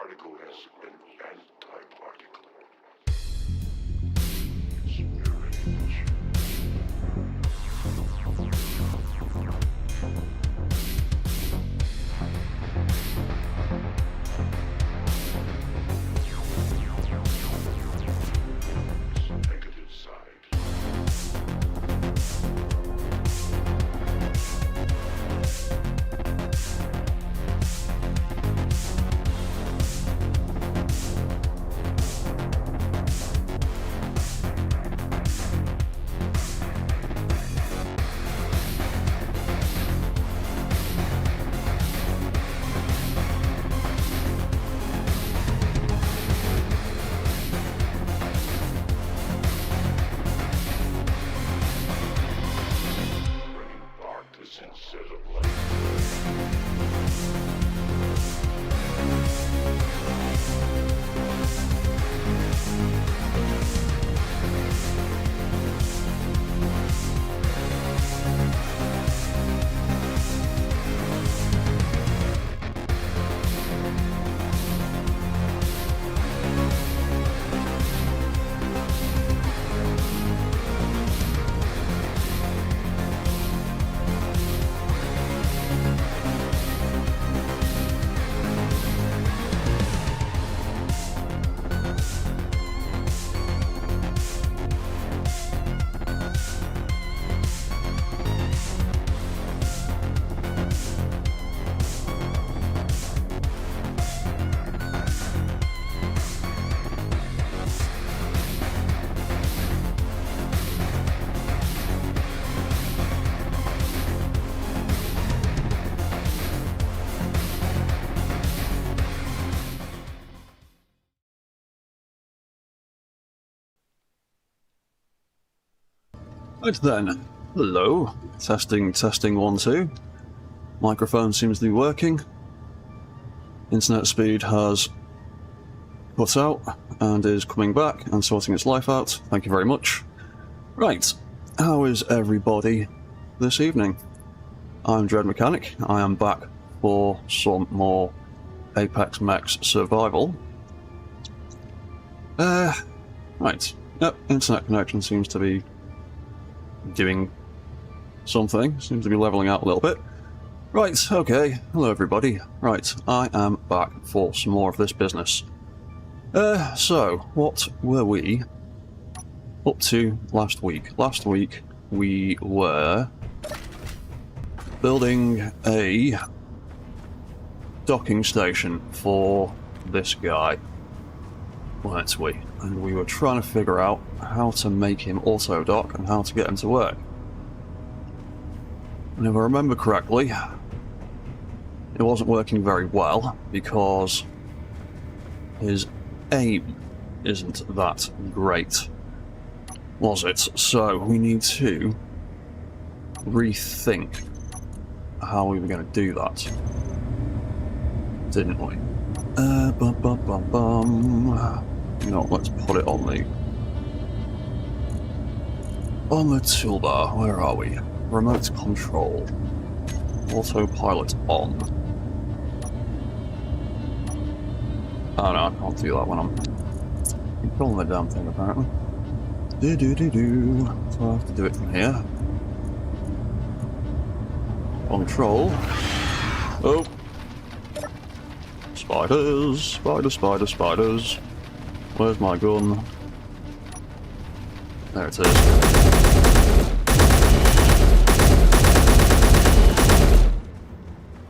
particle has an anti-particle. Negative side. Instead of light. Right then, hello, testing 1 2. Microphone seems to be working. Internet speed has cut out and is coming back and sorting its life out. Thank you very much. Right, how is everybody this evening? I'm Dread Mechanic. I am back for some more Apex Mechs survival. Right, yep, internet connection seems to be doing something, seems to be leveling out a little bit. Right, okay, hello everybody. Right, I am back for some more of this business. So, what were we up to last week? Last week we were building a docking station for this guy, weren't we? And we were trying to figure out how to make him auto-dock and how to get him to work. And if I remember correctly, it wasn't working very well because his aim isn't that great, was it? So we need to rethink how we were going to do that, didn't we? You know, let's put it on the toolbar. Where are we? Remote control. Autopilot on. Oh no, I can't do that when I'm controlling the damn thing apparently. So I have to do it from here. Control. Oh! Spiders! Spiders! Where's my gun? There it is.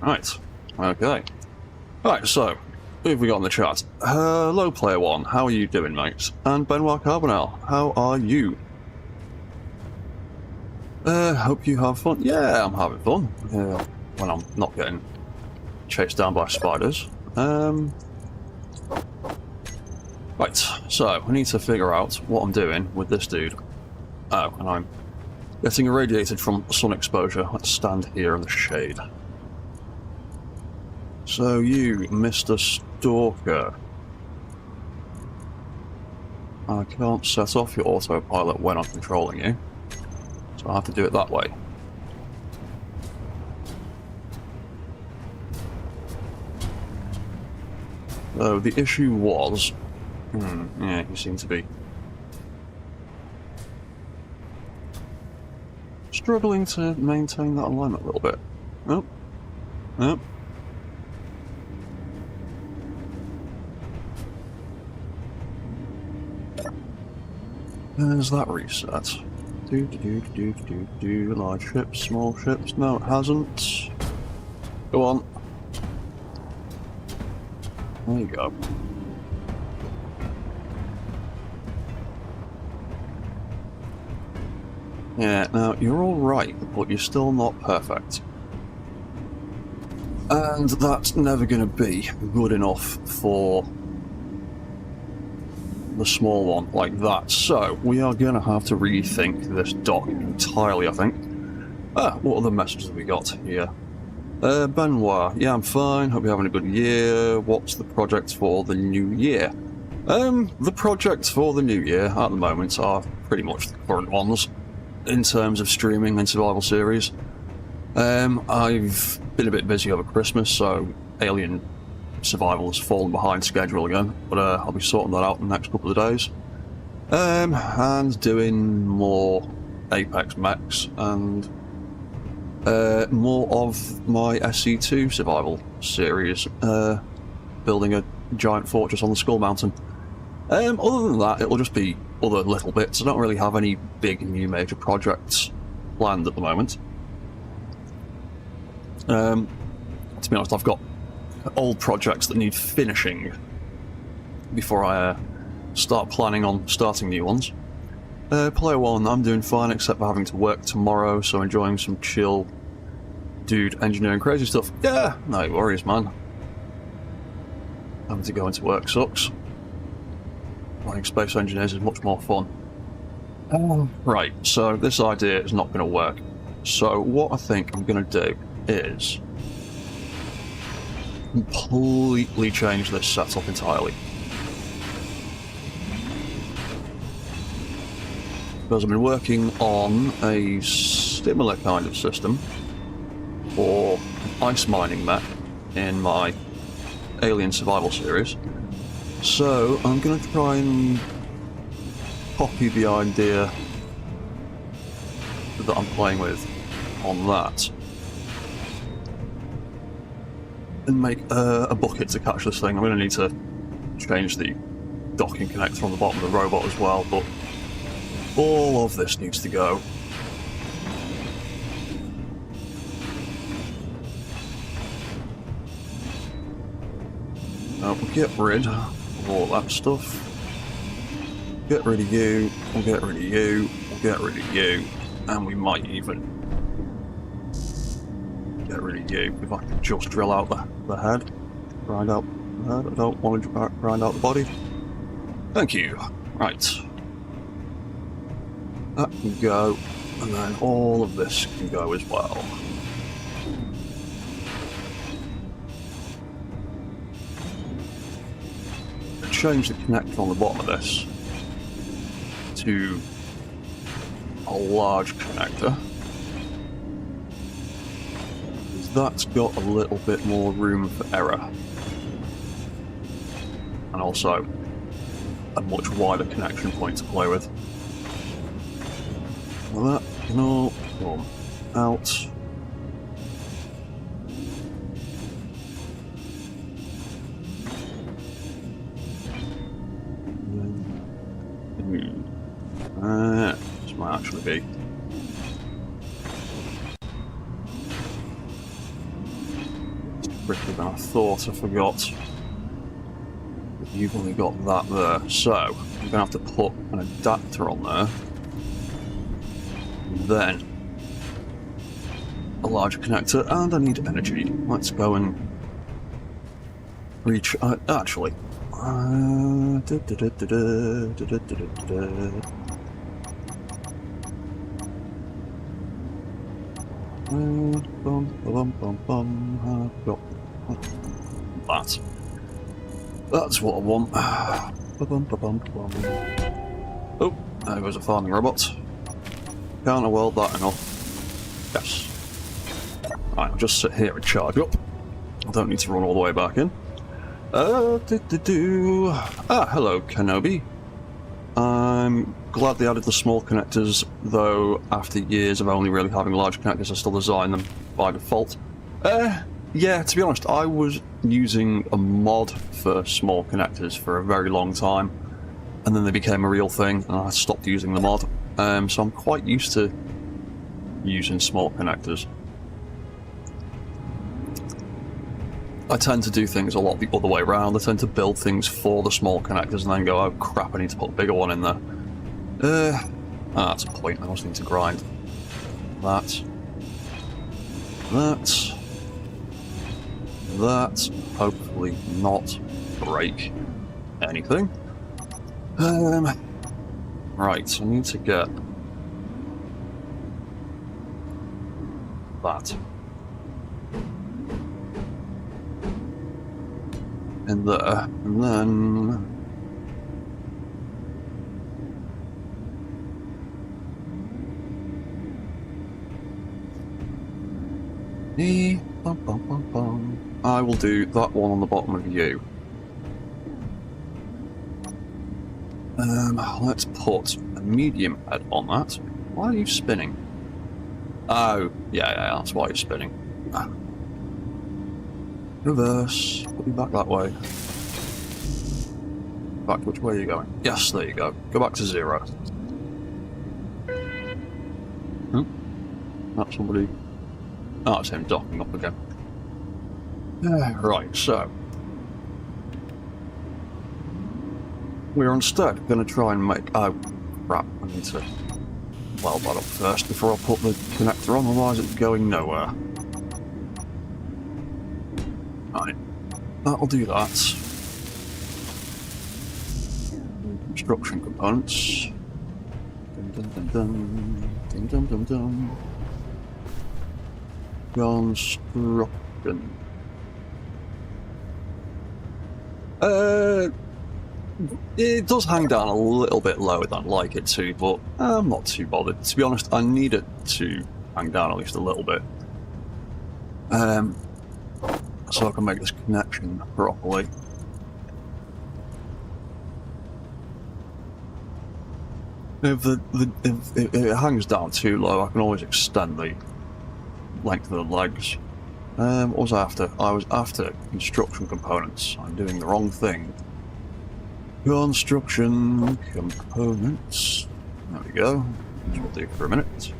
Right. Okay. Right, so, who have we got in the chat? Hello, Player One. How are you doing, mates? And Benoit Carbonell, how are you? Hope you have fun. Yeah, I'm having fun. When I'm not getting chased down by spiders. Right, so we need to figure out what I'm doing with this dude. Oh, and I'm getting irradiated from sun exposure. Let's stand here in the shade. So you, Mr. Stalker. I can't set off your autopilot when I'm controlling you, so I have to do it that way. So the issue was... yeah, you seem to be struggling to maintain that alignment a little bit. Nope. Nope. There's that reset. Large ships, small ships. No, it hasn't. Go on. There you go. Yeah, now you're all right, but you're still not perfect. And that's never going to be good enough for the small one like that. So we are going to have to rethink this dock entirely, I think. What other messages have we got here? Benoit, yeah, I'm fine. Hope you're having a good year. What's the project for the new year? The projects for the new year at the moment are pretty much the current ones in terms of streaming and survival series. I've been a bit busy over Christmas, so Alien Survival has fallen behind schedule again, but I'll be sorting that out in the next couple of days. And doing more Apex Mechs and more of my SC2 survival series, building a giant fortress on the Skull Mountain. Other than that, it'll just be other little bits. I don't really have any big new major projects planned at the moment. To be honest, I've got old projects that need finishing before I start planning on starting new ones. Player 1, I'm doing fine except for having to work tomorrow, so enjoying some chill dude engineering crazy stuff. Yeah, no worries, man. Having to go into work sucks. Playing Space Engineers is much more fun. Right, so this idea is not going to work. So what I think I'm going to do is completely change this setup entirely. Because I've been working on a similar kind of system for ice mining mech in my Alien Survival series. So I'm going to try and copy the idea that I'm playing with on that and make a bucket to catch this thing. I'm going to need to change the docking connector on the bottom of the robot as well, but all of this needs to go. Now we'll get rid of all that stuff. Get rid of you, we'll get rid of you, we'll get rid of you, and we might even get rid of you if I can just drill out the head. Grind out the head. I don't want to grind out the body. Thank you. Right. That can go, and then all of this can go as well. Change the connector on the bottom of this to a large connector. Because that's got a little bit more room for error. And also a much wider connection point to play with. Well, that can all come out. This might actually be. It's quicker than I thought. I forgot that you've only got that there. So I'm going to have to put an adapter on there. Then a larger connector, and I need energy. Let's go and reach. Actually. That. That's what I want. Oh, there goes a farming robot. Can't I weld that enough? Yes. Right, I'll just sit here and charge up. I don't need to run all the way back in. Hello, Kenobi. I'm glad they added the small connectors, though after years of only really having large connectors, I still design them by default. Yeah, to be honest, I was using a mod for small connectors for a very long time, and then they became a real thing, and I stopped using the mod. So I'm quite used to using small connectors. I tend to do things a lot the other way around. I tend to build things for the small connectors and then go, oh crap, I need to put a bigger one in there. That's a point. I just need to grind that. Hopefully not break anything. Right, so I need to get that in there, and then I will do that one on the bottom of you. Let's put a medium head on that. Why are you spinning? Oh, yeah, that's why you're spinning. Reverse. Put me back that way. Back which way are you going? Yes, there you go. Go back to 0. That's somebody. Oh, it's him docking up again. Right, so we're instead going to try and make. Oh, crap! I need to weld that up first before I put the connector on, otherwise it's going nowhere. Right, that'll do that. Construction components. Dun dun dun dun dun dun dun dun. Construction. It does hang down a little bit lower than I'd like it to, but I'm not too bothered. To be honest, I need it to hang down at least a little bit. So I can make this connection properly. If it hangs down too low, I can always extend the length of the legs. What was I after? I was after construction components. I'm doing the wrong thing. Construction components. There we go. Which we'll do for a minute.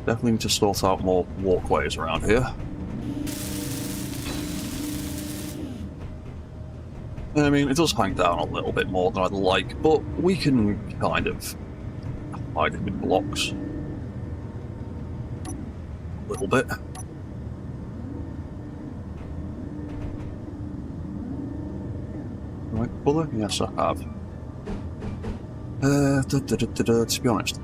Definitely need to sort out more walkways around here. I mean, it does hang down a little bit more than I'd like, but we can kind of hide it with blocks. A little bit. Right colour? Yes, I have. To be honest,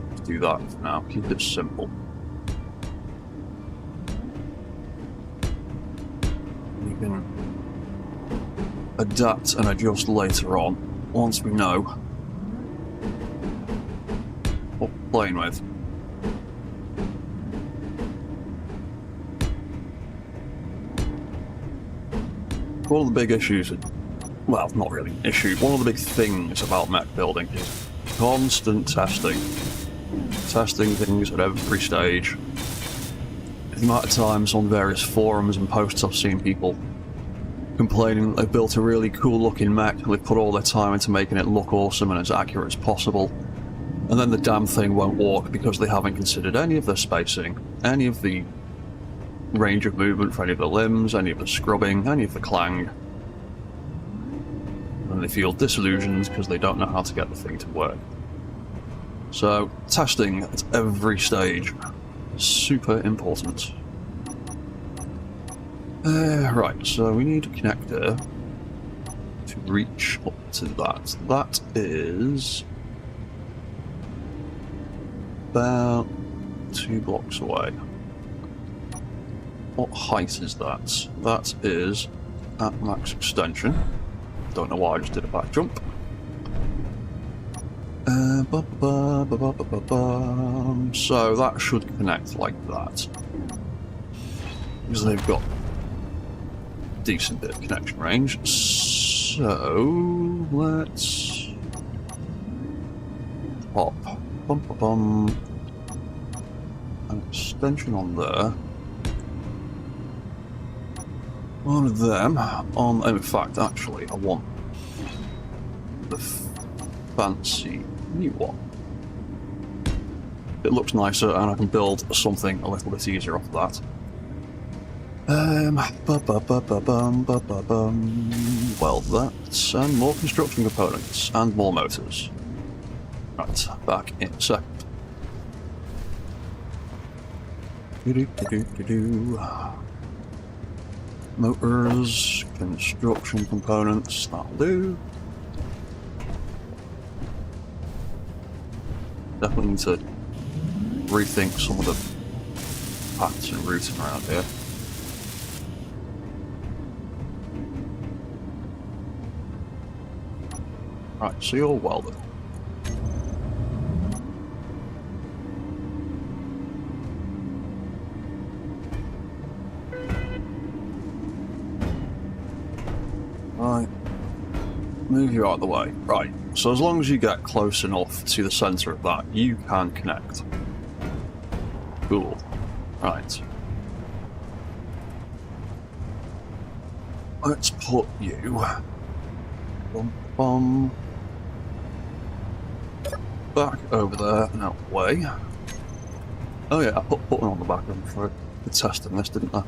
let's do that for now. Keep it simple. We can adapt and adjust later on once we know what we're playing with. One of the big issues, well, not really an issue, one of the big things about mech building is constant testing. Testing things at every stage. The amount of times on various forums and posts I've seen people complaining that they've built a really cool looking mech and they've put all their time into making it look awesome and as accurate as possible, and then the damn thing won't walk because they haven't considered any of the spacing, any of the range of movement for any of the limbs, any of the scrubbing, any of the clang. And they feel disillusioned because they don't know how to get the thing to work. So, testing at every stage is super important. Right, so we need a connector to reach up to that. That is about 2 blocks away. What height is that? That is at max extension. Don't know why I just did a back jump. So that should connect like that. because they've got decent bit of connection range. So let's pop an extension on there. One of them on. In fact, actually, I want the fancy new one. It looks nicer, and I can build something a little bit easier off that. Well, that's and more construction components and more motors. Right, back in a second. Motors, construction components, that'll do. Definitely need to rethink some of the paths and routing around here. Right, so you're welded. Right, move you out of the way. Right, so as long as you get close enough to the center of that, you can connect. Cool. Right. Let's put you back over there and out the way. Oh yeah, I put button on the back of them for testing this, didn't I?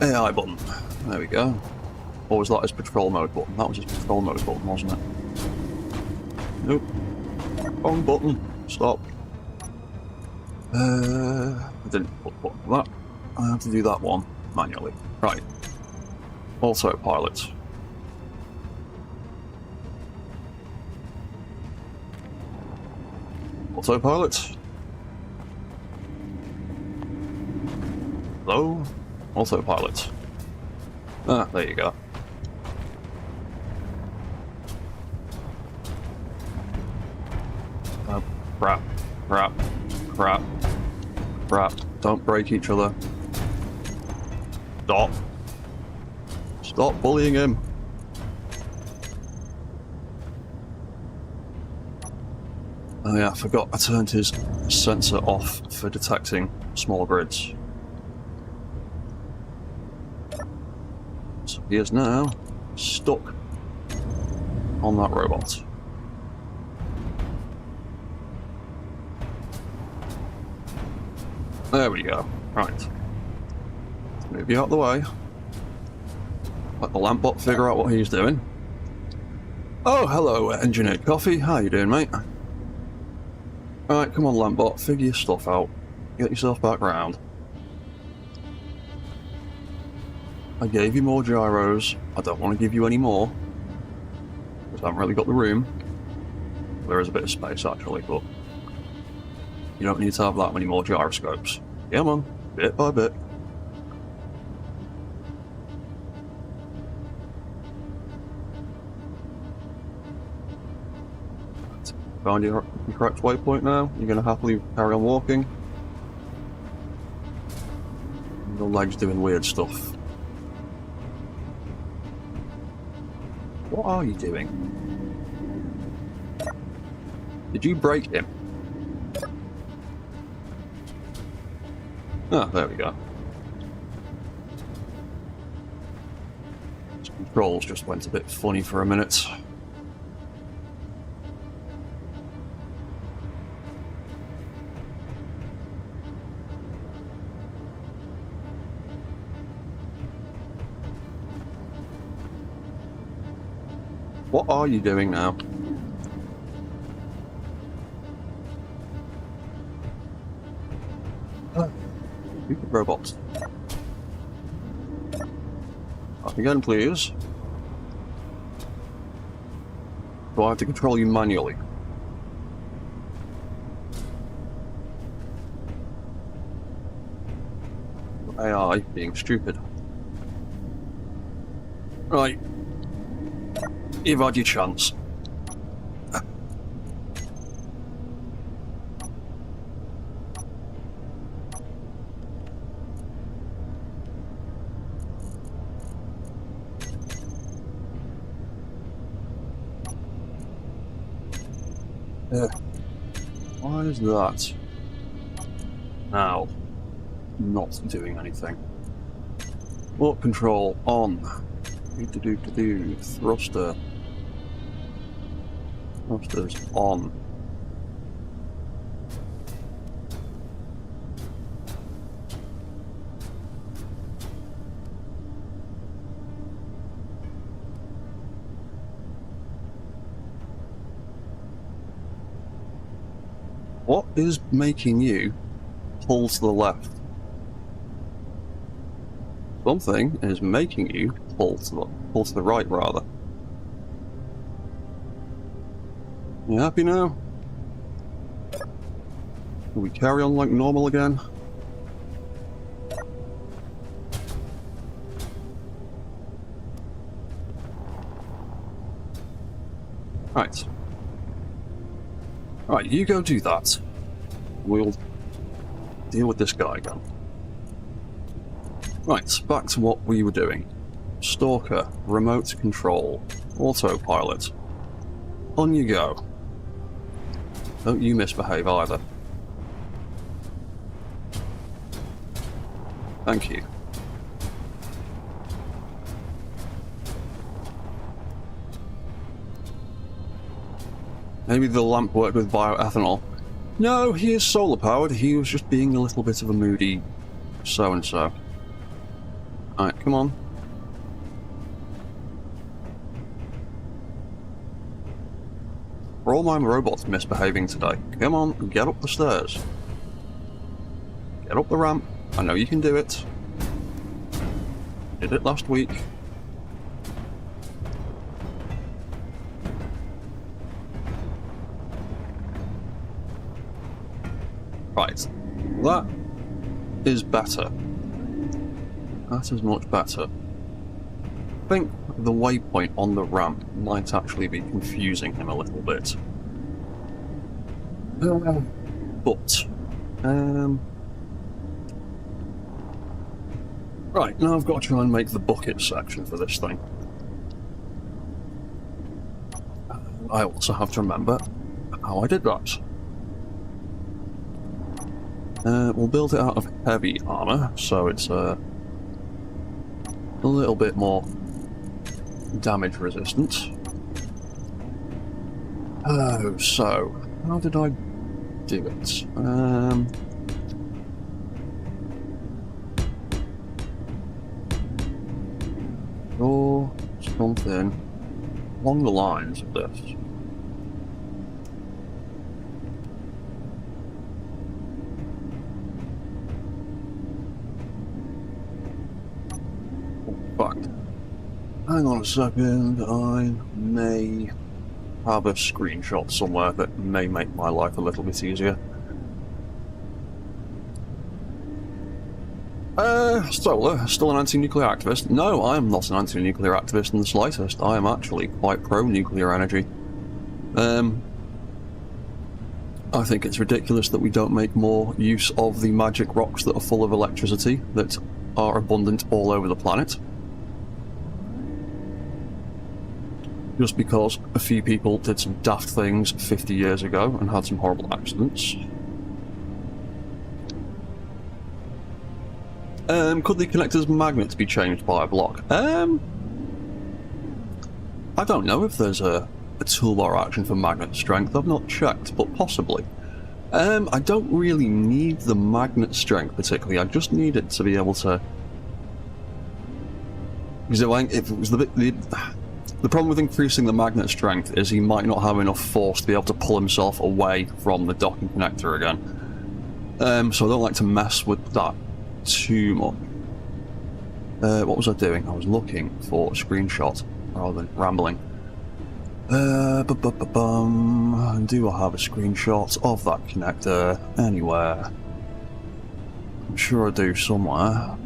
AI button. There we go. Or was that his patrol mode button? That was his patrol mode button, wasn't it? Nope. Wrong button. Stop. I didn't put a button for that. I have to do that one manually. Right. Autopilot. Autopilot. Hello? Autopilot. Ah, there you go. Crap. Crap. Crap. Crap. Don't break each other. Stop. Stop bullying him. Oh yeah, I forgot I turned his sensor off for detecting small grids. So he is now stuck on that robot. There we go. Right. Let's move you out of the way. Let the lamp bot figure out what he's doing. Oh, hello, Engineered Coffee. How you doing, mate? Right, come on, lamp bot. Figure your stuff out. Get yourself back round. I gave you more gyros. I don't want to give you any more, because I haven't really got the room. There is a bit of space, actually, but you don't need to have that many more gyroscopes. Come on, bit by bit. Found your correct waypoint now. You're going to happily carry on walking. Your leg's doing weird stuff. What are you doing? Did you break him? Ah, there we go. His controls just went a bit funny for a minute. What are you doing now? Stupid robots. Up again, please. Do I have to control you manually? AI being stupid. Right. You've had your chance. Why is that now not doing anything? Warp control on. Thruster. Thrusters on. What is making you pull to the left? Something is making you pull to the right, rather. You happy now? Will we carry on like normal again? Right. Right, you go do that. We'll deal with this guy again. Right, back to what we were doing. Stalker, remote control, autopilot. On you go. Don't you misbehave either. Thank you. Maybe the lamp worked with bioethanol. No, he is solar powered. He was just being a little bit of a moody so-and-so. Alright, come on. Are all my robots misbehaving today? Come on, get up the stairs. Get up the ramp. I know you can do it. Did it last week. Right. That is better. That is much better. I think the waypoint on the ramp might actually be confusing him a little bit. But, right, now I've got to try and make the bucket section for this thing. I also have to remember how I did that. We'll build it out of heavy armor, so it's a little bit more damage resistant. Oh, so how did I do it? Or something along the lines of this. Hang on a second, I may have a screenshot somewhere that may make my life a little bit easier. Solar, still an anti-nuclear activist? No, I am not an anti-nuclear activist in the slightest. I am actually quite pro-nuclear energy. I think it's ridiculous that we don't make more use of the magic rocks that are full of electricity, that are abundant all over the planet. Just because a few people did some daft things 50 years ago and had some horrible accidents. Could the connector's magnets be changed by a block? I don't know if there's a toolbar action for magnet strength. I've not checked, but possibly. I don't really need the magnet strength particularly. I just need it to be able to... Because if it was the problem with increasing the magnet strength is he might not have enough force to be able to pull himself away from the docking connector again. So I don't like to mess with that too much. What was I doing? I was looking for a screenshot rather than rambling. Do I have a screenshot of that connector anywhere? I'm sure I do somewhere.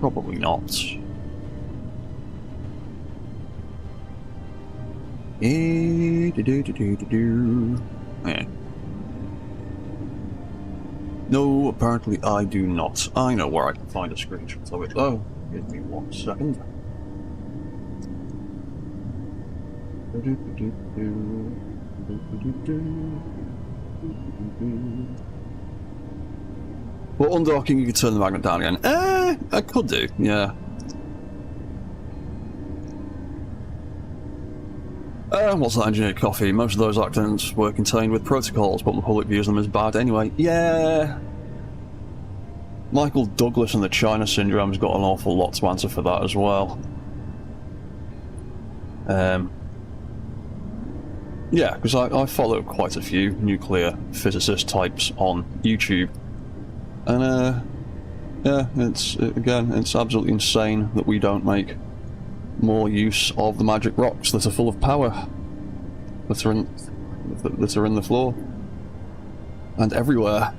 Probably not. Yeah. No, apparently I do not. I know where I can find a screenshot of it. Oh, give me 1 second. Well, undocking, you can turn the magnet down again. I could do, yeah. What's that engineered coffee? Most of those accidents were contained with protocols, but the public views them as bad anyway. Yeah. Michael Douglas and the China Syndrome's got an awful lot to answer for that as well. Yeah, because I follow quite a few nuclear physicist types on YouTube. And, yeah, it's absolutely insane that we don't make more use of the magic rocks that are full of power that are in the floor and everywhere.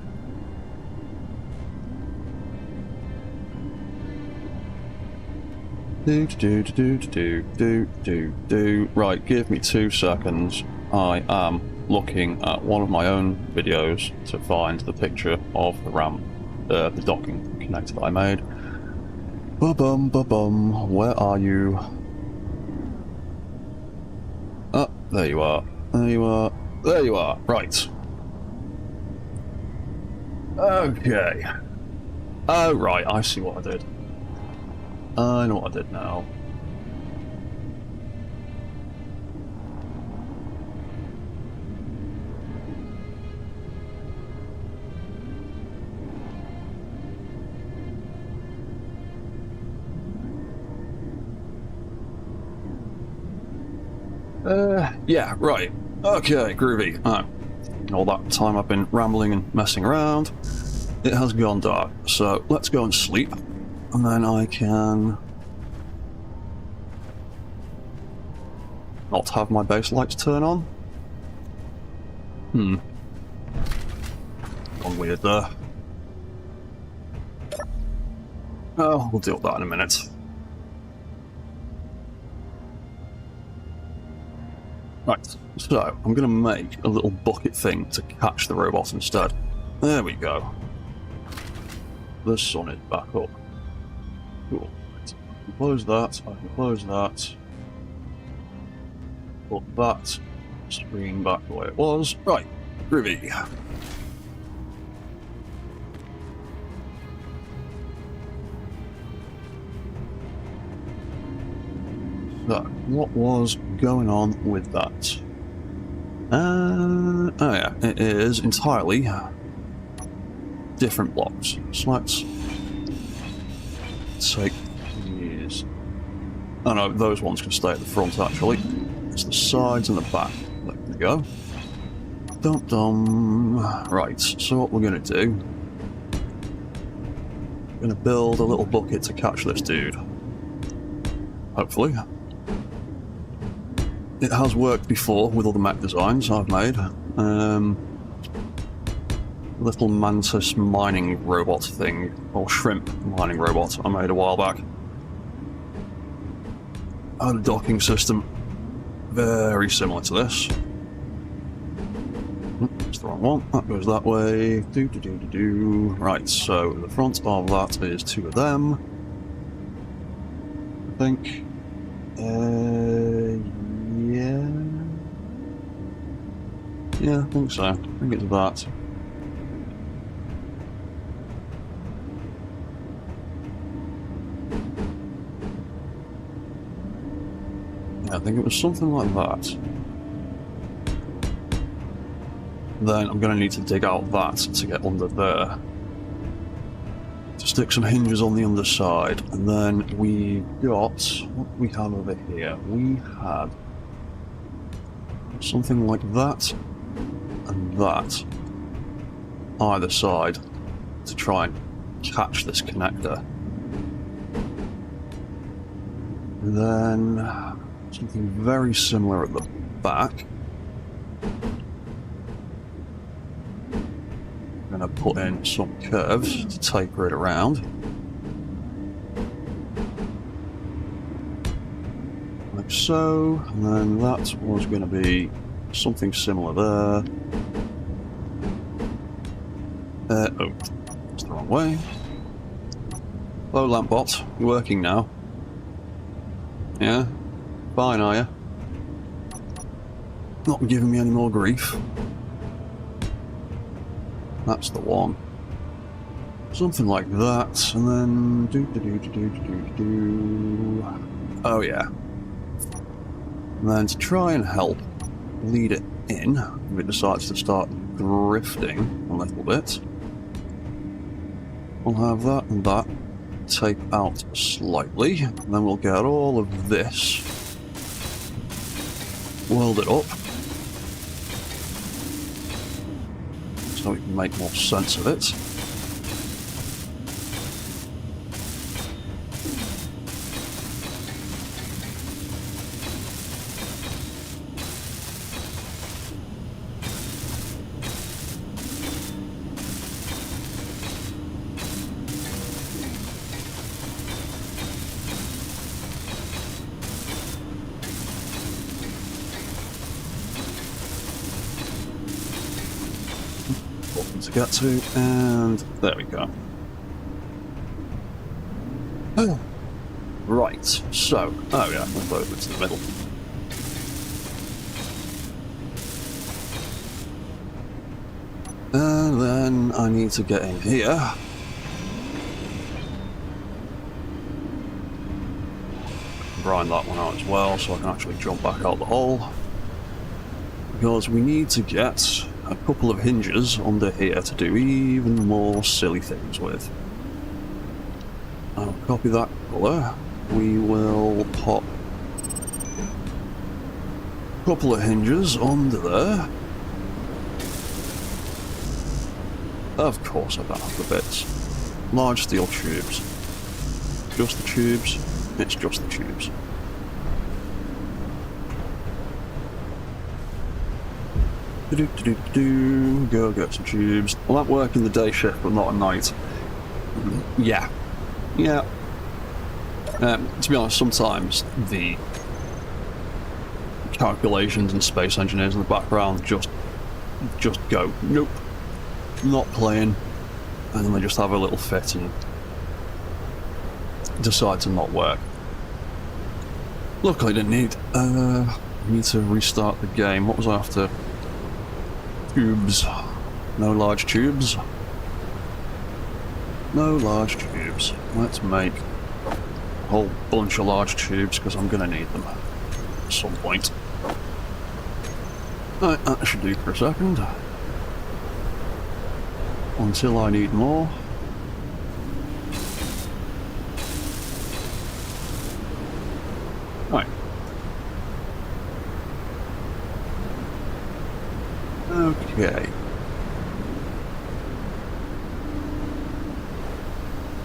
Right, give me 2 seconds. I am looking at one of my own videos to find the picture of the ramp, the docking connector that I made. Ba-bum, ba-bum, where are you? Oh, there you are. There you are. There you are. Right. Okay. Oh, right, I see what I did. I know what I did now. Yeah, right. Okay, groovy. All that time I've been rambling and messing around, it has gone dark. So let's go and sleep, and then I can not have my base lights turn on. Gone weird there. Oh, we'll deal with that in a minute. Right, so I'm going to make a little bucket thing to catch the robot instead. There we go. The sun is back up. Cool. Right. I can close that, I can close that. Put that screen back the way it was. Right, groovy. So, what was going on with that? Oh yeah, it is entirely different blocks. So let's take these. Oh no, those ones can stay at the front actually. It's the sides and the back. There we go. Dum-dum. Right, so what we're going to do, we're going to build a little bucket to catch this dude. Hopefully. It has worked before with other mech designs I've made. Little mantis mining robot thing, or shrimp mining robot I made a while back. I had a docking system very similar to this. That's the wrong one. That goes that way. Right, so the front of that is 2 of them. I think. Yeah, I think so. I think it's that. Yeah, I think it was something like that. Then I'm going to need to dig out that to get under there. To stick some hinges on the underside. And then we got... what do we have over here? We had something like that and that either side to try and catch this connector. And then something very similar at the back. I'm going to put in some curves to taper it around. Like so, and then that was going to be something similar there. Oh, it's the wrong way. Hello, Lampbot. You're working now. Yeah? Fine, are you? not giving me any more grief. That's the one. Something like that, and then oh yeah. And then to try and help lead it in, if it decides to start drifting a little bit, we'll have that and that tape out slightly, and then we'll get all of this welded up so we can make more sense of it. To get to, and there we go. Oh, right, so, oh yeah, we'll go over to the middle. And then I need to get in here. Grind that one out as well, so I can actually jump back out the hole. Because we need to get a couple of hinges under here to do even more silly things with. I'll copy that colour. We will pop a couple of hinges under there. Of course I don't have the bits. Large steel tubes. Just the tubes. It's just the tubes. Go get some tubes. Well, that work in the day shift, but not at night. Yeah. Yeah. To be honest, sometimes the calculations and space engineers in the background just go, nope, not playing, and then they just have a little fit and decide to not work. Luckily, I didn't need to restart the game. What was I after? Tubes. No large tubes. No large tubes. Let's make a whole bunch of large tubes because I'm going to need them at some point. Right, that should do for a second. Until I need more. Right. Okay.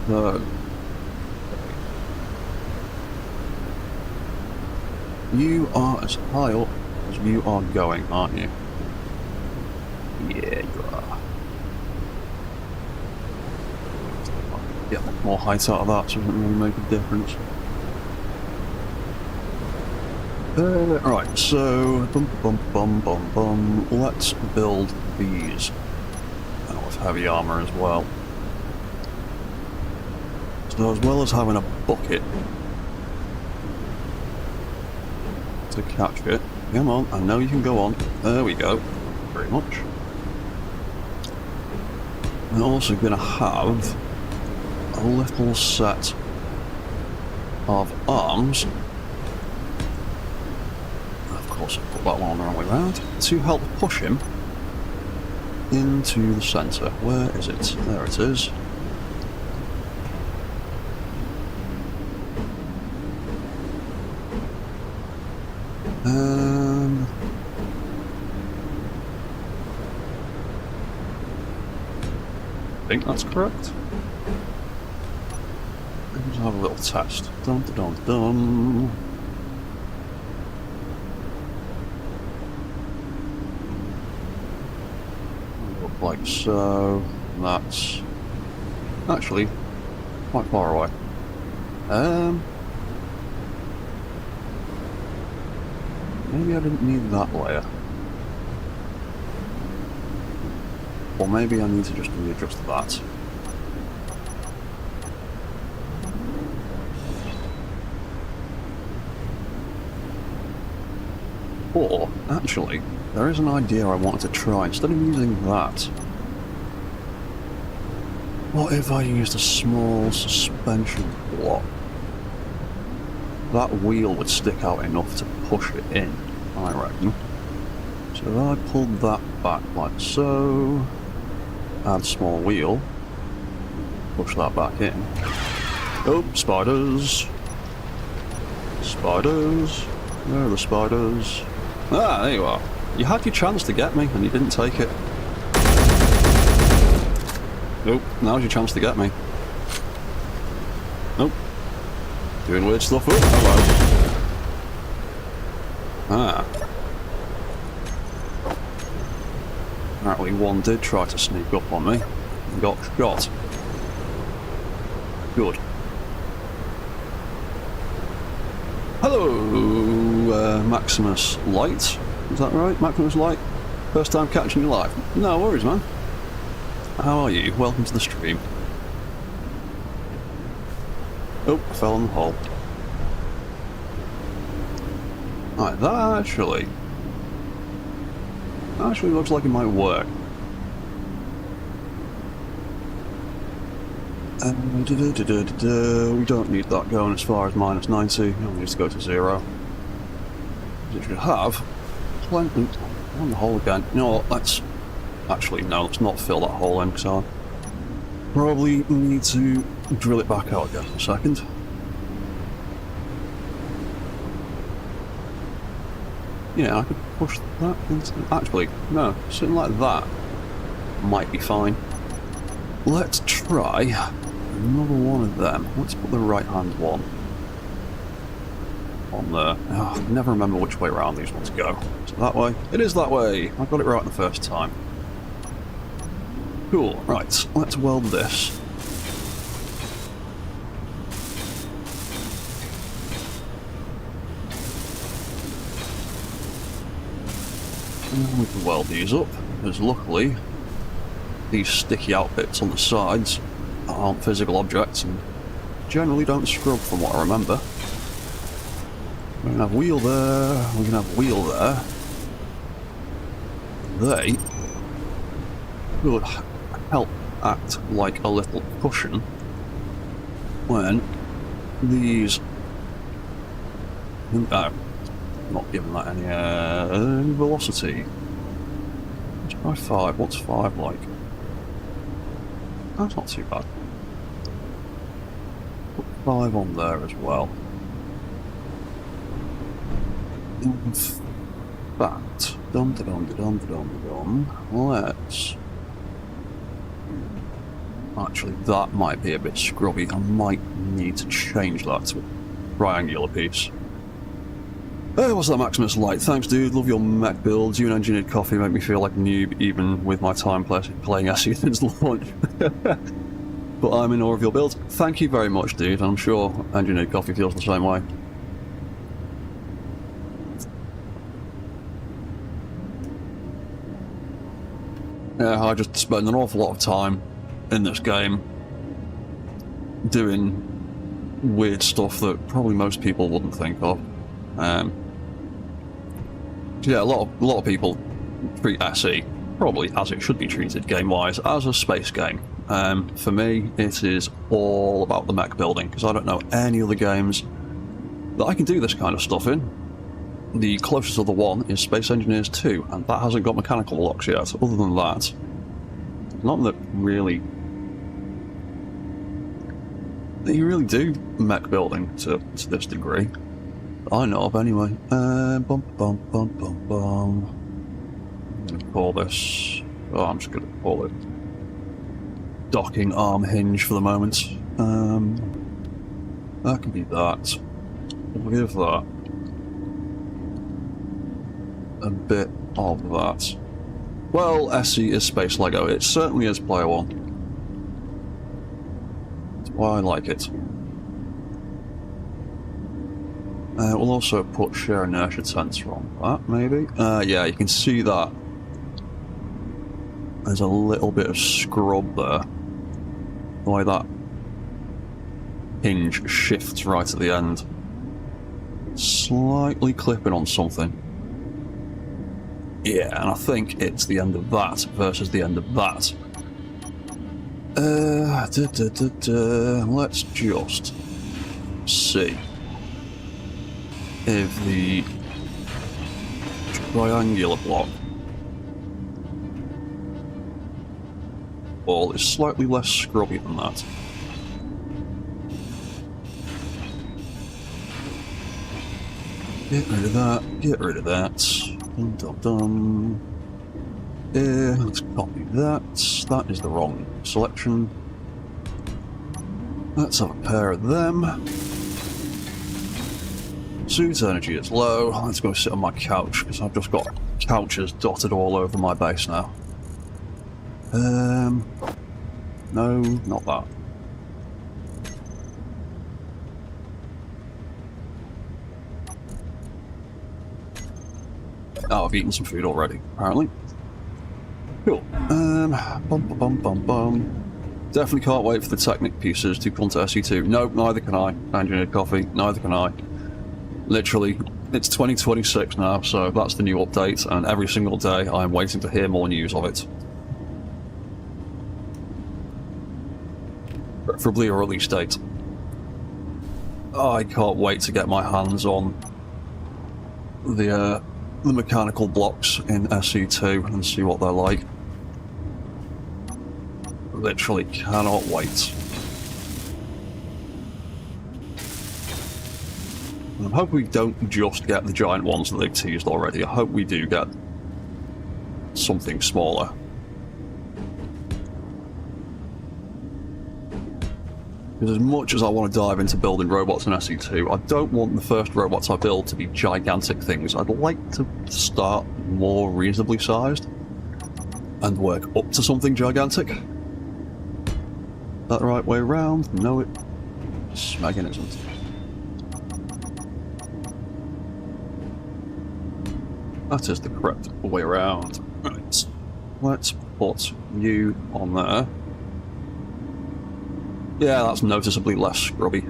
So, you are as high up as you are going, aren't you? Yeah, you are. Get more height out of that, so it doesn't really make a difference. Right, so let's build these. And with heavy armor as well. So as well as having a bucket to catch it. Come on, I know you can go on. There we go. Very much. I'm also going to have a little set of arms. Of course, I put that one on the wrong way around to help push him into the centre. Where is it? There it is. I think that's correct. Let's have a little test. Dun dun dun dun. Look like so. That's actually quite far away. Maybe I didn't need that layer. Or maybe I need to just readjust that. Or, actually, there is an idea I wanted to try. Instead of using that, what if I used a small suspension block? That wheel would stick out enough to push it in, I reckon. So if I pulled that back like so, add small wheel, push that back in. Oh, spiders! Spiders! Where are the spiders? Ah, there you are. You had your chance to get me, and you didn't take it. Nope, now's your chance to get me. Nope. Doing weird stuff. Oh, hello. Ah. Apparently one did try to sneak up on me and got shot. Good. Hello, Maximus Light. Is that right? Maximus Light? First time catching you live. No worries, man. How are you? Welcome to the stream. Oh, I fell in the hole. Right, that actually looks like it might work. We don't need that going as far as minus 90. We need to go to 0. It should have plenty. On the hole again. You know what? Let's actually no. Let's not fill that hole in because I probably need to drill it back out again in a second. Yeah, I could push that into... Actually, no. Something like that might be fine. Let's try another one of them. Let's put the right-hand one on there. Oh, I never remember which way around these ones go. Is it that way? It is that way! I got it right the first time. Cool, right. Let's weld this. And we can weld these up, because luckily these sticky out bits on the sides aren't physical objects and generally don't scrub from what I remember. We can have wheel there, we can have wheel there. They would help act like a little cushion when these... not giving that any velocity. Try 5. What's 5 like? That's not too bad. Put 5 on there as well. In fact, let's... Actually, that might be a bit scrubby. I might need to change that to a triangular piece. What's that, Maximus Light? Thanks, dude. Love your mech builds. You and Engineered Coffee make me feel like a noob, even with my time playing SE since launch. But I'm in awe of your builds. Thank you very much, dude. I'm sure Engineered Coffee feels the same way. Yeah, I just spend an awful lot of time in this game doing weird stuff that probably most people wouldn't think of. Yeah, a lot of people treat SE, probably as it should be treated game-wise, as a space game. For me, it is all about the mech building, because I don't know any other games that I can do this kind of stuff in. The closest other one is Space Engineers 2, and that hasn't got mechanical locks yet. Other than that, not that really... You really do mech building to this degree. I know of anyway. I'm gonna call this... Oh, I'm just gonna call it docking arm hinge for the moment. That can be that. We'll give that a bit of that. Well, SE is Space Lego. It certainly is Player 1. That's why I like it. We'll also put shear inertia tensor on that, maybe. Yeah, you can see that there's a little bit of scrub there. The way that hinge shifts right at the end. Slightly clipping on something. Yeah, and I think it's the end of that versus the end of that. Let's just see if the triangular block wall is slightly less scrubby than that. Get rid of that, get rid of that. Dum dum dum. Let's copy that. That is the wrong selection. Let's have a pair of them. Suit energy is low. Let's go sit on my couch, because I've just got couches dotted all over my base now. No, not that. Oh, I've eaten some food already, apparently. Cool. Definitely can't wait for the Technic pieces to come to SE2. Nope, neither can I. Engineered coffee, neither can I. Literally, it's 2026 now, so that's the new update, and every single day I'm waiting to hear more news of it. Preferably a release date. I can't wait to get my hands on the mechanical blocks in SE2 and see what they're like. Literally cannot wait. And I hope we don't just get the giant ones that they've teased already. I hope we do get something smaller. Because as much as I want to dive into building robots in SE2, I don't want the first robots I build to be gigantic things. I'd like to start more reasonably sized and work up to something gigantic. Is that the right way around? No, it smagging isn't. That is the correct way around. Right. Let's put you on there. Yeah, that's noticeably less scrubby.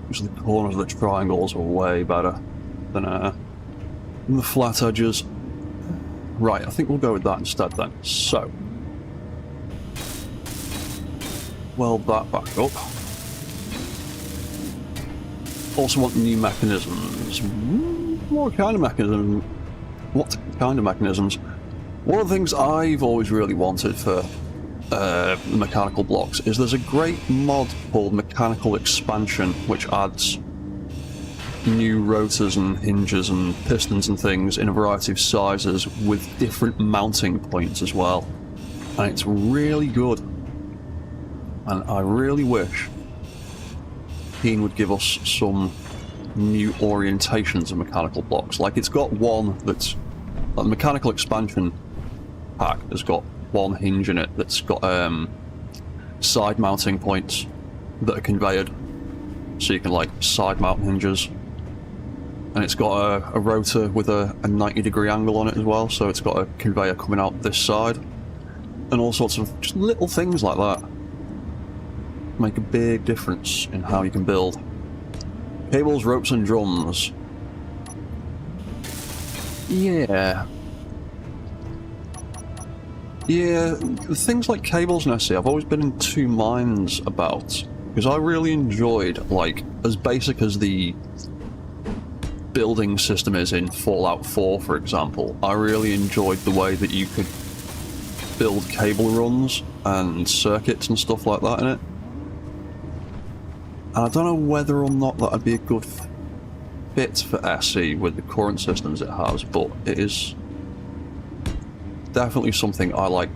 Because the corners of the triangles are way better than the flat edges. Right, I think we'll go with that instead then. So, weld that back up. Also want new mechanisms. What kind of mechanisms? What kind of mechanisms? One of the things I've always really wanted for mechanical blocks is there's a great mod called Mechanical Expansion, which adds new rotors and hinges and pistons and things in a variety of sizes with different mounting points as well, and it's really good. And I really wish Keen would give us some new orientations of mechanical blocks. Like, it's got one that's like the Mechanical Expansion pack has got one hinge in it that's got side mounting points that are conveyed, so you can like side mount hinges, and it's got a rotor with a 90-degree angle on it as well, so it's got a conveyor coming out this side, and all sorts of just little things like that make a big difference in how you can build. Cables, ropes and drums. Yeah, things like cables and SE I've always been in two minds about, because I really enjoyed, like, as basic as the building system is in Fallout 4, for example, I really enjoyed the way that you could build cable runs and circuits and stuff like that in it. And I don't know whether or not that would be a good fit for SE with the current systems it has, but it is definitely something I like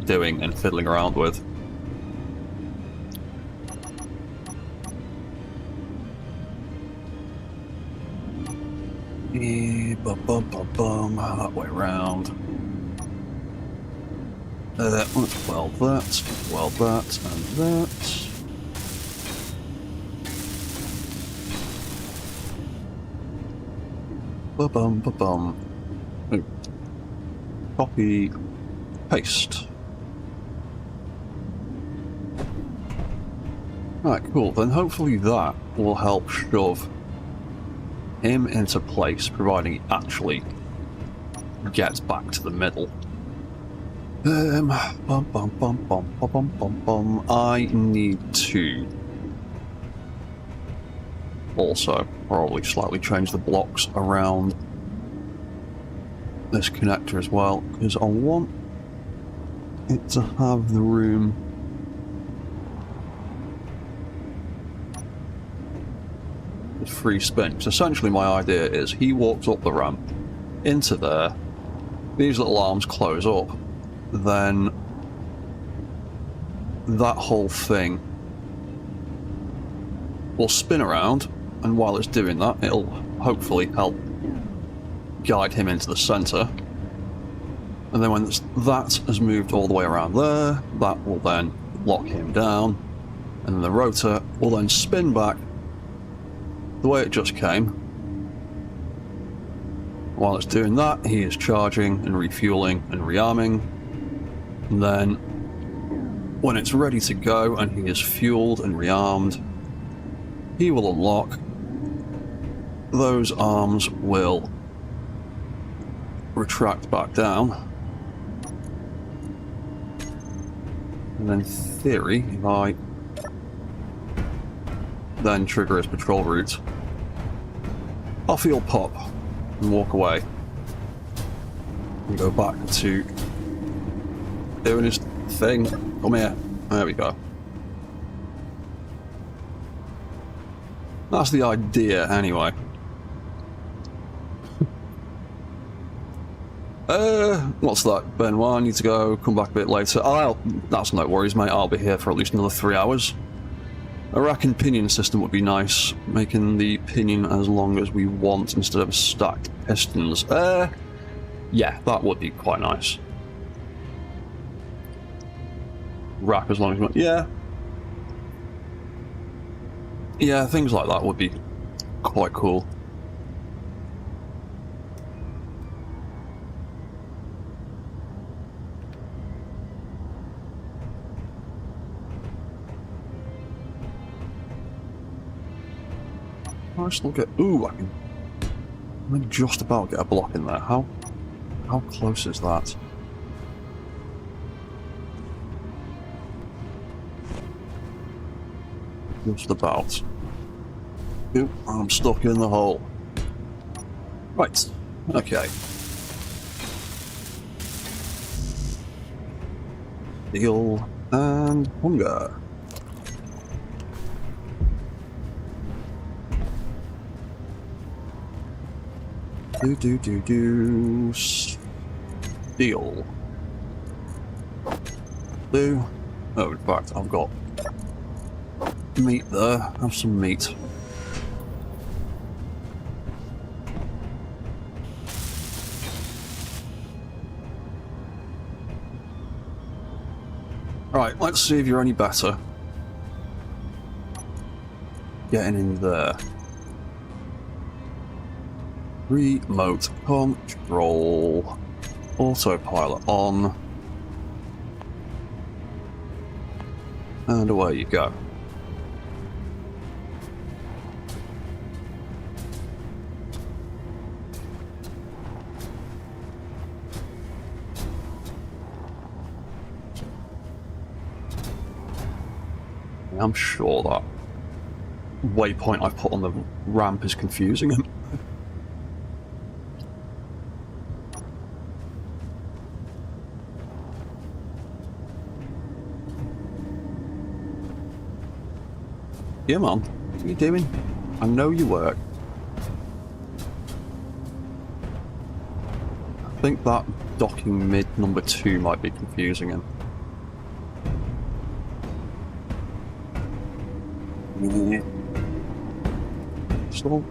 doing and fiddling around with. That way around. Let's weld that, and that. Copy, paste. Right, cool. Then hopefully that will help shove him into place, providing he actually gets back to the middle. I need to also probably slightly change the blocks around this connector as well, because I want it to have the room with free spin. So essentially my idea is he walks up the ramp into there, these little arms close up, then that whole thing will spin around, and while it's doing that, it'll hopefully help guide him into the center. And then when that has moved all the way around there, that will then lock him down, and then the rotor will then spin back the way it just came. While it's doing that, he is charging and refueling and rearming. And then when it's ready to go and he is fueled and rearmed, he will unlock. Those arms will retract back down. And then in theory, if I then trigger his patrol route, off he'll pop and walk away. And go back to doing his thing. Come here. There we go. That's the idea, anyway. What's that, Benoit? I need to go. Come back a bit later. That's no worries, mate. I'll be here for at least another 3 hours. A rack and pinion system would be nice, making the pinion as long as we want instead of stacked pistons. Yeah, that would be quite nice. Rack as long as we want. Yeah. Yeah, things like that would be quite cool. Nice look at. Ooh, I can just about get a block in there. How close is that? Just about. Ooh, I'm stuck in the hole. Right. Okay. Steel and hunger. Steel. Do. Oh, in fact, I've got meat there. Have some meat. Right, let's see if you're any better. Getting in there. Remote control. Autopilot on. And away you go. I'm sure that waypoint I've put on the ramp is confusing him. Yeah, man. What are you doing? I know you work. I think that docking mid number 2 might be confusing him. So,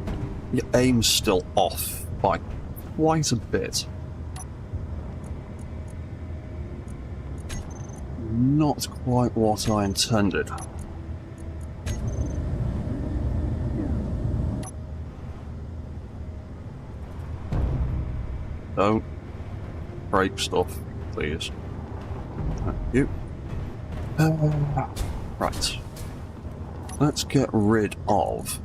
your aim's still off by quite a bit. Not quite what I intended. Don't break stuff, please. Thank you. Right. Let's get rid of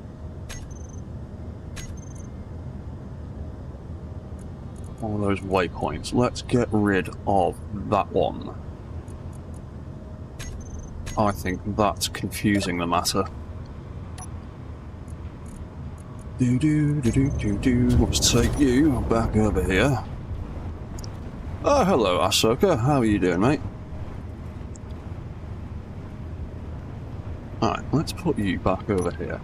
one of those waypoints. Let's get rid of that one. I think that's confusing the matter. Let's take you back over here. Oh, hello, Ahsoka. How are you doing, mate? Alright, let's put you back over here.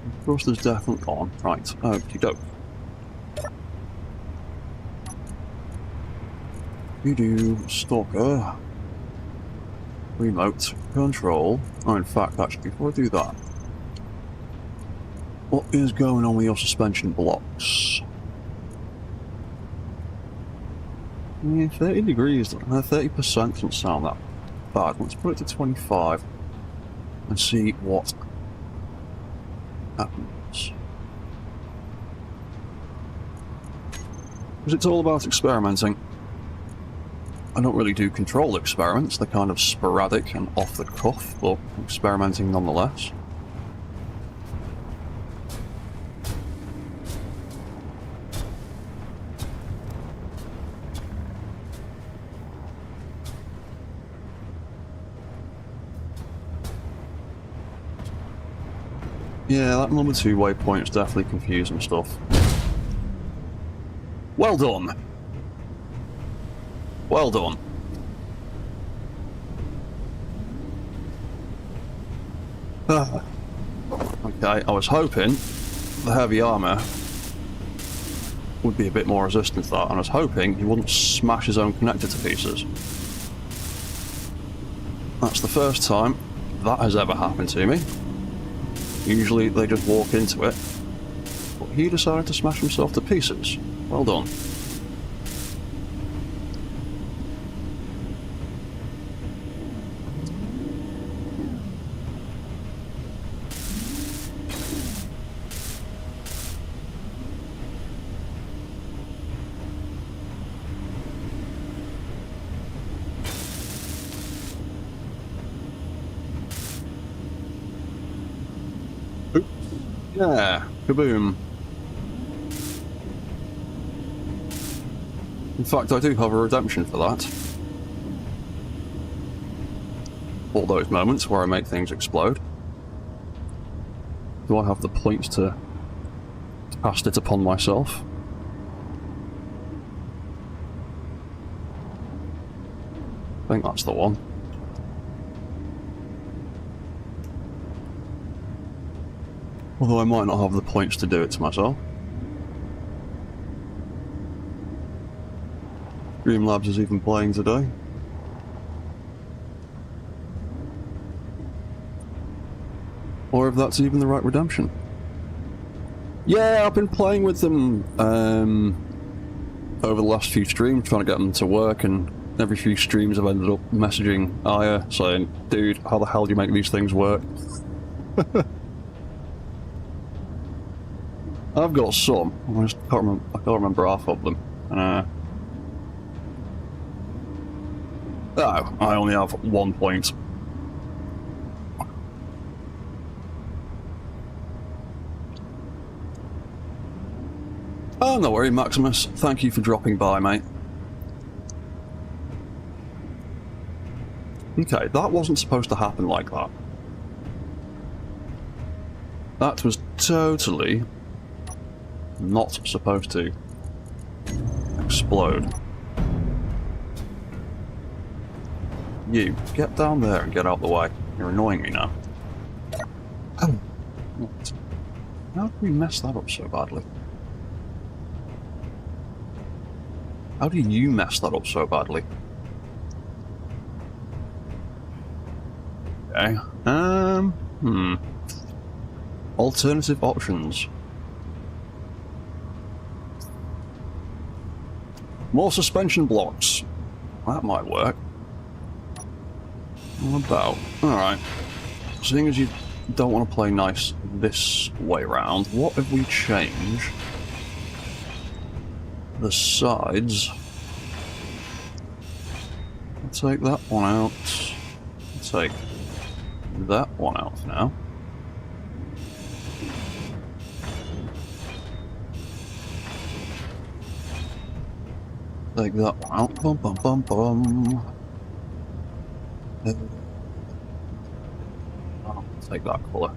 Of course, there's definitely on. Right, okie doke. Stalker. Remote control. Oh, in fact, actually, before I do that, what is going on with your suspension blocks? Yeah, 30 degrees, 30% doesn't sound that bad. Let's put it to 25 and see what happens. Because it's all about experimenting. I don't really do controlled experiments, they're kind of sporadic and off the cuff, but experimenting nonetheless. Yeah, that number 2 waypoint is definitely confusing stuff. Well done! Well done. Okay, I was hoping the heavy armour would be a bit more resistant to that, and I was hoping he wouldn't smash his own connector to pieces. That's the first time that has ever happened to me. Usually they just walk into it, but he decided to smash himself to pieces. Well done. Yeah, kaboom. In fact, I do have a redemption for that. All those moments where I make things explode. Do I have the points to cast it upon myself? I think that's the one. Although I might not have the points to do it to myself. Streamlabs is even playing today. Or if that's even the right redemption. Yeah, I've been playing with them over the last few streams, trying to get them to work, and every few streams I've ended up messaging Aya saying, dude, how the hell do you make these things work? I've got some. I just can't remember half of them. Oh, I only have 1 point. Oh, no worry, Maximus. Thank you for dropping by, mate. Okay, that wasn't supposed to happen like that. That was totally not supposed to explode. You, get down there and get out the way. You're annoying me now. Oh, what? How did we mess that up so badly? How did you mess that up so badly? Okay. Alternative options. More suspension blocks. That might work. What about? Alright. Seeing as you don't want to play nice this way round, what if we change the sides? I'll take that one out. I'll take that one out for now. Take that one out. Bum bum bum bum. I'll take that colour.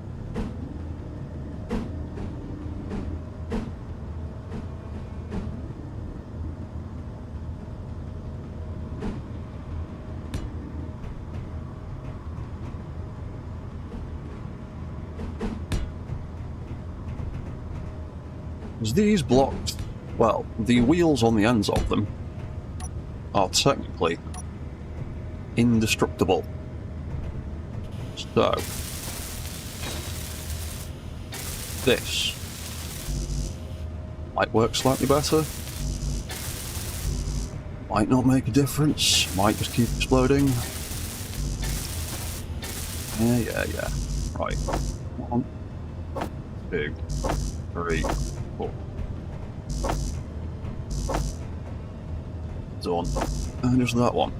These blocks, well, the wheels on the ends of them are technically indestructible. So, this might work slightly better, might not make a difference, might just keep exploding. Yeah. Right. 1, 2, 3, 4. Done. And just that one.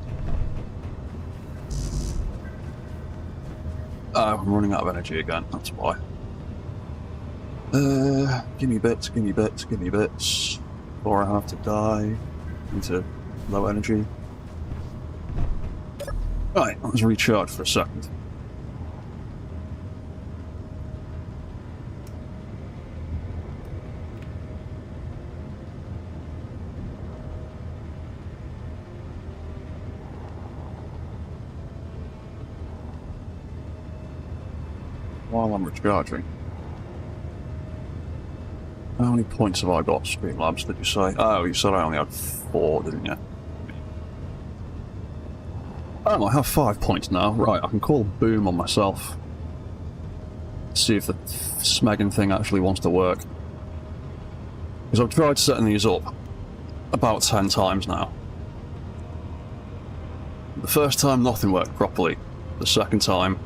Oh, I'm running out of energy again, that's why. Give me bits. Or I have to die into low energy. Right, let's recharge for a second. While I'm recharging, how many points have I got, Streamlabs, did you say? Oh, you said I only had 4, didn't you? Oh, I have 5 points now. Right, I can call boom on myself. See if the smegging thing actually wants to work. Because I've tried setting these up about 10 times now. The first time, nothing worked properly. The second time,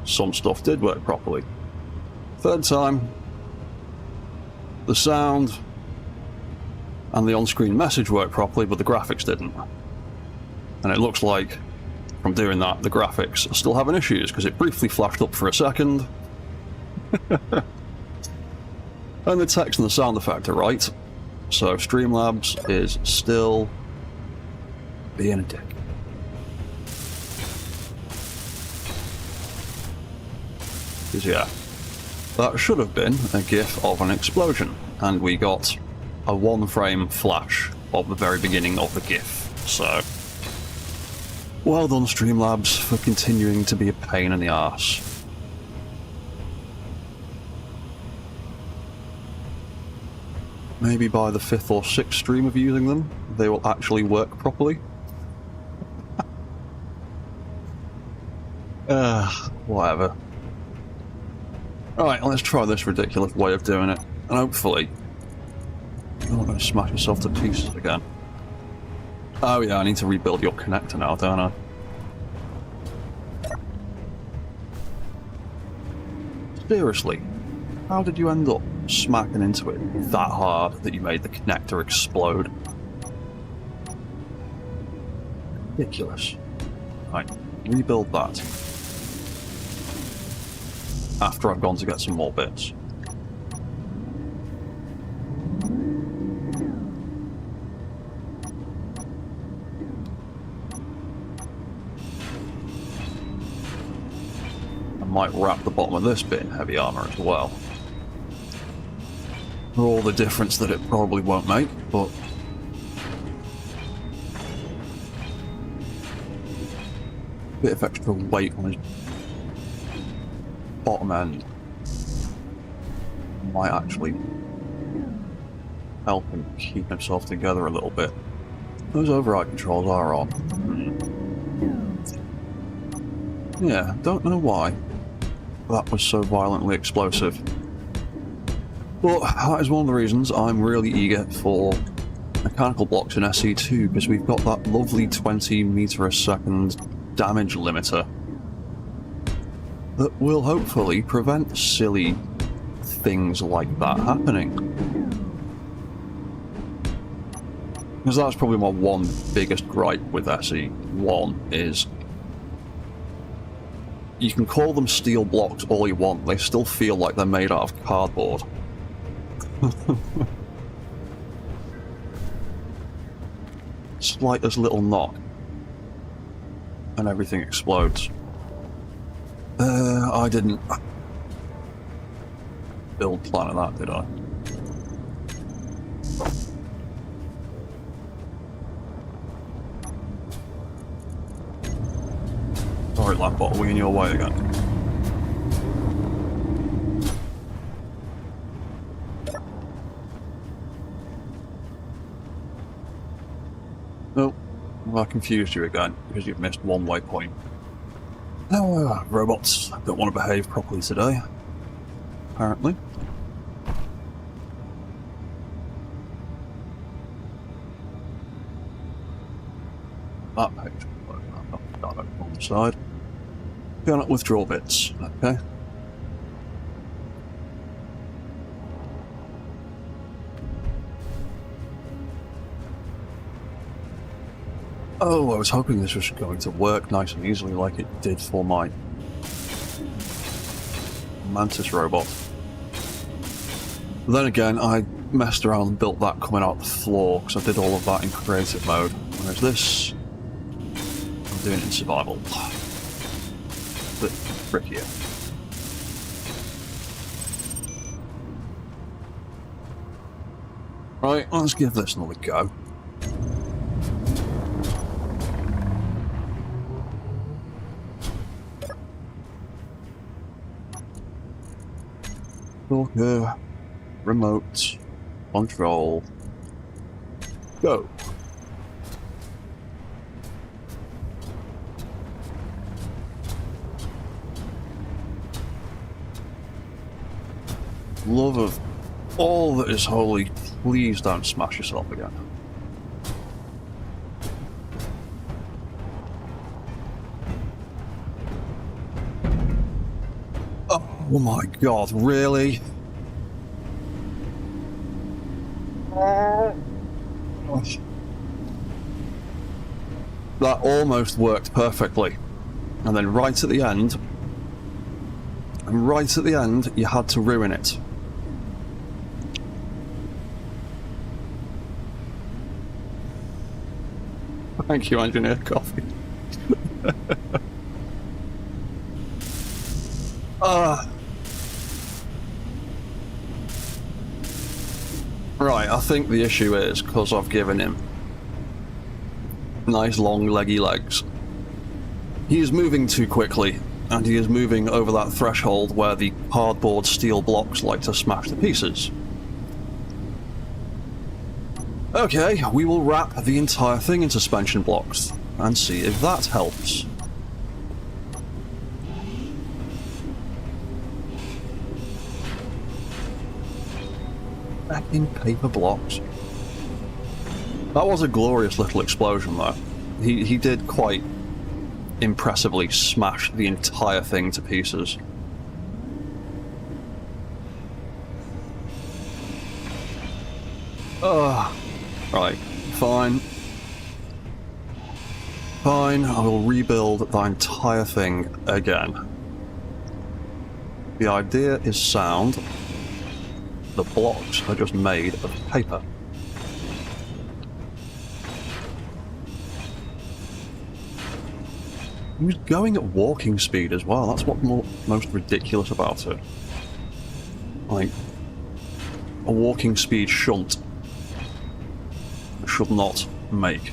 some stuff did work properly. Third time, the sound and the on-screen message worked properly, but the graphics didn't. And it looks like, from doing that, the graphics are still having issues, because it briefly flashed up for a second. And the text and the sound effect are right. So Streamlabs is still being a dick. Because yeah, that should have been a GIF of an explosion, and we got a 1-frame flash of the very beginning of the GIF. So, well done Streamlabs for continuing to be a pain in the arse. Maybe by the 5th or 6th stream of using them, they will actually work properly. Whatever. Alright, let's try this ridiculous way of doing it, and hopefully I'm not going to smash myself to pieces again. Oh yeah, I need to rebuild your connector now, don't I? Seriously, how did you end up smacking into it that hard that you made the connector explode? Ridiculous. Right, rebuild that. After I've gone to get some more bits. I might wrap the bottom of this bit in heavy armor as well. For all the difference that it probably won't make, but a bit of extra weight on his bottom end might actually help him keep himself together a little bit. Those override controls are on. Yeah, don't know why that was so violently explosive. But that is one of the reasons I'm really eager for mechanical blocks in SE2, because we've got that lovely 20 meter a second damage limiter that will hopefully prevent silly things like that happening. Because that's probably my one biggest gripe with SE1 is you can call them steel blocks all you want, they still feel like they're made out of cardboard. slightest little knock, and everything explodes. I didn't build plan of that, did I? Sorry, Lambot, are we in your way again? Oh, well, I confused you again because you've missed one waypoint. Robots don't want to behave properly today, apparently. That page will work. I've got that on the side. Cannot withdraw bits, okay. Oh, I was hoping this was going to work nice and easily like it did for my Mantis robot. But then again, I messed around and built that coming out the floor because I did all of that in creative mode. Whereas this, I'm doing it in survival. A bit trickier. Right, let's give this another go. Okay. Remote control. Go. Love of all that is holy, please don't smash yourself again. Oh my god, really? That almost worked perfectly. And then right at the end, you had to ruin it. Thank you, Engineer Coffee. Right, I think the issue is because I've given him nice long leggy legs. He is moving too quickly, and he is moving over that threshold where the cardboard steel blocks like to smash to pieces. Okay, we will wrap the entire thing in suspension blocks and see if that helps. Back in paper blocks. That was a glorious little explosion though. He did quite impressively smash the entire thing to pieces. Right, fine. Fine, I will rebuild the entire thing again. The idea is sound. The blocks are just made of paper. He was going at walking speed as well, that's what's most ridiculous about it. Like, a walking speed shunt should not make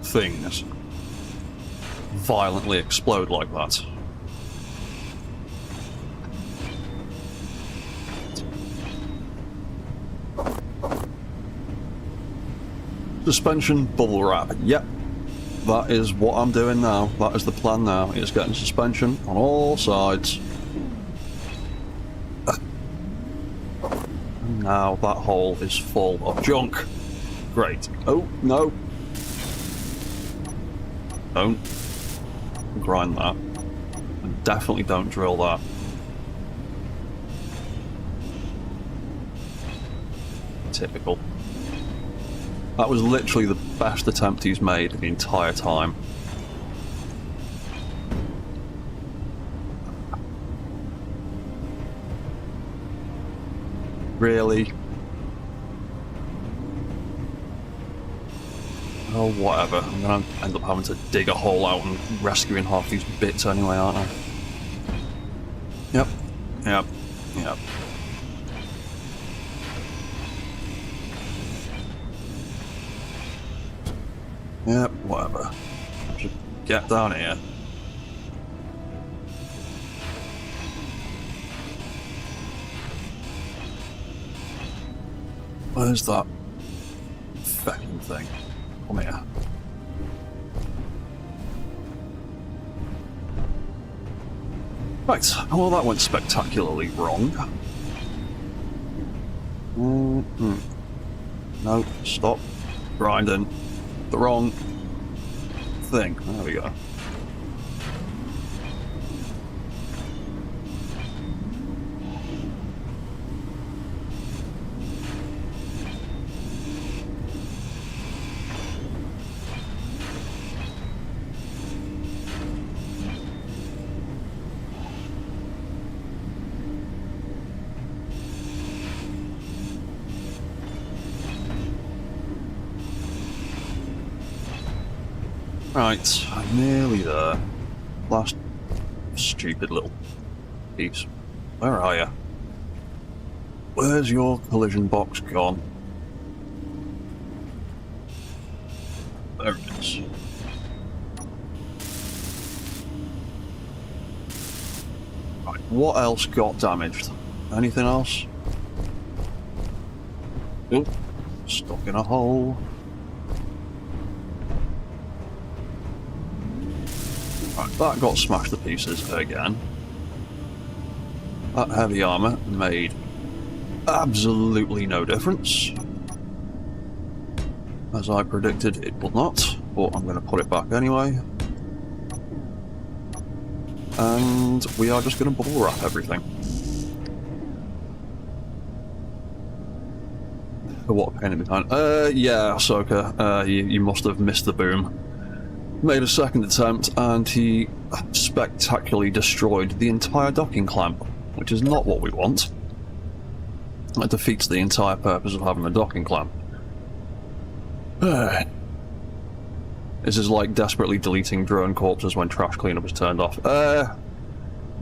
things violently explode like that. Suspension bubble wrap. Yep, that is what I'm doing now. That is the plan now. Is getting suspension on all sides. And now that hole is full of junk. Great. Oh, no. Don't grind that. And definitely don't drill that. Typical. That was literally the best attempt he's made the entire time. Really? Oh, whatever. I'm gonna end up having to dig a hole out and rescuing half these bits anyway, aren't I? Yep. Yep. Yep. Yep, whatever. Just get down here. Where's that fucking thing? Come here. Right, well that went spectacularly wrong. No, stop. Grinding. The wrong thing. There we go. Right, I'm nearly there. Last stupid little piece. Where are you? Where's your collision box gone? There it is. Right, what else got damaged? Anything else? Oh, stuck in a hole. Right, that got smashed to pieces again. That heavy armour made absolutely no difference. As I predicted, it would not, but I'm going to put it back anyway. And we are just going to bubble wrap everything. What a pain in the behind. Yeah, Ahsoka, you must have missed the boom. Made a second attempt and he spectacularly destroyed the entire docking clamp, which is not what we want. That defeats the entire purpose of having a docking clamp. This is like desperately deleting drone corpses when trash cleanup is turned off.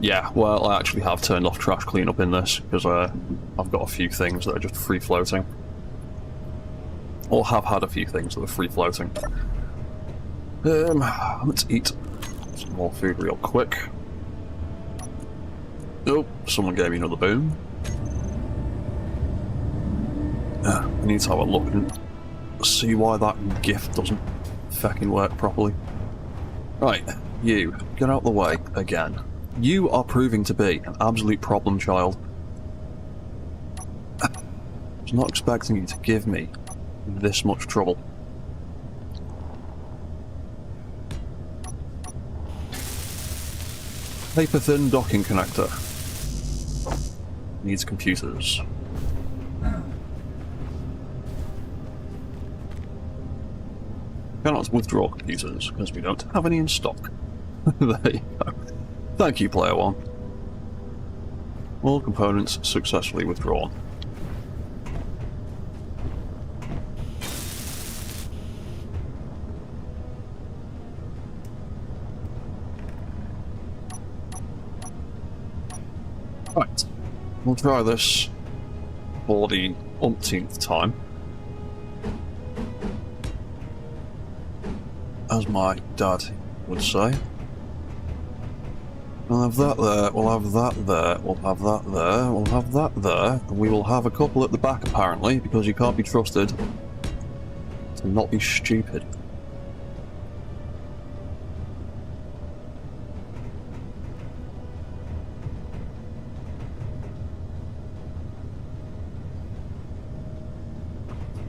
Yeah, well, I actually have turned off trash cleanup in this, because I've got a few things that are just free floating. Or have had a few things that are free floating. Let's eat some more food real quick. Oh, someone gave me another boom. I need to have a look and see why that gift doesn't fucking work properly. Right, you, get out the way again. You are proving to be an absolute problem child. I was not expecting you to give me this much trouble. Paper-thin docking connector. Needs computers. Cannot withdraw computers, because we don't have any in stock. There you go. Thank you, Player One. All components successfully withdrawn. Right, we'll try this for the umpteenth time. As my dad would say. We'll have that there, we'll have that there, we'll have that there, we'll have that there, and we will have a couple at the back apparently, because you can't be trusted to not be stupid.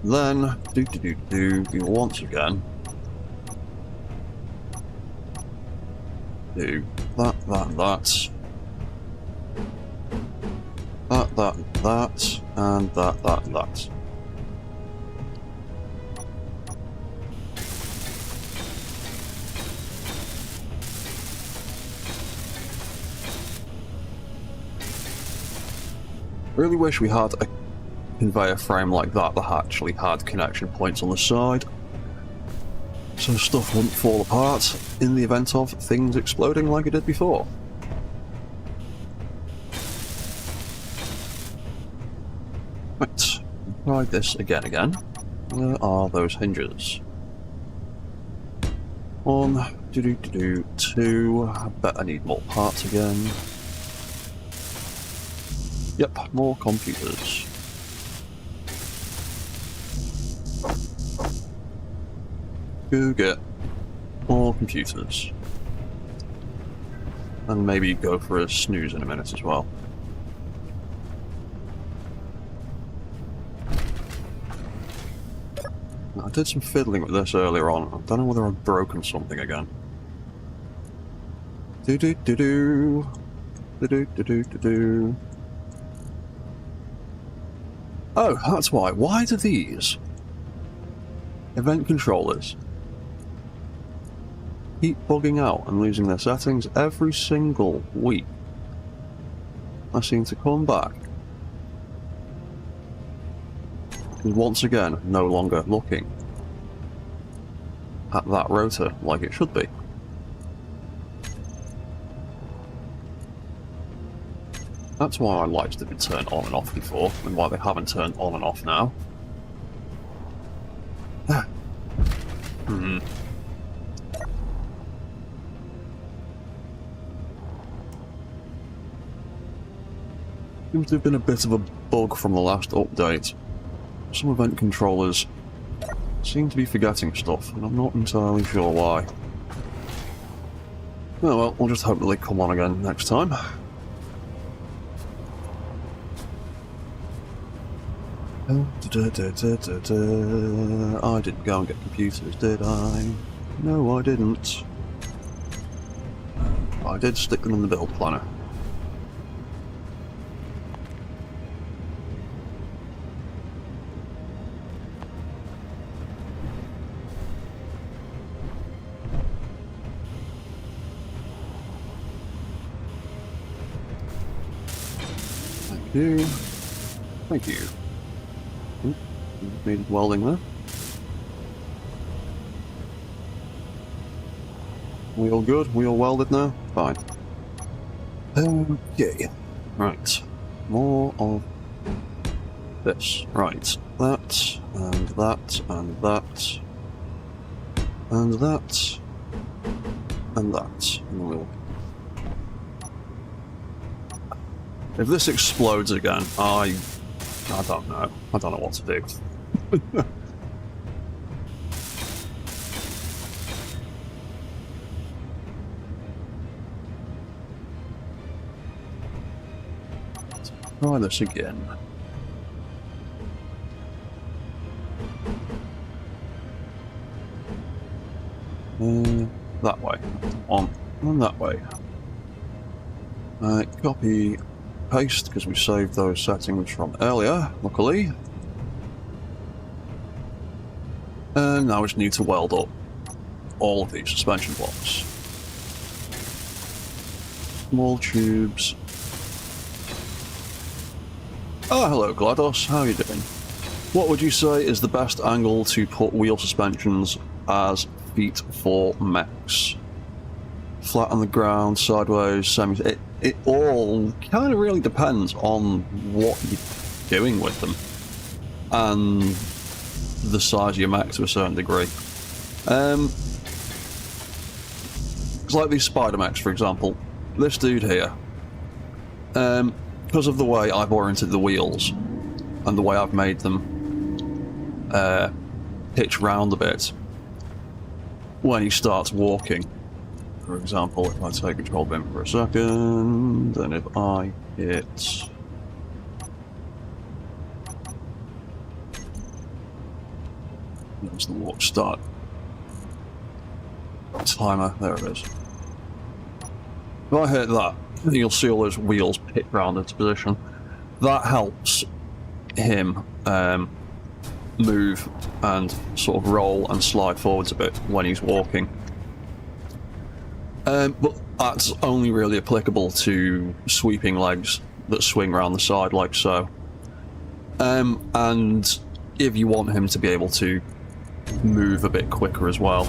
Then, once again, do that, and that, and that. Really wish we had a conveyor frame like that that actually had connection points on the side. so stuff wouldn't fall apart in the event of things exploding like it did before. Right, try this again. Where are those hinges? 1, two. I bet I need more parts again. Yep, more computers. Go get more computers. And maybe go for a snooze in a minute as well. I did some fiddling with this earlier on. I don't know whether I've broken something again. Do-do-do-do. Do-do-do-do-do-do. Oh, that's why. Why do these event controllers keep bugging out and losing their settings every single week? I seem to come back. And once again, no longer looking at that rotor like it should be. That's why I liked that it turned on and off before, and why they haven't turned on and off now. Seems to have been a bit of a bug from the last update. Some event controllers seem to be forgetting stuff, and I'm not entirely sure why. Oh well, we'll just hope that they come on again next time. I didn't go and get computers, did I? No, I didn't. I did stick them in the build planner. Thank you. Thank you. Needed welding there. We all good? We all welded now? Fine. Okay. Right. More of this. Right. That, and that, and that, and that, and that. And we'll... If this explodes again, I don't know. I don't know what to do. Try this again. That way. On and that way. Copy, paste, because we saved those settings from earlier, luckily. And now we just need to weld up all of these suspension blocks. Small tubes. Oh, hello GLaDOS, how are you doing? What would you say is the best angle to put wheel suspensions as feet for mechs? Flat on the ground, sideways, semi... It all kind of really depends on what you're doing with them. And the size of your mech to a certain degree. It's like these spider mechs, for example. This dude here, because of the way I've oriented the wheels and the way I've made them pitch round a bit, when he starts walking, for example, if I take control bin for a second, and if I hit... There's the walk start timer, there it is. If I hit that, you'll see all those wheels pit round into position. That helps him move and sort of roll and slide forwards a bit when he's walking. But that's only really applicable to sweeping legs that swing around the side like so. And if you want him to be able to move a bit quicker as well.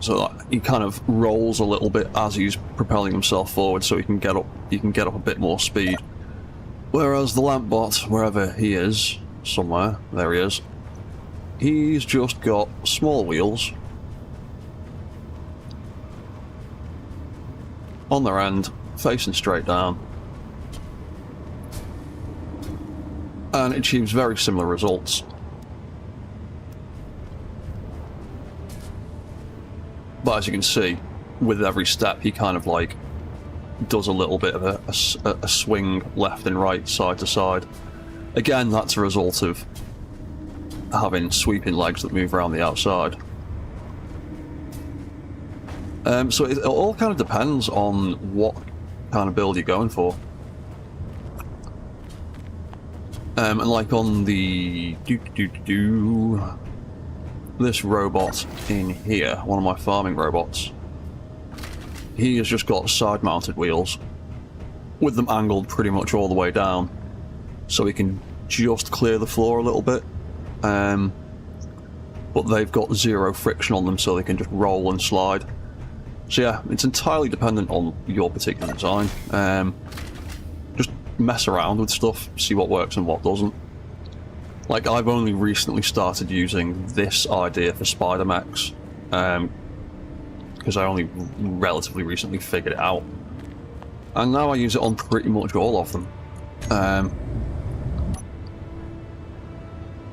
So he kind of rolls a little bit as he's propelling himself forward, so he can get up a bit more speed. Whereas the lamp bot, wherever he is, somewhere, there he is, he's just got small wheels on their end, facing straight down, and it achieves very similar results. But as you can see, with every step he kind of like does a little bit of a swing left and right, side to side. Again, that's a result of having sweeping legs that move around the outside. So it all kind of depends on what kind of build you're going for. And like on the this robot in here, one of my farming robots, he has just got side-mounted wheels with them angled pretty much all the way down, so he can just clear the floor a little bit. But they've got zero friction on them, so they can just roll and slide. So yeah, it's entirely dependent on your particular design. Just mess around with stuff, see what works and what doesn't. Like, I've only recently started using this idea for spider mechs, because I only relatively recently figured it out. And now I use it on pretty much all of them.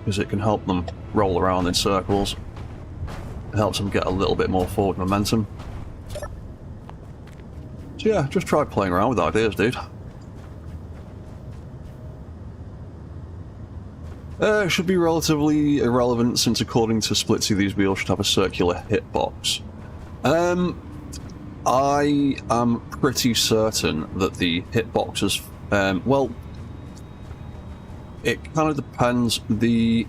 Because it can help them roll around in circles. It helps them get a little bit more forward momentum. So yeah, just try playing around with ideas, dude. It should be relatively irrelevant, since according to Splitsy, these wheels should have a circular hitbox. I am pretty certain that the hitboxes, well, it kind of depends. The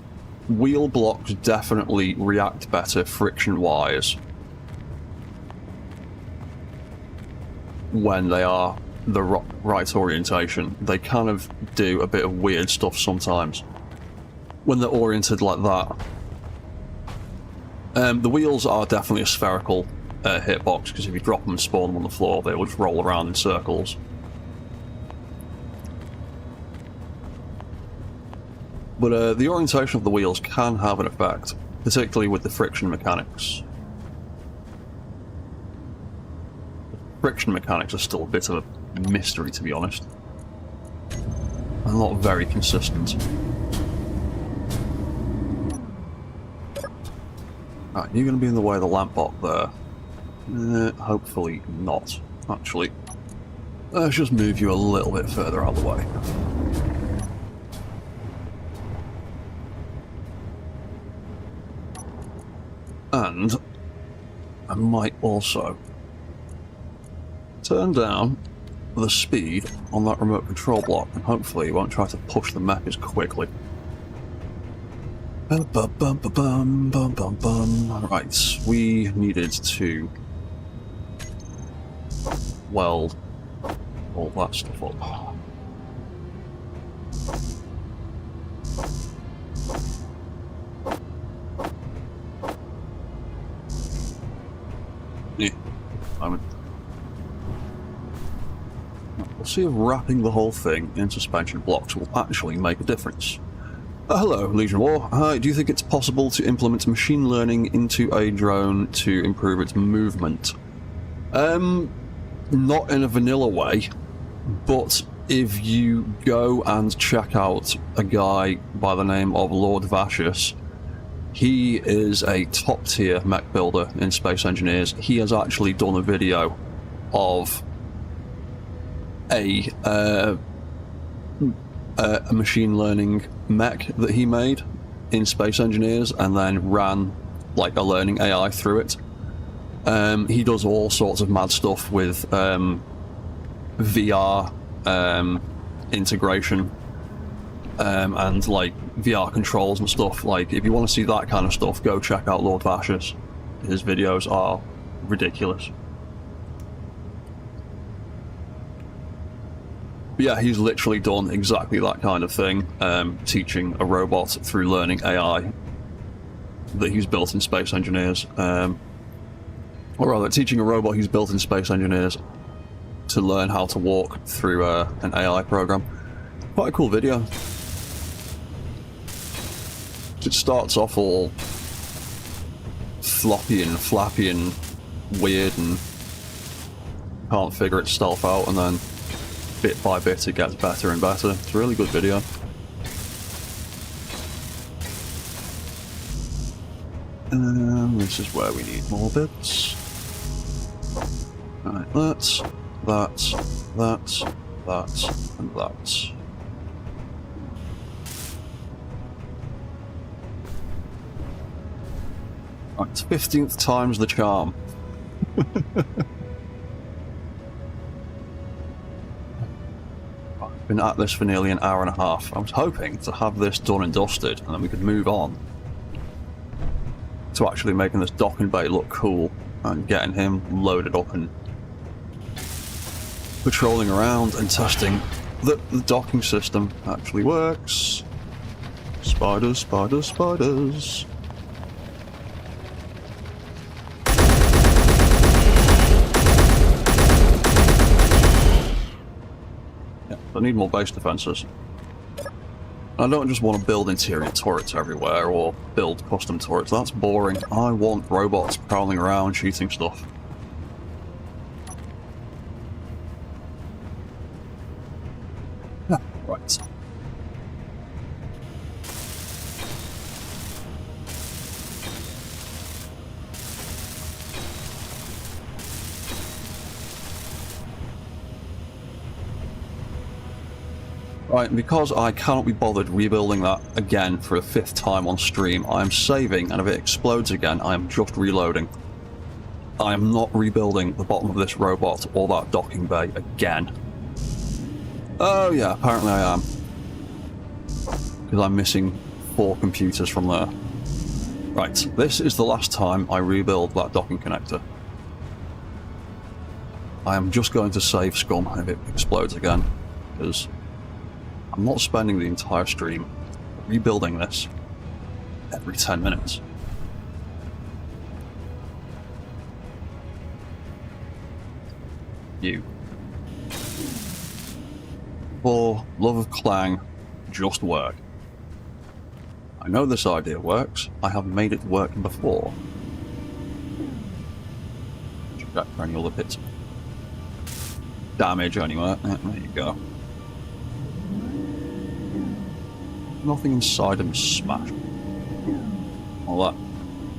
wheel blocks definitely react better friction-wise when they are the right orientation. They kind of do a bit of weird stuff sometimes when they're oriented like that. The wheels are definitely a spherical hitbox, because if you drop them and spawn them on the floor, they will just roll around in circles. But the orientation of the wheels can have an effect, particularly with the friction mechanics. Friction mechanics are still a bit of a mystery, to be honest. And not very consistent. Right, you're going to be in the way of the lamp bot there. Hopefully not, actually. Let's just move you a little bit further out of the way. And I might also turn down the speed on that remote control block, and hopefully it won't try to push the mech as quickly. Right, we needed to weld all that stuff up. Yeah, moment. We'll see if wrapping the whole thing in suspension blocks will actually make a difference. Hello, Legion War. Hi, do you think it's possible to implement machine learning into a drone to improve its movement? Not in a vanilla way, but if you go and check out a guy by the name of Lord Vashus, he is a top-tier mech builder in Space Engineers. He has actually done a video of a machine learning mech that he made in Space Engineers, and then ran like a learning AI through it. He does all sorts of mad stuff with VR integration and like VR controls and stuff. Like, if you want to see that kind of stuff, go check out Lord Vashus. His videos are ridiculous. But yeah, he's literally done exactly that kind of thing, teaching a robot through learning AI that he's built in Space Engineers. Or rather, teaching a robot he's built in Space Engineers to learn how to walk through an AI program. Quite a cool video. It starts off all floppy and flappy and weird and can't figure itself out, and then bit by bit it gets better and better. It's a really good video. And this is where we need more bits. Right, that, and that. Right, 15th time's the charm. I've been at this for nearly an hour and a half. I was hoping to have this done and dusted, and then we could move on to actually making this docking bay look cool and getting him loaded up and patrolling around and testing that the docking system actually works. Spiders, spiders, spiders. Yeah, I need more base defenses. I don't just want to build interior turrets everywhere or build custom turrets. That's boring. I want robots prowling around shooting stuff. Yeah, right. Right, because I cannot be bothered rebuilding that again for a 5th time on stream, I am saving, and if it explodes again, I am just reloading. I am not rebuilding the bottom of this robot or that docking bay again. Oh yeah, apparently I am. Because I'm missing 4 computers from there. Right, this is the last time I rebuild that docking connector. I am just going to save scum if it explodes again, because I'm not spending the entire stream rebuilding this every 10 minutes. You. For love of clang, just work. I know this idea works. I have made it work before. Check for any other bits. Damage anywhere. There you go. Nothing inside him is smashed. All that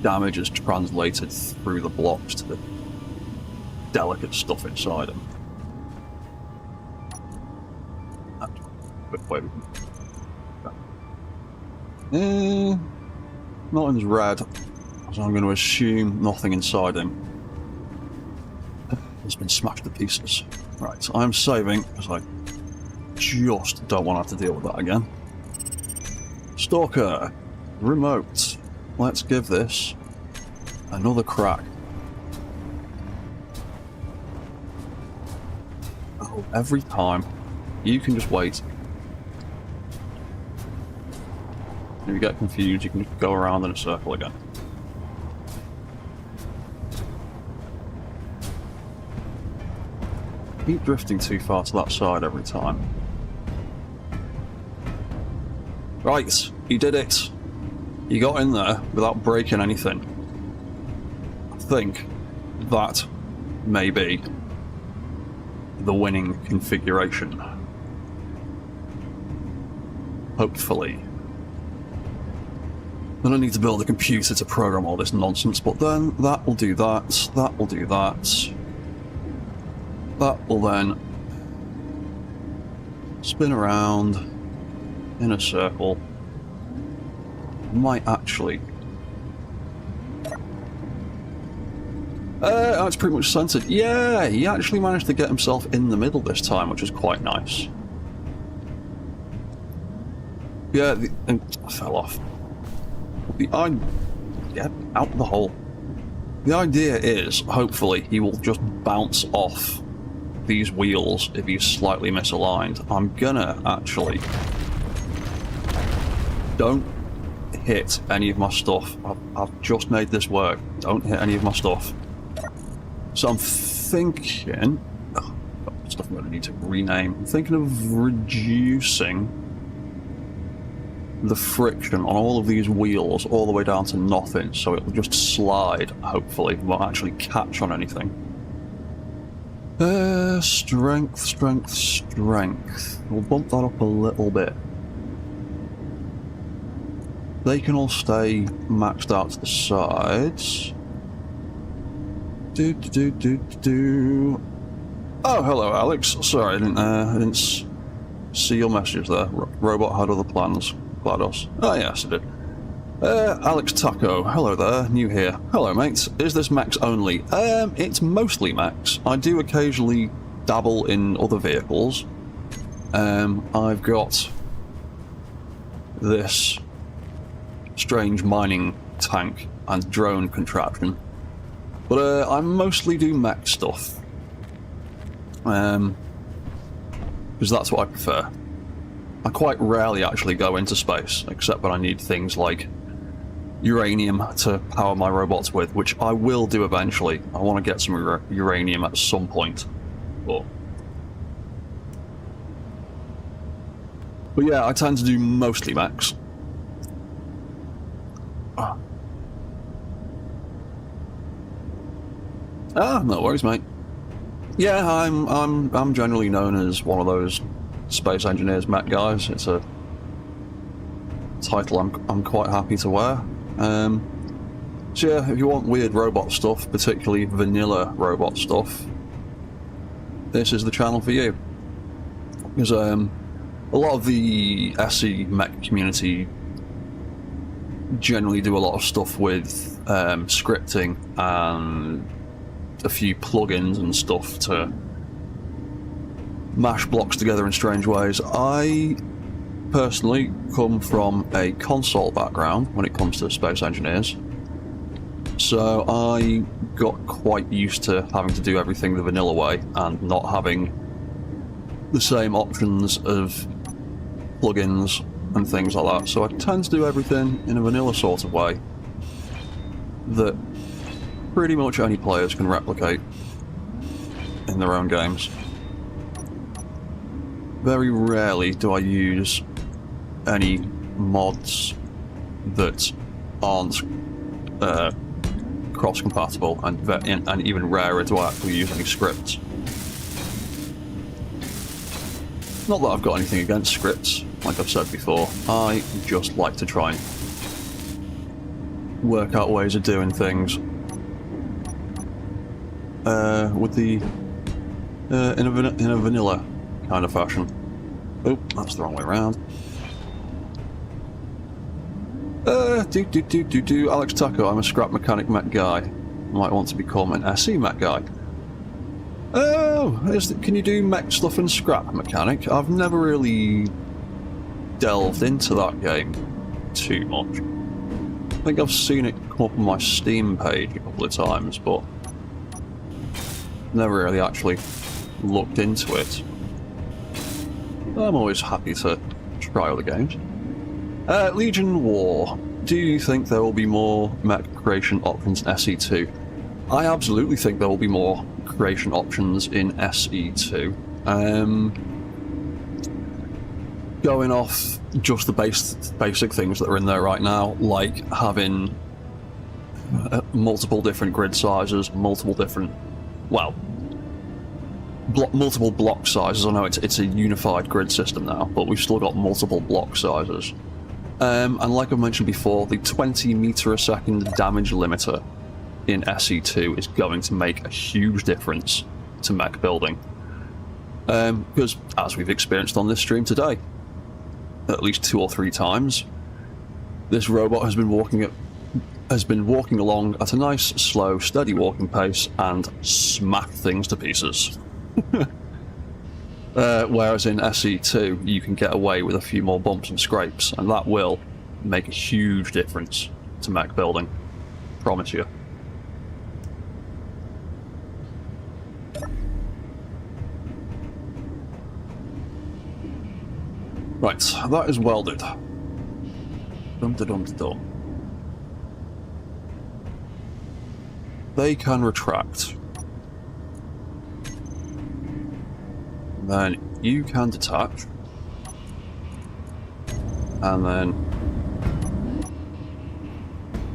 damage is translated through the blocks to the delicate stuff inside him. Wait. Nothing's red, so I'm going to assume nothing inside him has been smashed to pieces. Right, so I'm saving because I just don't want to have to deal with that again. Stalker, remote. Let's give this another crack. Oh, every time. You can just wait. If you get confused, you can just go around in a circle again. Keep drifting too far to that side every time. Right, you did it. You got in there without breaking anything. I think that may be the winning configuration. Hopefully. Then I need to build a computer to program all this nonsense, but then that will do that, that will do that. That will then spin around in a circle. Might actually... it's pretty much centered. Yeah, he actually managed to get himself in the middle this time, which is quite nice. Yeah, I fell off. Get out the hole. The idea is, hopefully, he will just bounce off these wheels if he's slightly misaligned. I'm gonna actually... Don't hit any of my stuff. I've just made this work. Don't hit any of my stuff. So I'm thinking... Oh, stuff I'm gonna need to rename. I'm thinking of reducing the friction on all of these wheels all the way down to nothing, so it'll just slide, hopefully. It won't actually catch on anything. Strength, strength, strength. We'll bump that up a little bit. They can all stay maxed out to the sides. Oh, hello, Alex. Sorry, I didn't see your messages there. Robot had other plans. GLaDOS. Oh, yes, I did. Alex Taco. Hello there. New here. Hello, mates. Is this Mechs only? It's mostly Mechs. I do occasionally dabble in other vehicles. I've got this strange mining tank and drone contraption. But I mostly do mech stuff. Because that's what I prefer. I quite rarely actually go into space, except when I need things like uranium to power my robots with, which I will do eventually. I want to get some uranium at some point. But yeah, I tend to do mostly mechs. No worries, mate. Yeah, I'm generally known as one of those space engineers, mech guys. It's a title I'm quite happy to wear. So yeah, if you want weird robot stuff, particularly vanilla robot stuff, this is the channel for you. Because a lot of the SE mech community generally do a lot of stuff with scripting and a few plugins and stuff to mash blocks together in strange ways. I personally come from a console background when it comes to space engineers, so I got quite used to having to do everything the vanilla way and not having the same options of plugins and things like that. So I tend to do everything in a vanilla sort of way that pretty much any players can replicate in their own games. Very rarely do I use any mods that aren't cross-compatible, and even rarer do I actually use any scripts. Not that I've got anything against scripts, like I've said before. I just like to try and work out ways of doing things with the in a vanilla kind of fashion. Oh, that's the wrong way around. Alex Taco, I'm a scrap mechanic mech guy. Might want to become an SE mech guy. Oh, can you do mech stuff in scrap mechanic? I've never really delved into that game too much. I think I've seen it come up on my Steam page a couple of times, but never really actually looked into it. I'm always happy to try other games. Legion War. Do you think there will be more mech creation options in SE2? I absolutely think there will be more creation options in SE2. Going off just the basic things that are in there right now, like having multiple different grid sizes, multiple different, well, multiple block sizes. I know it's a unified grid system now, but we've still got multiple block sizes. And like I mentioned before, the 20 meter a second damage limiter in SE2 is going to make a huge difference to mech building. Because, as we've experienced on this stream today, at least 2 or 3 times, this robot has been walking along at a nice, slow, steady walking pace and smacked things to pieces. Whereas in SE2, you can get away with a few more bumps and scrapes, and that will make a huge difference to mech building. Promise you. Right, that is welded. Dum-da-dum-da-dum. They can retract. Then you can detach. And then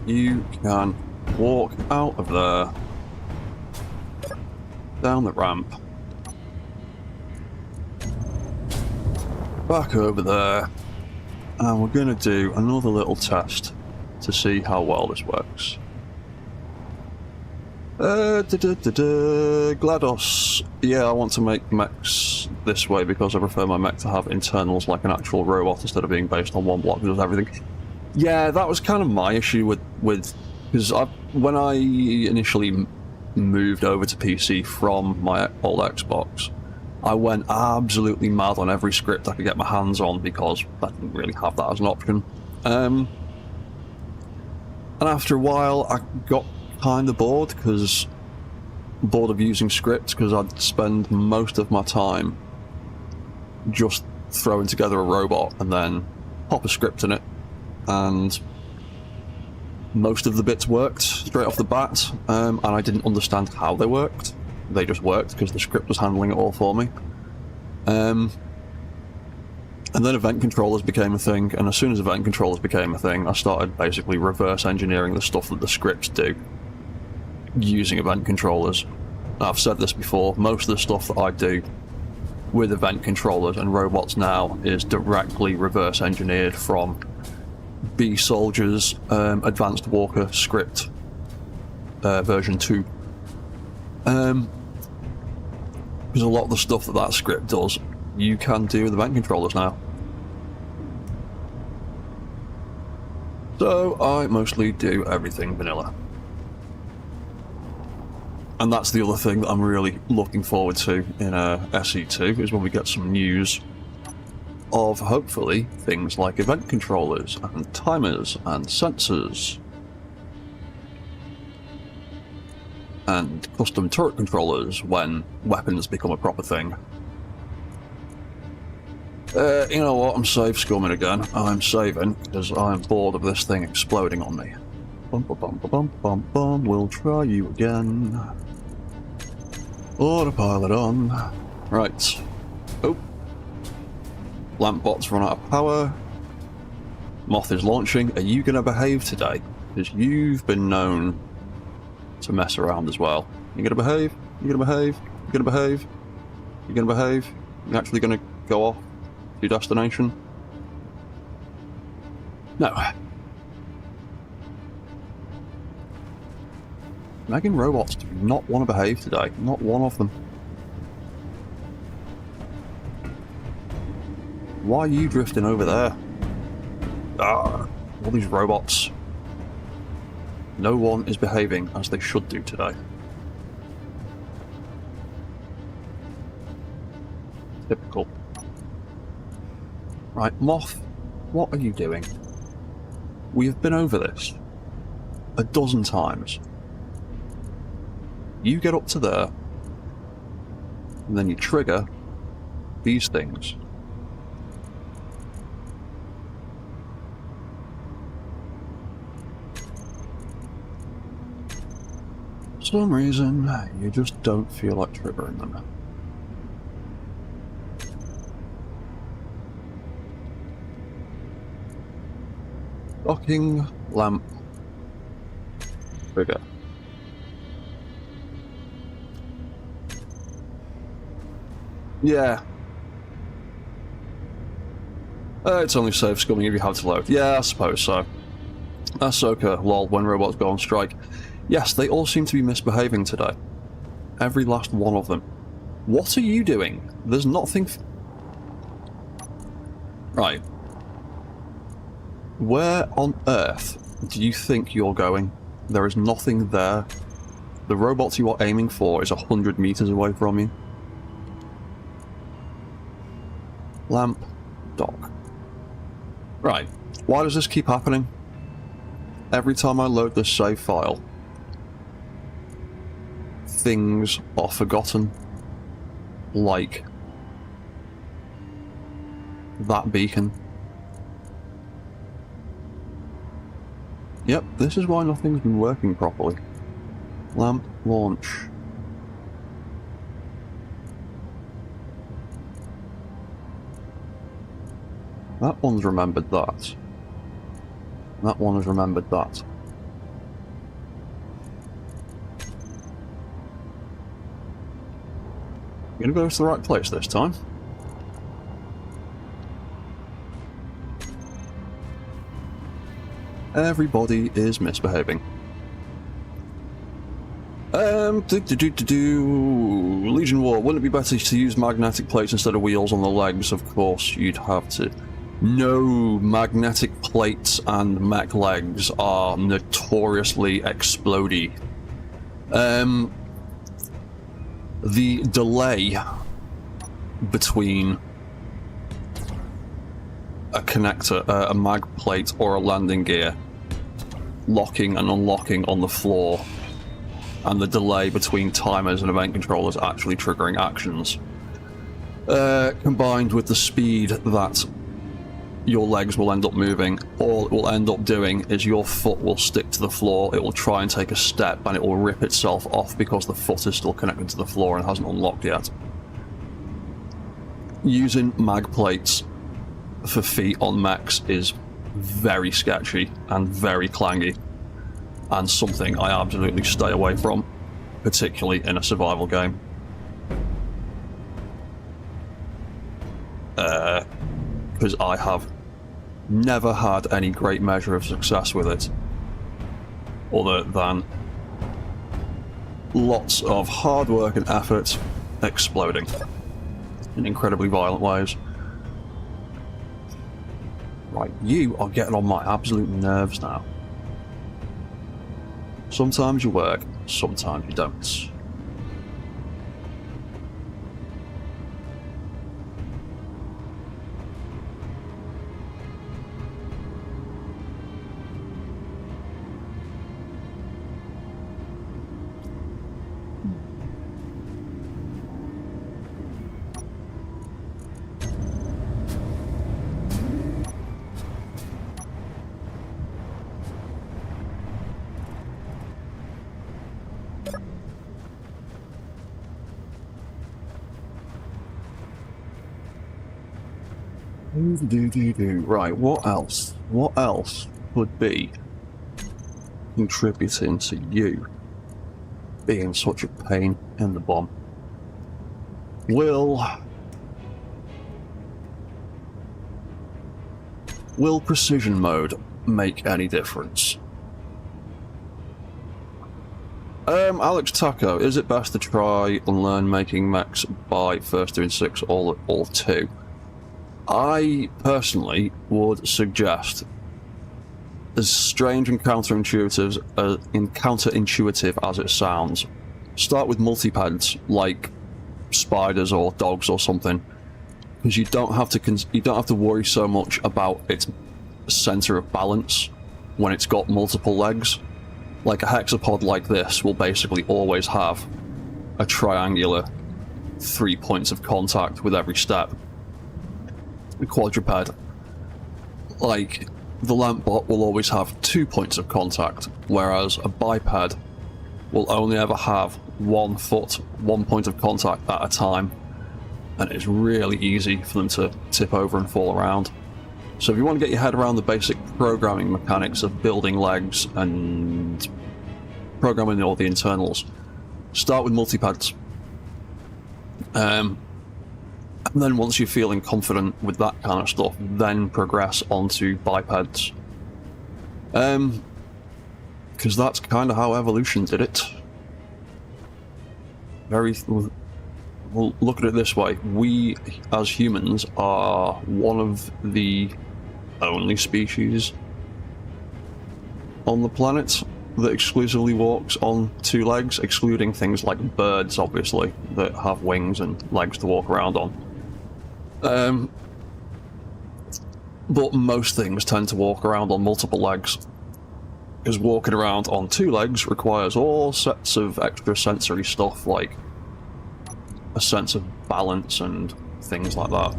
you can walk out of there, down the ramp, back over there, and we're going to do another little test to see how well this works. GLaDOS. Yeah, I want to make mechs this way because I prefer my mech to have internals like an actual robot instead of being based on one block that does everything. Yeah, that was kind of my issue with because when I initially moved over to PC from my old Xbox, I went absolutely mad on every script I could get my hands on because I didn't really have that as an option. And after a while, I got kind of bored of using scripts because I'd spend most of my time just throwing together a robot and then pop a script in it, and most of the bits worked straight off the bat, and I didn't understand how they worked. They just worked because the script was handling it all for me. And then event controllers became a thing, and as soon as event controllers became a thing, I started basically reverse engineering the stuff that the scripts do using event controllers. I've said this before, most of the stuff that I do with event controllers and robots now is directly reverse engineered from B Soldier's Advanced Walker script version 2. Because a lot of the stuff that script does, you can do with event controllers now. So I mostly do everything vanilla. And that's the other thing that I'm really looking forward to in SE2, is when we get some news of, hopefully, things like event controllers and timers and sensors and custom turret controllers when weapons become a proper thing. You know what, I'm save scumming again. I'm saving because I'm bored of this thing exploding on me. Bum bum bum bum bum bum, we'll try you again. Autopilot on. Right. Oh. Lamp bot's run out of power. Moth is launching. Are you going to behave today? Because you've been known to mess around as well. You going to behave? You going to behave? You going to behave? You going to behave? You actually going to go off to your destination? No. Megan robots do not want to behave today. Not one of them. Why are you drifting over there? Ah, all these robots. No one is behaving as they should do today. Typical. Right, Moth, what are you doing? We have been over this a dozen times. You get up to there, and then you trigger these things. For some reason, you just don't feel like triggering them. Docking, lamp, trigger. Yeah. It's only save scumming if you have to load. Yeah, I suppose so. Ahsoka, lol, when robots go on strike. Yes, they all seem to be misbehaving today. Every last one of them. What are you doing? There's nothing... Right. Where on earth do you think you're going? There is nothing there. The robots you are aiming for is 100 meters away from you. Lamp, dock. Right, why does this keep happening? Every time I load this save file, things are forgotten. Like that beacon. Yep, this is why nothing's been working properly. Lamp launch. That one's remembered that. That one has remembered that. I'm gonna go to the right place this time. Everybody is misbehaving. Legion War, wouldn't it be better to use magnetic plates instead of wheels on the legs? Of course, you'd have to. No, magnetic plates and mech legs are notoriously explodey. The delay between a connector, a mag plate or a landing gear locking and unlocking on the floor, and the delay between timers and event controllers actually triggering actions, combined with the speed that your legs will end up moving, all it will end up doing is your foot will stick to the floor, it will try and take a step, and it will rip itself off because the foot is still connected to the floor and hasn't unlocked yet. Using mag plates for feet on mechs is very sketchy and very clangy, and something I absolutely stay away from, particularly in a survival game. Because I have never had any great measure of success with it, other than lots of hard work and effort exploding in incredibly violent ways. Right, you are getting on my absolute nerves now. Sometimes you work, sometimes you don't. Right, what else? What else would be contributing to you being such a pain in the bum? Will precision mode make any difference? Alex Taco, is it best to try and learn making mechs by first doing 6 or 2? I personally would suggest, as strange and counterintuitive as it sounds, start with multi-pads like spiders or dogs or something, because you don't have to worry so much about its center of balance when it's got multiple legs. Like a hexapod like this will basically always have a triangular 3 points of contact with every step. A quadruped, like the lamp bot, will always have 2 points of contact, whereas a biped will only ever have 1 foot, 1 point of contact at a time, and it's really easy for them to tip over and fall around. So if you want to get your head around the basic programming mechanics of building legs and programming all the internals, start with multi-pads. And then once you're feeling confident with that kind of stuff, then progress onto bipeds. Because that's kind of how evolution did it. Well, look at it this way. We, as humans, are one of the only species on the planet that exclusively walks on 2 legs, excluding things like birds, obviously, that have wings and legs to walk around on. But most things tend to walk around on multiple legs, because walking around on 2 legs requires all sets of extra sensory stuff, like a sense of balance and things like that.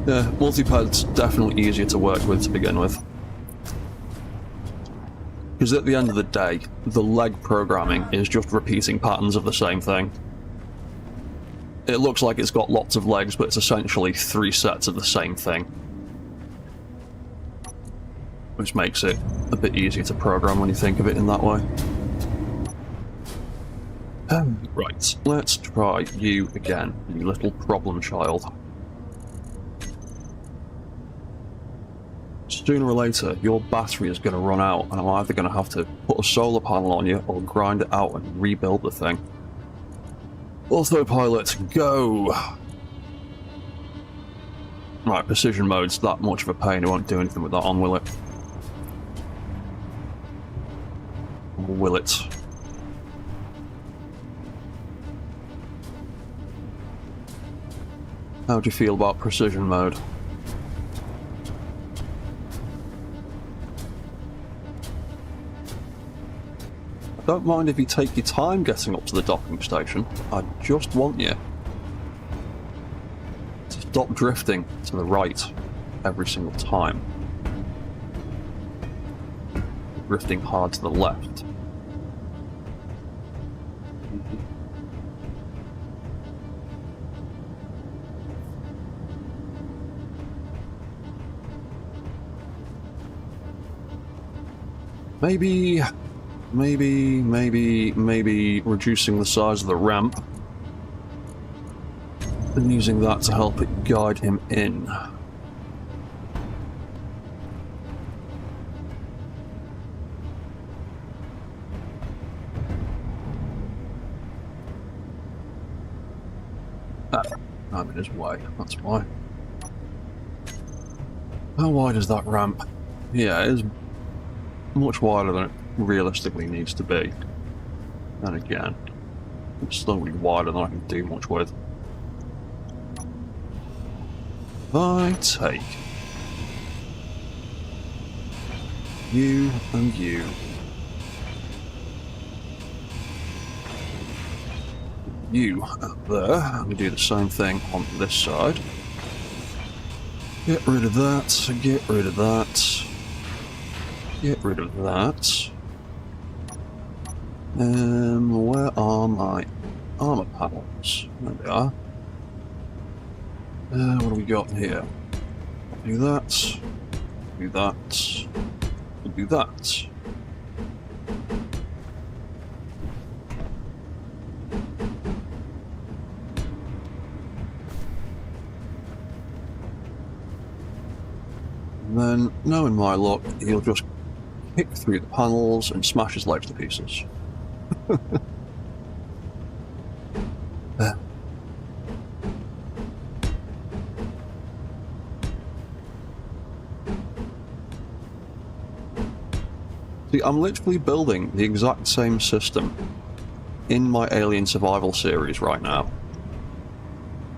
Yeah, multipad's definitely easier to work with to begin with. Because at the end of the day, the leg programming is just repeating patterns of the same thing. It looks like it's got lots of legs, but it's essentially 3 sets of the same thing. Which makes it a bit easier to program when you think of it in that way. Right, let's try you again, you little problem child. Sooner or later, your battery is going to run out, and I'm either going to have to put a solar panel on you or grind it out and rebuild the thing. Autopilot, go! Right, precision mode's that much of a pain, it won't do anything with that on, will it? Or will it? How do you feel about precision mode? I don't mind if you take your time getting up to the docking station. I just want you to stop drifting to the right every single time. Drifting hard to the left. Maybe reducing the size of the ramp and using that to help it guide him in. I'm in his way, that's why. How wide is that ramp? Yeah, it is much wider than it realistically needs to be. And again, it's slowly wider than I can do much with. If I take you and you, you up there, and we do the same thing on this side. Get rid of that, get rid of that, get rid of that. Where are my armor panels? There they are. What do we got here? Do that, do that, do that. And then, knowing my luck, he'll just kick through the panels and smash his legs to pieces. There. See, I'm literally building the exact same system in my Alien Survival series right now,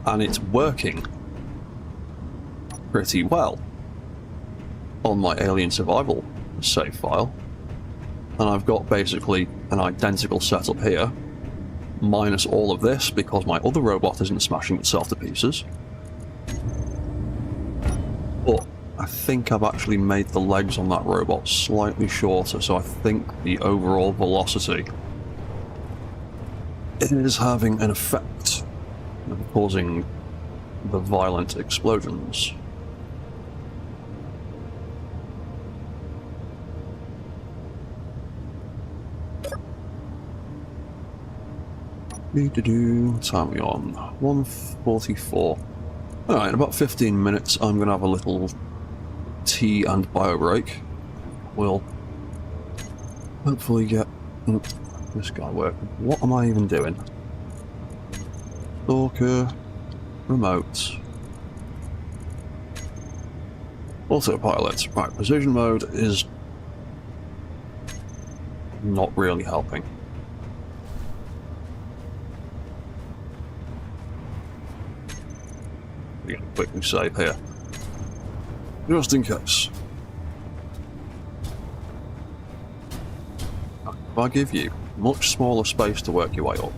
and it's working pretty well on my Alien Survival save file. And I've got basically an identical setup here, minus all of this because my other robot isn't smashing itself to pieces. But I think I've actually made the legs on that robot slightly shorter, so I think the overall velocity is having an effect of causing the violent explosions. What time are we on? 1:44. Alright, in about 15 minutes I'm going to have a little tea and bio break. We'll hopefully get this guy working. What am I even doing? Stalker, remote, autopilot. Right, precision mode is not really helping. We're going to quickly save here, just in case. If I give you much smaller space to work your way up,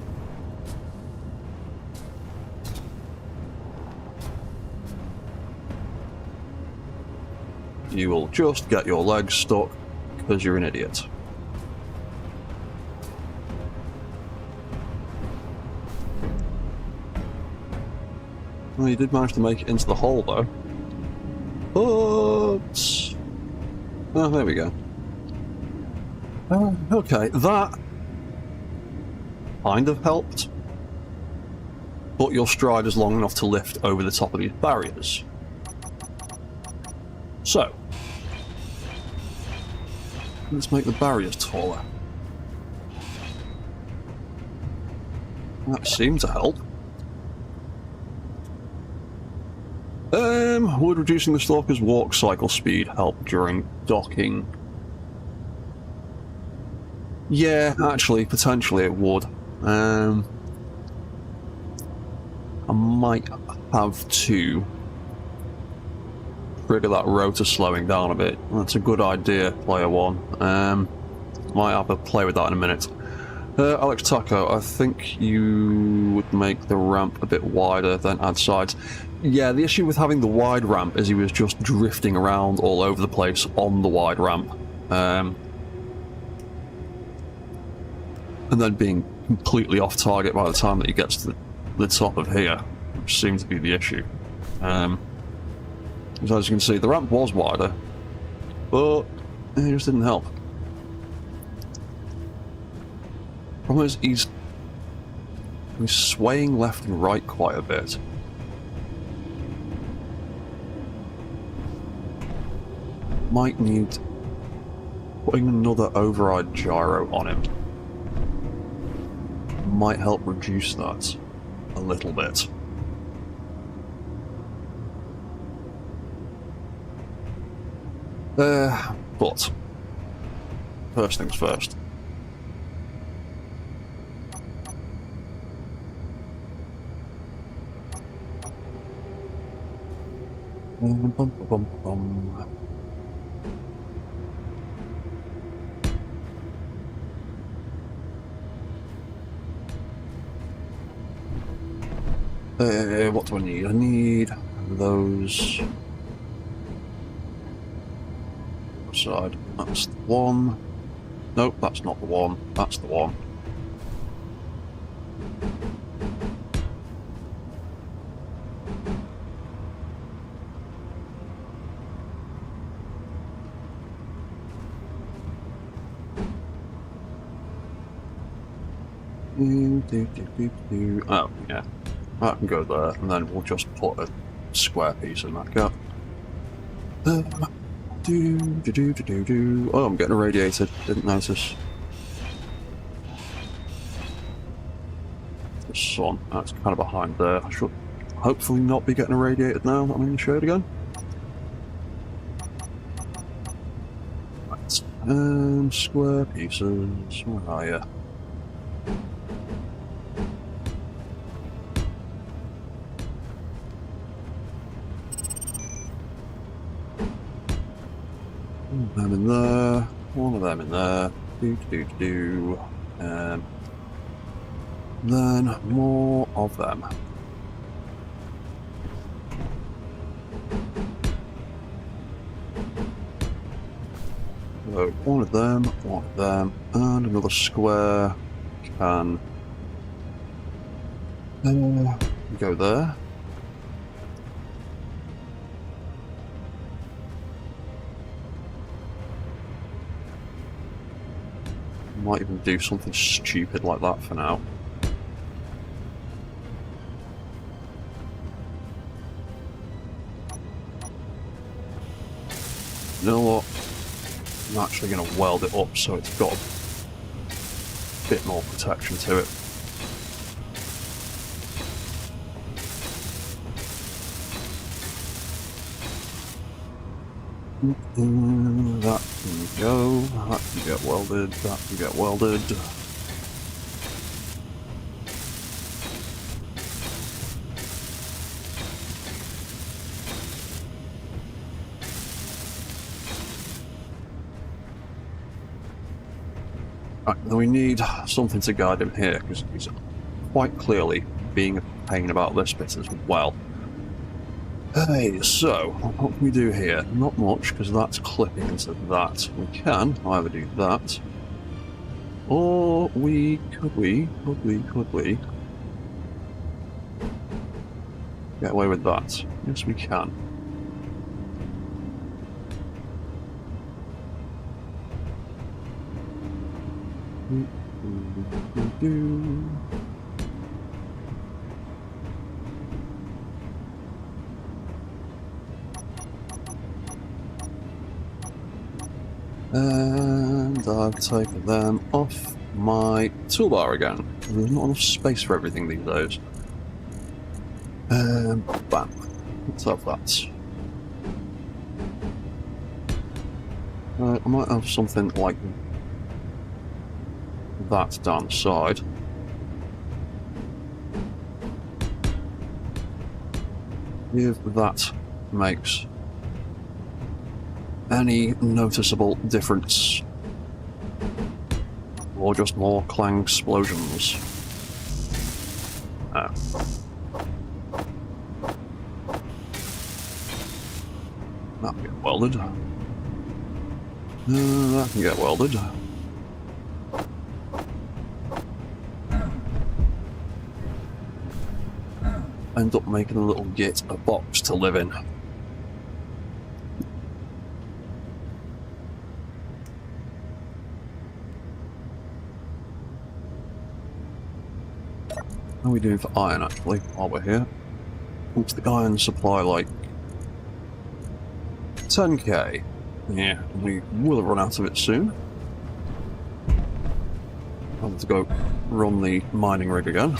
you will just get your legs stuck because you're an idiot. Well, you did manage to make it into the hole, though. But... oh, there we go. Okay, that kind of helped. But your stride is long enough to lift over the top of these barriers. So, let's make the barriers taller. That seemed to help. Would reducing the stalker's walk cycle speed help during docking? Yeah, actually, potentially it would. I might have to trigger that rotor slowing down a bit. That's a good idea, player one. Might have to play with that in a minute. Alex Taco, I think you would make the ramp a bit wider, then add sides. Yeah, the issue with having the wide ramp is he was just drifting around all over the place on the wide ramp. And then being completely off target by the time that he gets to the top of here, which seems to be the issue. So as you can see, the ramp was wider, but it just didn't help. Problem is, he's swaying left and right quite a bit. Might need putting another override gyro on him. Might help reduce that a little bit. But first things first. Bum, bum, bum, bum. What do I need? I need those. Side. That's the one. Nope, that's not the one. That's the one. Oh, yeah. That can go there, and then we'll just put a square piece in that gap. Oh, I'm getting irradiated. Didn't notice. This one, that's kind of behind there. I should hopefully not be getting irradiated now. I'm going to show it again. Right. Square pieces. Where are you? One of them in there, one of them in there, then more of them. So one of them, and another square can go there. Might even do something stupid like that for now. You know what? I'm actually going to weld it up so it's got a bit more protection to it. That can go, that can get welded, that can get welded. Right, then we need something to guide him here, because he's quite clearly being a pain about this bit as well. Hey, so, what can we do here? Not much, because that's clipping into that. We can either do that, or could we get away with that? Yes, we can. And I've taken them off my toolbar again. There's not enough space for everything these days. Bam. Let's have that. I might have something like that down the side. If that makes any noticeable difference, or just more clang explosions. That can get welded. That can get welded. End up making a little git a box to live in. How are we doing for iron, actually, while we're here? What's the iron supply like? 10k. Yeah, we will run out of it soon. I'll have to go run the mining rig again.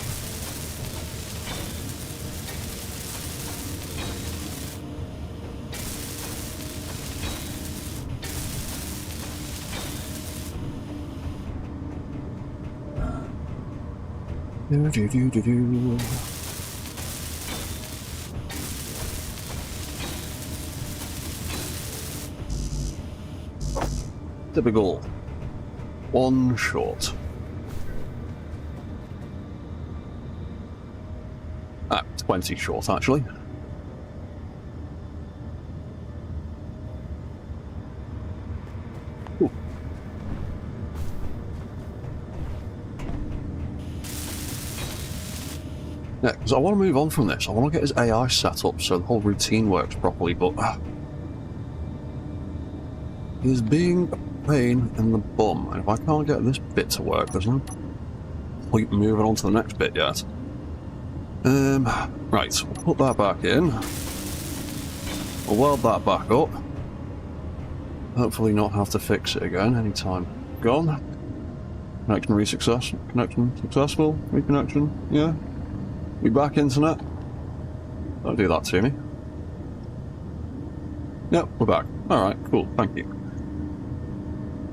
Do. Typical. One short. 20 short, actually. Ooh. Yeah, because I want to move on from this. I want to get his AI set up so the whole routine works properly, but he's being a pain in the bum, and if I can't get this bit to work, there's no point moving on to the next bit yet. Right, we'll put that back in. We'll weld that back up. Hopefully not have to fix it again anytime gone. Connection successful. Reconnection, yeah. We back, internet? Don't do that to me. Yep, we're back. Alright, cool, thank you.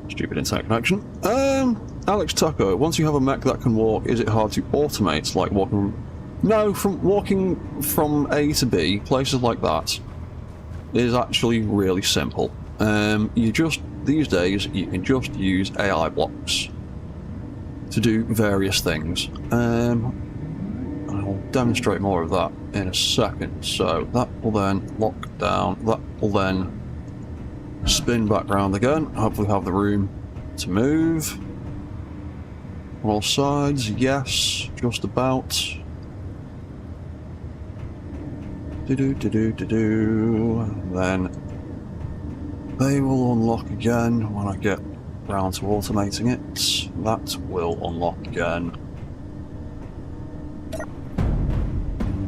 Stupid internet connection. Alex Taco, once you have a mech that can walk, is it hard to automate, like walking... No, walking from A to B, places like that, is actually really simple. These days, you can just use AI blocks to do various things. I'll demonstrate more of that in a second. So that will then lock down, that will then spin back round again, hopefully have the room to move. On all sides, yes, just about. Then they will unlock again when I get round to automating it. That will unlock again.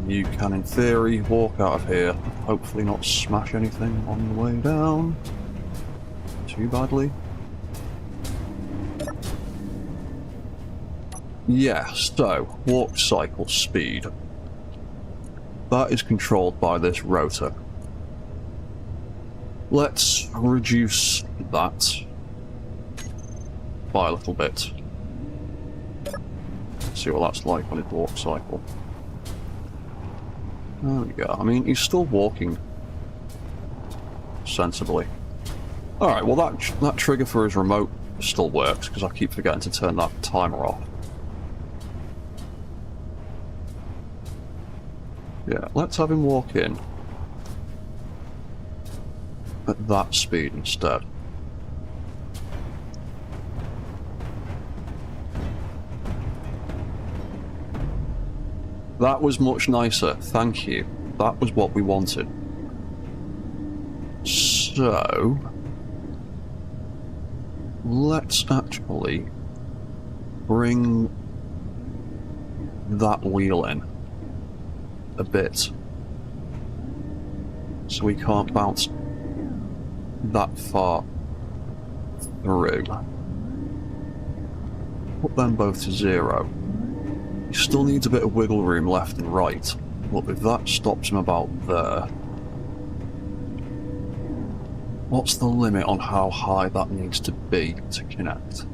You can, in theory, walk out of here, hopefully not smash anything on the way down too badly. Yeah, so, walk cycle speed. That is controlled by this rotor. Let's reduce that by a little bit. See what that's like on his walk cycle. There we go. I mean, he's still walking sensibly. Alright, well that trigger for his remote still works, because I keep forgetting to turn that timer off. Yeah, let's have him walk in. at that speed instead. That was much nicer, thank you. That was what we wanted. So... let's actually bring that wheel in a bit. So we can't bounce that far through. Put them both to 0. He still needs a bit of wiggle room left and right, but if that stops him about there... what's the limit on how high that needs to be to connect?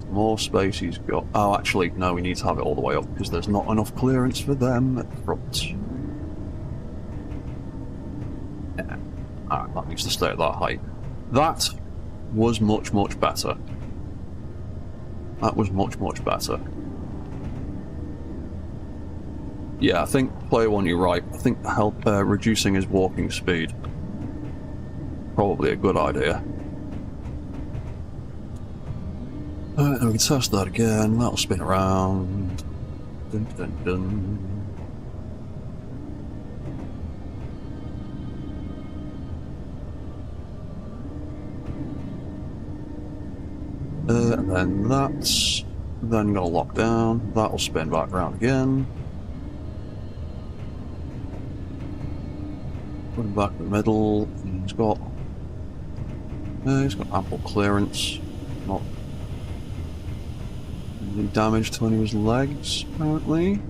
The more space he's got... oh, actually, no, we need to have it all the way up, because there's not enough clearance for them at the front. Yeah. Alright, that needs to stay at that height. That was much, much better. That was much, much better. Yeah, I think, player one, you're right. I think reducing his walking speed probably a good idea. Alright, we can test that again. That'll spin around. Dun, dun, dun. And then that's then gonna lock down. That'll spin back around again. Put him back in the middle. He's got ample clearance. Not any damage to any of his legs, apparently.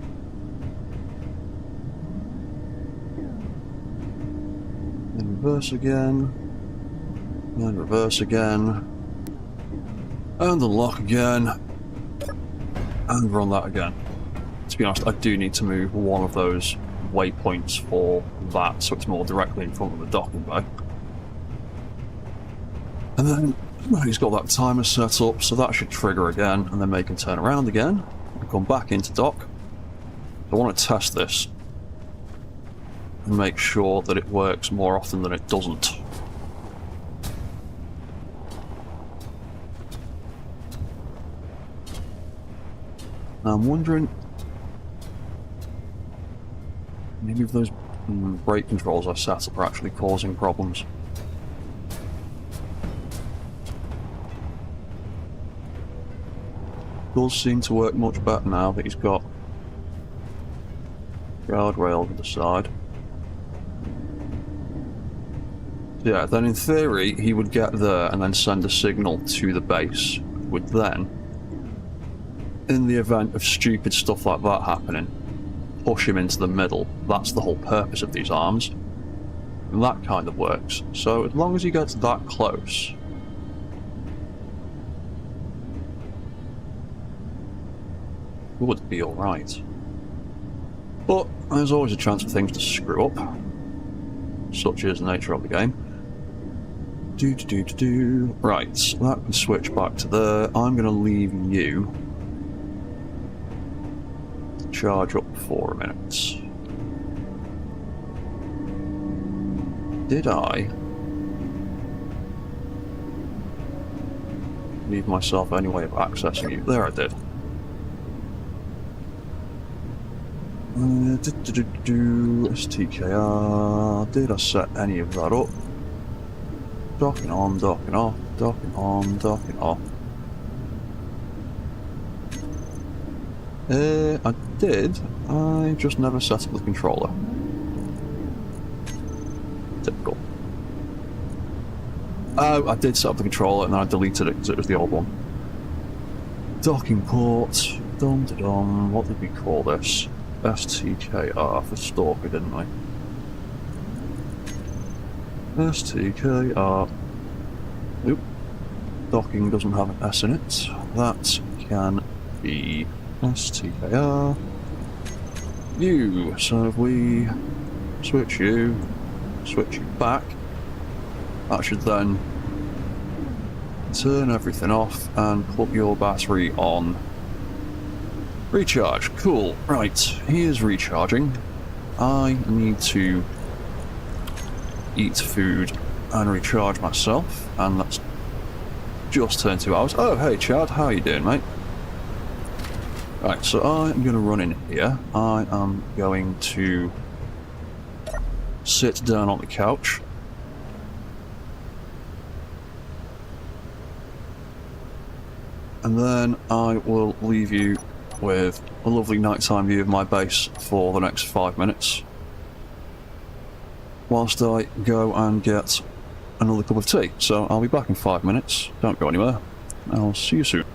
Then reverse again. Then reverse again. And unlock again. And run that again. To be honest, I do need to move one of those waypoints for that, so it's more directly in front of the docking bay. And then he's got that timer set up, so that should trigger again, and then make him turn around again and come back into dock. I want to test this and make sure that it works more often than it doesn't. Now I'm wondering, maybe if those brake controls I set up are actually causing problems. Does seem to work much better now that he's got guardrail to the side. Yeah, then in theory he would get there and then send a signal to the base, would then, in the event of stupid stuff like that happening, push him into the middle. That's the whole purpose of these arms. And that kind of works. So as long as he gets that close, it would be alright. But there's always a chance for things to screw up. Such is the nature of the game. Right, so that can switch back to there. I'm going to leave you charge up for a minute. Did I leave myself any way of accessing you? There I did. STKR. Did I set any of that up? Docking on, docking off, docking on, docking off. I did. I just never set up the controller. Typical. Oh, I did set up the controller and then I deleted it because it was the old one. Docking port. Dum-da-dum. What did we call this? STKR for Stalker, didn't we? STKR. Nope. Docking doesn't have an S in it. That can be STKR. You. So if we switch you back, that should then turn everything off and put your battery on recharge. Cool. Right, he is recharging. I need to eat food and recharge myself, and that's just turned 2 hours. Oh, hey Chad, how you doing, mate? Right, so I'm going to run in here. I am going to sit down on the couch. And then I will leave you with a lovely nighttime view of my base for the next 5 minutes, whilst I go and get another cup of tea. So I'll be back in 5 minutes. Don't go anywhere. I'll see you soon.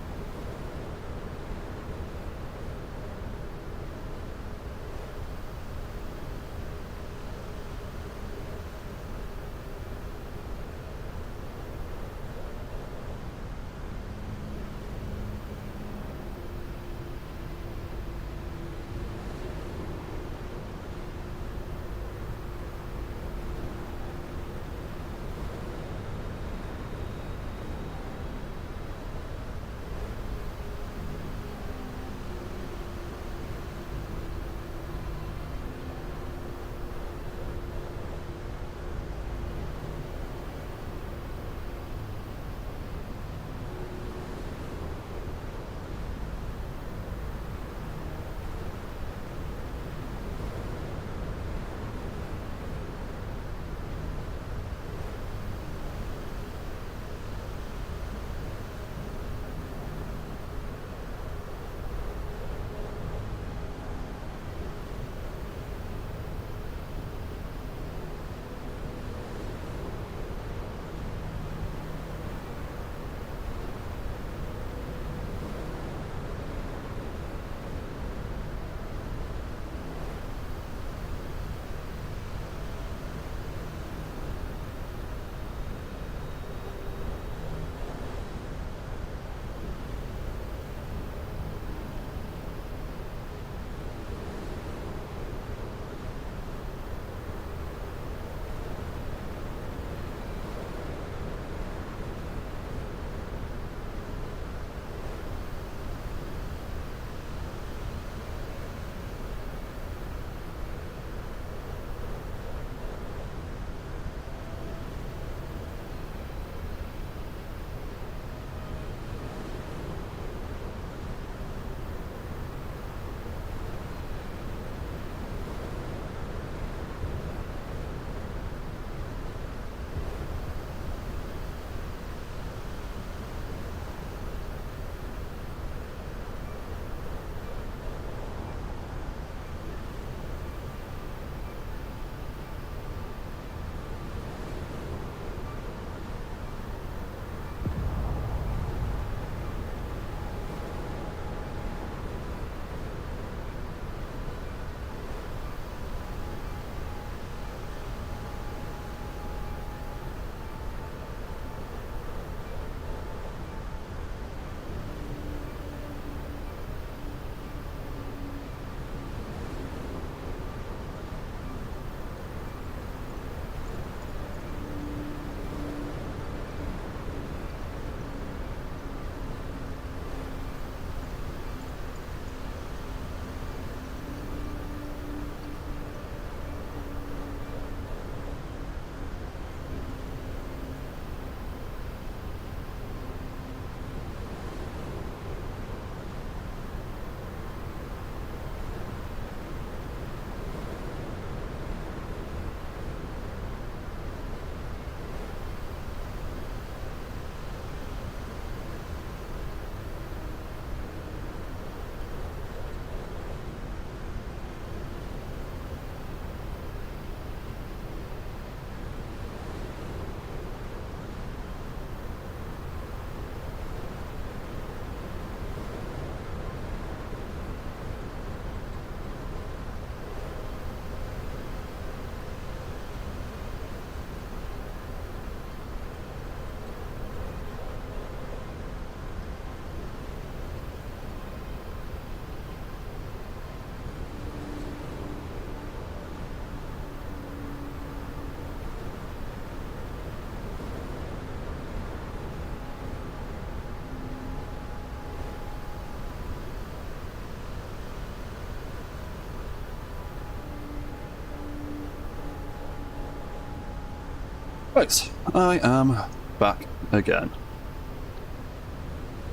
Right, I am back again.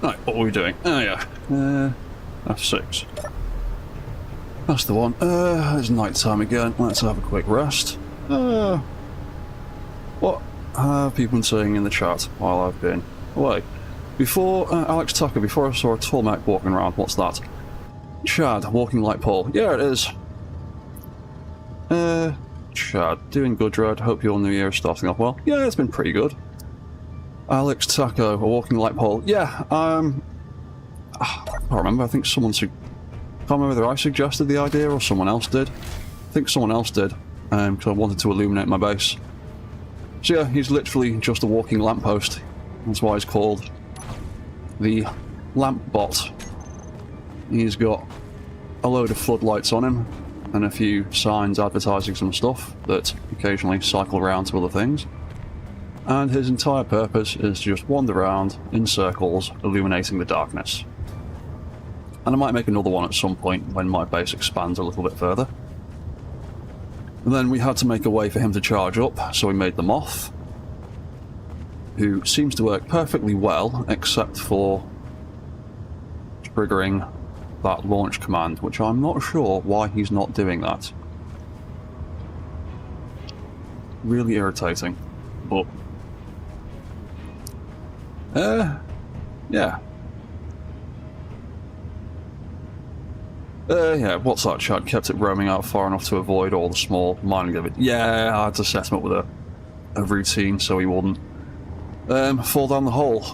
Right, what are we doing? Oh yeah, F6. That's the one. It's night time again. Let's have a quick rest. What have people been saying in the chat while I've been away? Before, Alex Tucker, before I saw a tall mech walking around, what's that? Chad, walking like Paul. Yeah, it is. Chad, doing good, Dread. Hope your new year is starting off well. Yeah, it's been pretty good. Alex Taco, walking like Paul. Yeah, I can't remember. I think someone can't remember whether I suggested the idea or someone else did. I think someone else did, because I wanted to illuminate my base. So yeah, he's literally just a walking lamppost. That's why he's called the Lamp Bot. He's got a load of floodlights on him, and a few signs advertising some stuff that occasionally cycle around to other things. And his entire purpose is to just wander around in circles, illuminating the darkness. And I might make another one at some point when my base expands a little bit further. And then we had to make a way for him to charge up, so we made the Moth, who seems to work perfectly well, except for triggering that launch command, which I'm not sure why he's not doing that. Really irritating, but yeah. Yeah, what's that chat? Kept it roaming out far enough to avoid all the small mining of it. Yeah, I had to set him up with a routine so he wouldn't fall down the hole.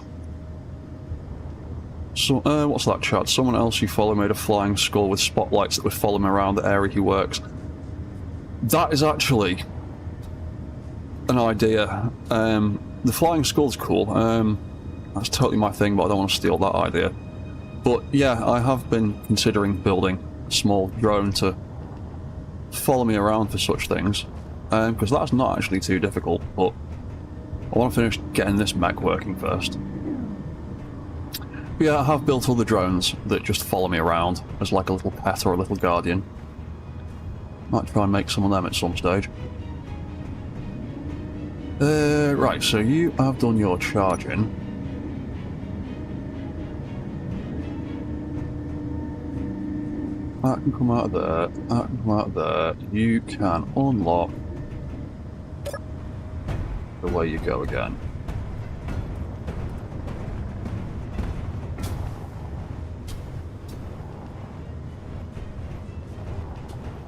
So, what's that chat? Someone else you follow made a flying skull with spotlights that would follow him around the area he works. That is actually an idea. The flying skull's cool. That's totally my thing, but I don't want to steal that idea. But yeah, I have been considering building a small drone to follow me around for such things, because that's not actually too difficult, but I want to finish getting this mech working first. But yeah, I have built other drones that just follow me around as like a little pet or a little guardian. Might try and make some of them at some stage. Right, so you have done your charging. That can come out of there, that can come out of there. You can unlock the way you go again.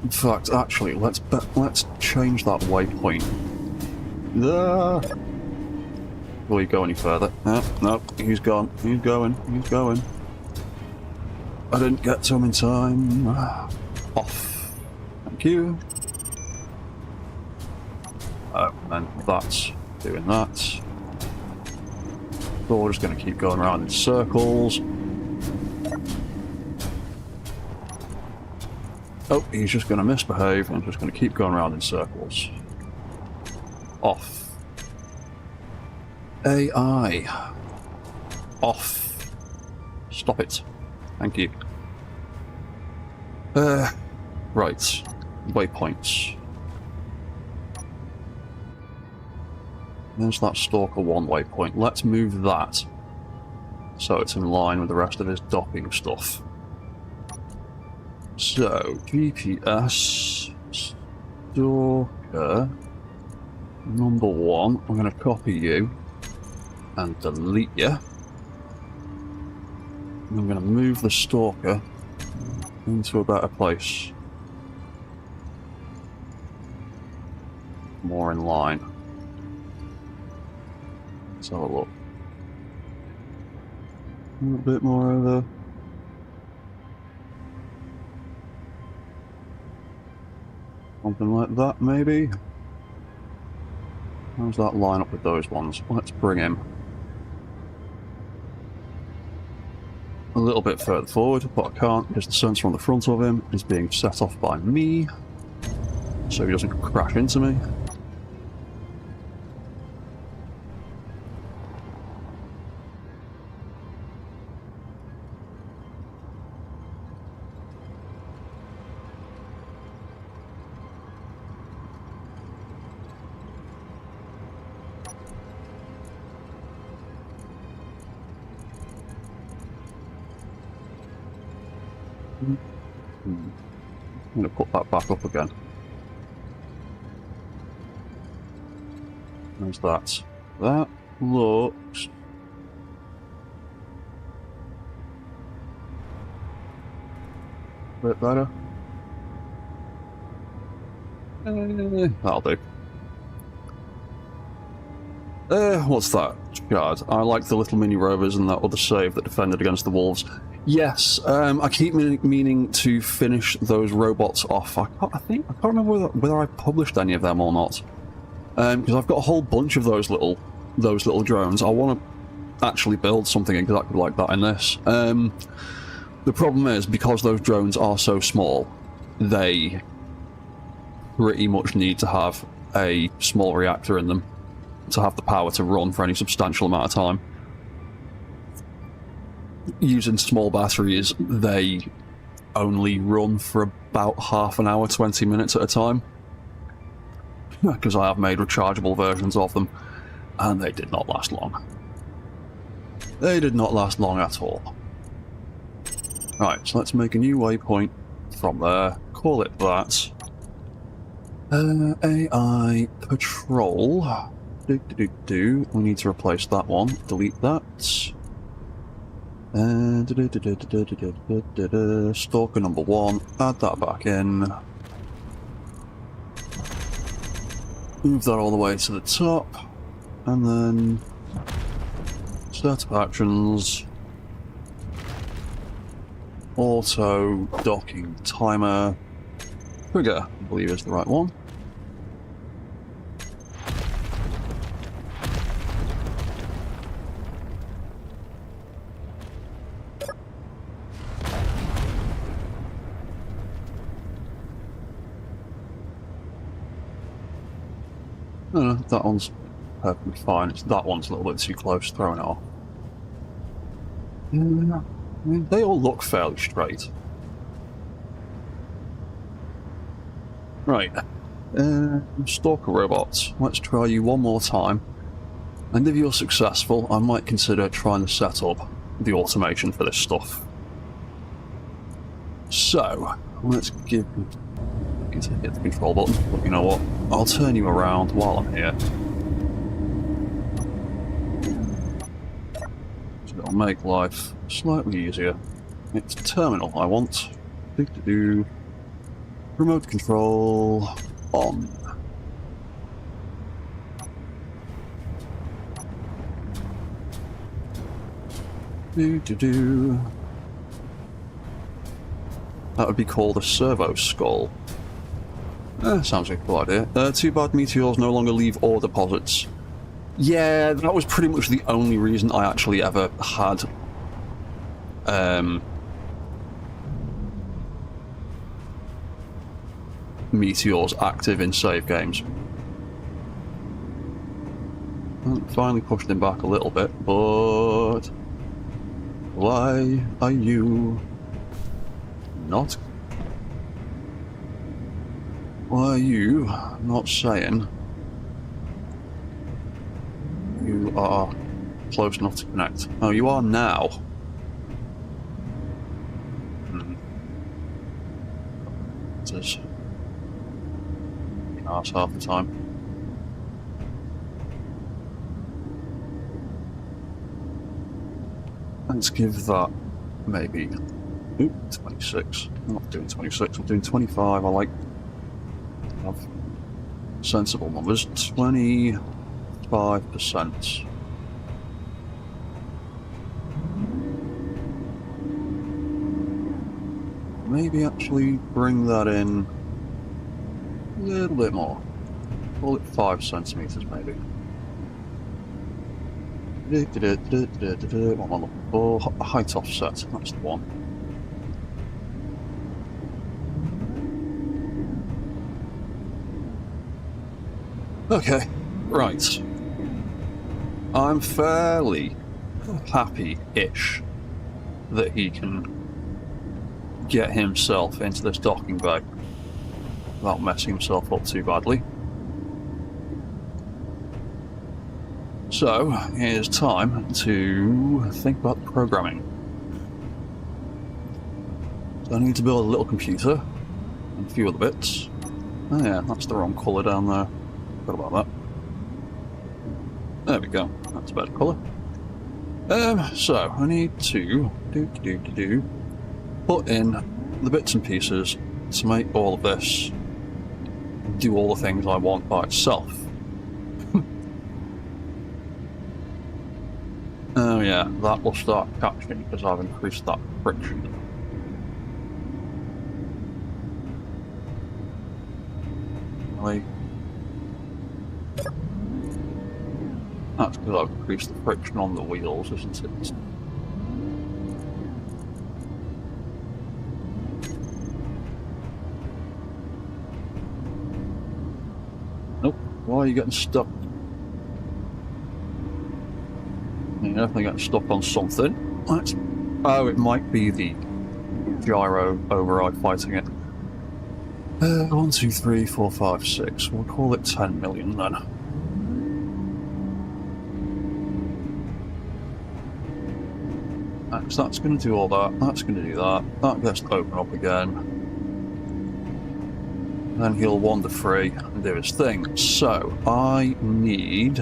In fact, actually, let's change that waypoint. Will you go any further? No, he's gone. He's going. I didn't get to him in time. Off. Thank you. Oh, and that's doing that. So we're just going to keep going around in circles. Oh, he's just going to misbehave and just going to keep going around in circles. Off. AI. Off. Stop it. Thank you. Right. Waypoints. There's that Stalker 1 waypoint. Let's move that so it's in line with the rest of his docking stuff. So, GPS Stalker number 1. I'm going to copy you and delete you. I'm going to move the Stalker into a better place. More in line. Let's have a look. A little bit more over. Something like that, maybe? How's that line up with those ones? Let's bring him a little bit further forward, but I can't because the sensor on the front of him is being set off by me, so he doesn't crash into me. I'm going to put that back up again. There's that. That looks... a bit better. That'll do. What's that? God, I like the little mini rovers and that other save that defended against the wolves. Yes, I keep meaning to finish those robots off. I can't remember whether I published any of them or not. Because I've got a whole bunch of those little drones. I want to actually build something exactly like that in this. The problem is, because those drones are so small, they pretty much need to have a small reactor in them to have the power to run for any substantial amount of time. Using small batteries, they only run for about half an hour, 20 minutes at a time. Because I have made rechargeable versions of them, and they did not last long. They did not last long at all. Right, so let's make a new waypoint from there. Call it that. AI patrol. We need to replace that one. Delete that. Stalker number 1. Add that back in. Move that all the way to the top. And then... set up actions. Auto docking timer. Trigger, I believe is the right one. No, that one's perfectly fine. It's that one's a little bit too close, throwing it off. I mean, they all look fairly straight. Right. Stalker robots. Let's try you one more time. And if you're successful, I might consider trying to set up the automation for this stuff. So, let's give... hit the control button, but you know what? I'll turn you around while I'm here. So it'll make life slightly easier. It's terminal I want. Remote control on. That would be called a servo skull. Sounds like a cool idea. Too bad meteors no longer leave ore deposits. Yeah, that was pretty much the only reason I actually ever had meteors active in save games. Finally pushed him back a little bit, but why are you not? Why are you not saying you are close enough to connect? Oh, you are now. It is arse half the time. Let's give that maybe 26. I'm not doing 26, I'm doing 25. I like to have sensible numbers. 25%. Maybe actually bring that in a little bit more. Call it 5 centimeters, maybe. What am I looking for? Height offset, that's the one. Okay, right. I'm fairly happy-ish that he can get himself into this docking bay without messing himself up too badly. So, here's time to think about the programming. So I need to build a little computer and a few other bits. Oh yeah, that's the wrong colour down there. Forgot about that. There we go. That's a better colour. So I need to put in the bits and pieces to make all of this do all the things I want by itself. Oh yeah, that will start catching because I've increased that friction. Really? That's because I've increased the friction on the wheels, isn't it? Nope. Why are you getting stuck? You're definitely getting stuck on something. That's... Oh, it might be the gyro override fighting it. 1, 2, 3, 4, 5, 6. We'll call it 10 million then. That's going to do all that. That's going to do that. That gets to open up again. Then he'll wander free and do his thing. So I need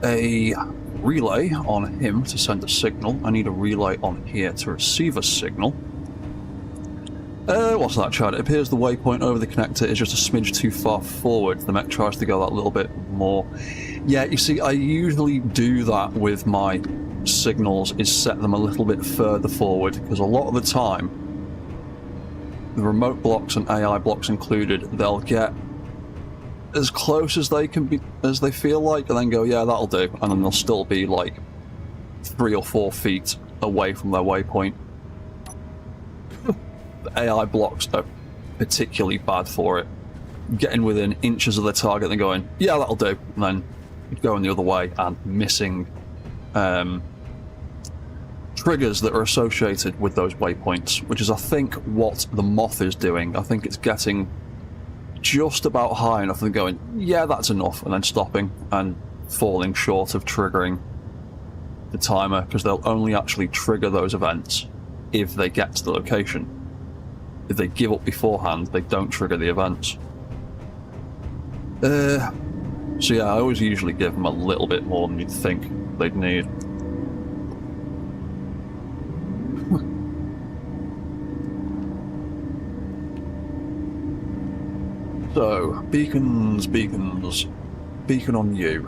a relay on him to send a signal. I need a relay on here to receive a signal. What's that, Chad? It appears the waypoint over the connector is just a smidge too far forward. The mech tries to go that little bit more. Yeah, you see, I usually do that with my signals, is set them a little bit further forward, because a lot of the time, the remote blocks and AI blocks included, they'll get as close as they can be, as they feel like, and then go, yeah, that'll do, and then they'll still be like 3 or 4 feet away from their waypoint. The AI blocks are particularly bad for it. Getting within inches of the target and going, yeah, that'll do, and then going the other way and missing triggers that are associated with those waypoints, which is, I think, what the Moth is doing. I think it's getting just about high enough and going, yeah, that's enough, and then stopping and falling short of triggering the timer, because they'll only actually trigger those events if they get to the location. If they give up beforehand, they don't trigger the events. So yeah, I always usually give them a little bit more than you'd think they'd need. So, beacons. Beacon on you.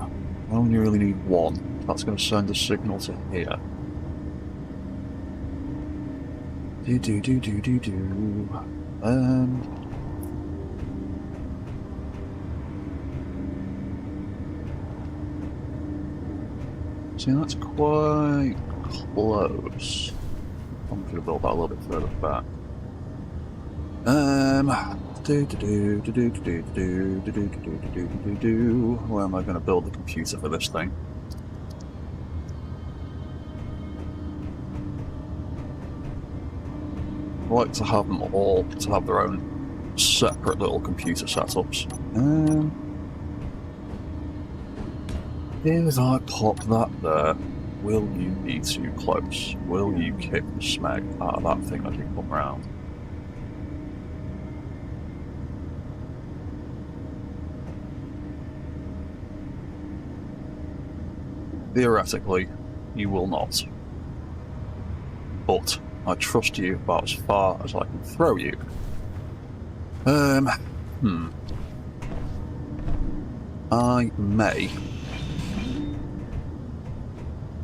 I only really need one. That's going to send a signal to here. See, that's quite close. I'm going to build that a little bit further back. Where am I going to build the computer for this thing? I like to have them all to have their own separate little computer setups. If I pop that there, will you be too close? Will you kick the smeg out of that thing as you come round? Theoretically, you will not. But I trust you about as far as I can throw you. I may.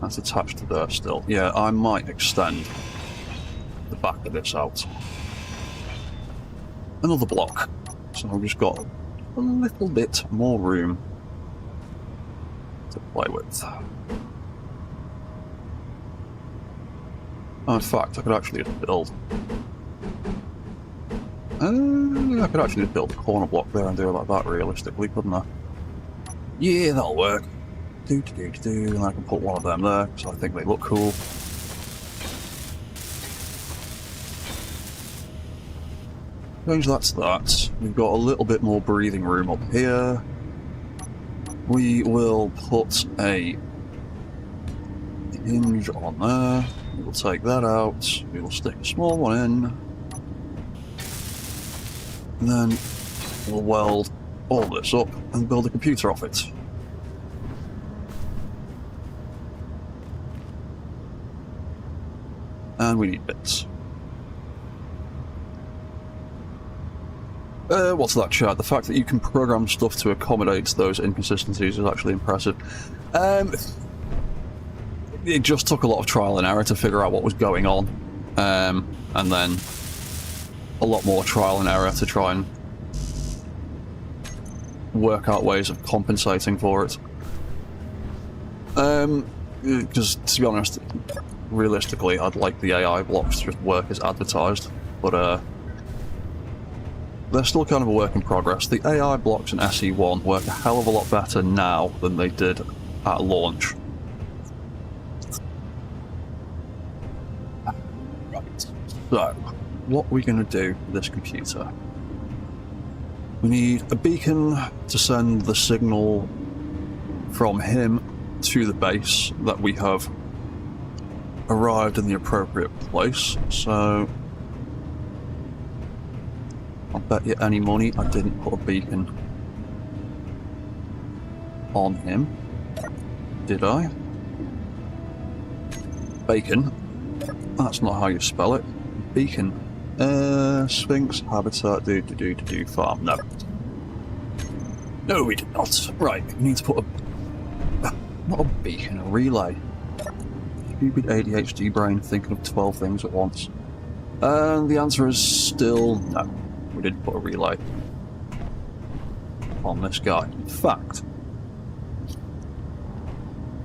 That's attached to there still. Yeah, I might extend the back of this out. Another block. So I've just got a little bit more room to play with. Oh, in fact, I could actually just build. I could actually just build a corner block there and do it like that realistically, couldn't I? Yeah, that'll work. And I can put one of them there, because I think they look cool. Change that to that. We've got a little bit more breathing room up here. We will put a hinge on there. We'll take that out. We will stick a small one in. And then we'll weld all this up and build a computer off it. And we need bits. What's that, chat? The fact that you can program stuff to accommodate those inconsistencies is actually impressive. It just took a lot of trial and error to figure out what was going on. And then a lot more trial and error to try and work out ways of compensating for it. Because, to be honest, realistically, I'd like the AI blocks to just work as advertised, but they're still kind of a work in progress. The AI blocks in SE1 work a hell of a lot better now than they did at launch. Right, so what are we going to do with this computer? We need a beacon to send the signal from him to the base that we have arrived in the appropriate place. So I'll bet you any money I didn't put a beacon on him. Did I? Bacon? That's not how you spell it. Beacon. Sphinx, habitat, do, farm. No. No, we did not. Right, we need to put a... not a beacon, a relay. Stupid ADHD brain thinking of 12 things at once. And the answer is still no. We didn't put a relay on this guy. In fact,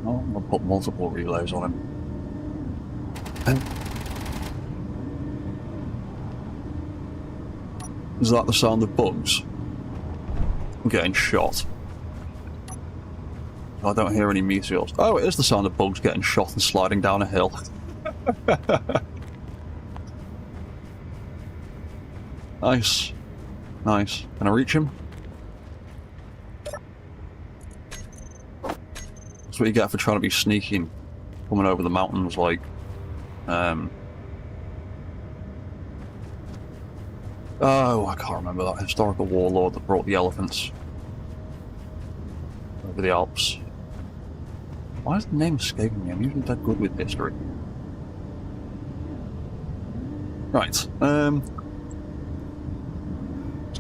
I'm going to put multiple relays on him. Is that the sound of bugs? I'm getting shot. I don't hear any meteors. Oh, it is the sound of bugs getting shot and sliding down a hill. Nice. Nice. Can I reach him? That's what you get for trying to be sneaky and coming over the mountains like... Oh, I can't remember that historical warlord that brought the elephants over the Alps. Why is the name escaping me? I'm usually dead good with history. Right,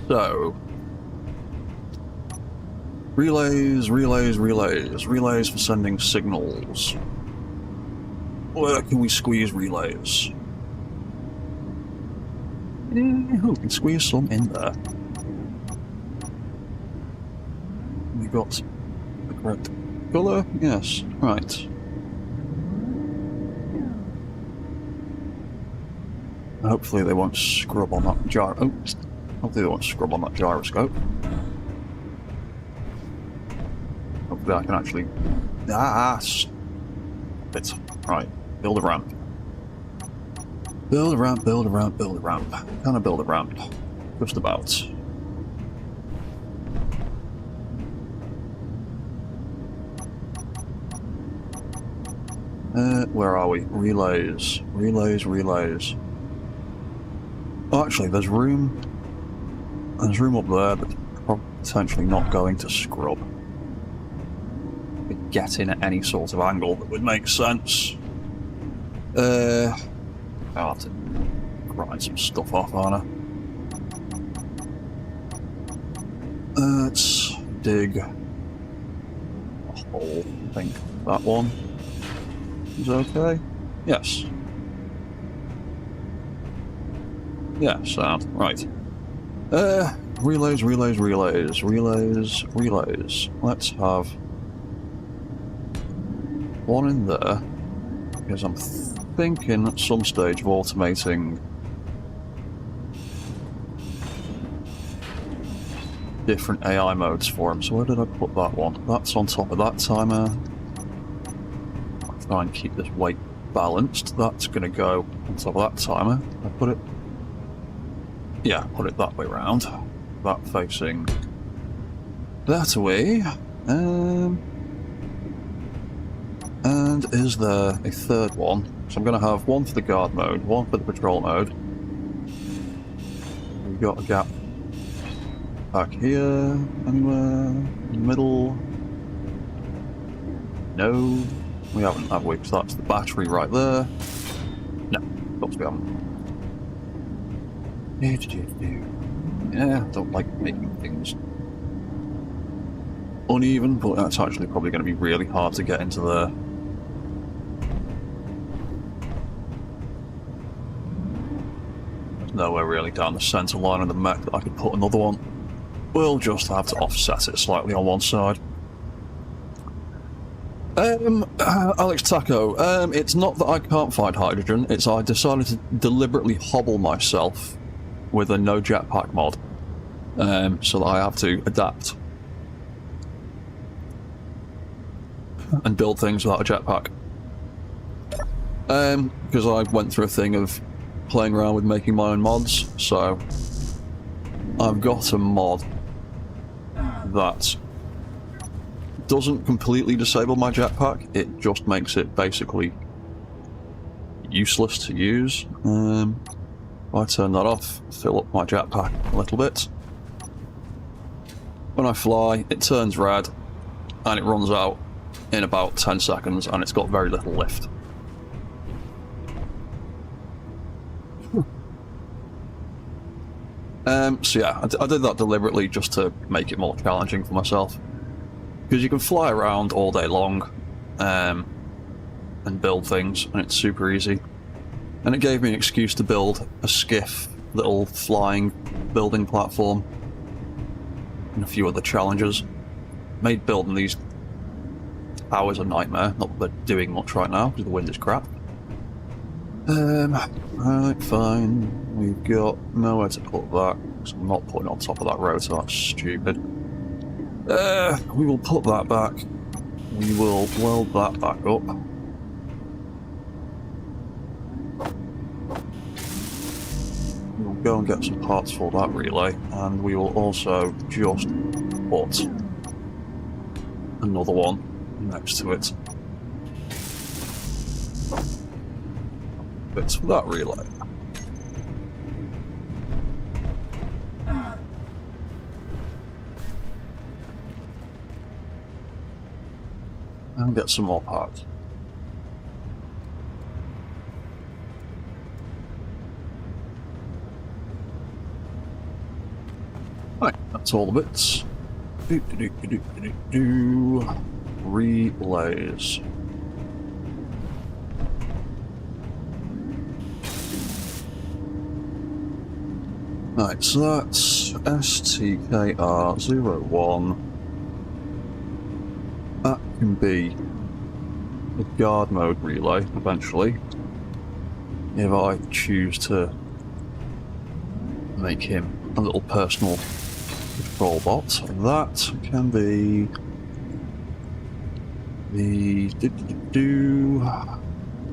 so... Relays for sending signals. Where can we squeeze relays? We can squeeze some in there. We got the correct colour? Yes, right. Hopefully they won't scrub on that hopefully they won't scrub on that gyroscope. Hopefully I can actually... Bit. Right, build a ramp. Build a ramp, build a ramp, build a ramp. Can I build a ramp? Just about. Where are we? Relays. Relays. Oh, actually, there's room. There's room up there, but potentially not going to scrub. Get in at any sort of angle that would make sense. I'll have to grind some stuff off, aren't I? Let's dig a hole. I think that one is okay. Yes. Yeah, sound. Right. Relays. Let's have one in there, because I'm thinking at some stage of automating different AI modes for him. So where did I put that one? That's on top of that timer. I'll try and keep this weight balanced. That's going to go on top of that timer. I put it... Yeah, put it that way round. That facing that way. And is there a third one So I'm going to have one for the guard mode, one for the patrol mode. We've got a gap back here, anywhere, in the middle. No, we haven't, have we? So that's the battery right there. No, of course we haven't. Yeah, I don't like making things uneven, but that's actually probably going to be really hard to get into there. There's nowhere really down the centre line of the mech that I could put another one. We'll just have to offset it slightly on one side. Alex Taco, it's not that I can't find hydrogen, it's I decided to deliberately hobble myself with a no jetpack mod, so that I have to adapt and build things without a jetpack. Because I went through a thing of playing around with making my own mods, so I've got a mod that doesn't completely disable my jetpack, it just makes it basically useless to use. I turn that off, fill up my jetpack a little bit. When I fly, it turns red, and it runs out in about 10 seconds, and it's got very little lift. So yeah, I did that deliberately just to make it more challenging for myself. Because you can fly around all day long, and build things, and it's super easy. And it gave me an excuse to build a skiff, little flying building platform, and a few other challenges. Made building these towers a nightmare, not that they're doing much right now, because the wind is crap. Right, fine. We've got nowhere to put that, because I'm not putting it on top of that road, so that's stupid. We will put that back. We will weld that back up. We'll go and get some parts for that relay, and we will also just put another one next to it. Bits for that relay. And get some more parts. Right, that's all the bits. Relays. Right, so that's STKR01. That can be a guard mode relay eventually, if I choose to make him a little personal patrol bot. That can be the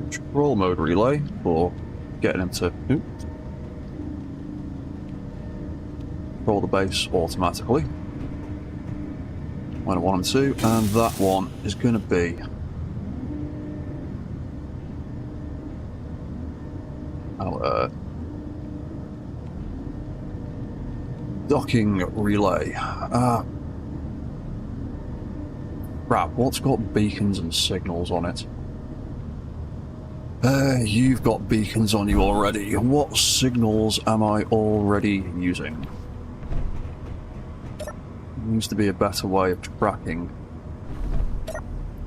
patrol mode relay for getting him to control the base automatically when I want him to, and that one is going to be our docking relay. Crap, what's got beacons and signals on it? You've got beacons on you already. What signals am I already using? Needs to be a better way of tracking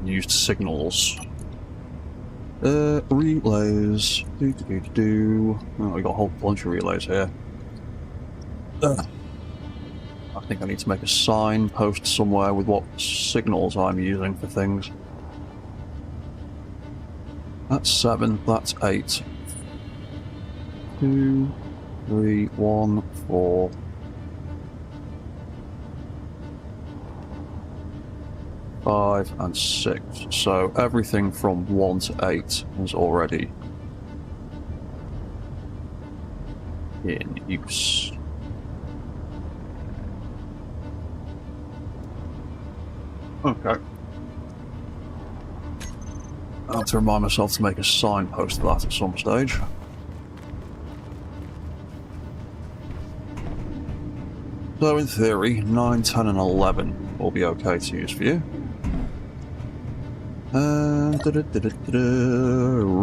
used signals. Relays. Oh, we got a whole bunch of relays here. I think I need to make a sign post somewhere with what signals I'm using for things. That's 7, that's 8. 2, 3, 1, 4. 5 and 6, so everything from 1 to 8 is already in use. Okay. I have to remind myself to make a signpost for that at some stage. So in theory, 9, 10 and 11 will be okay to use for you.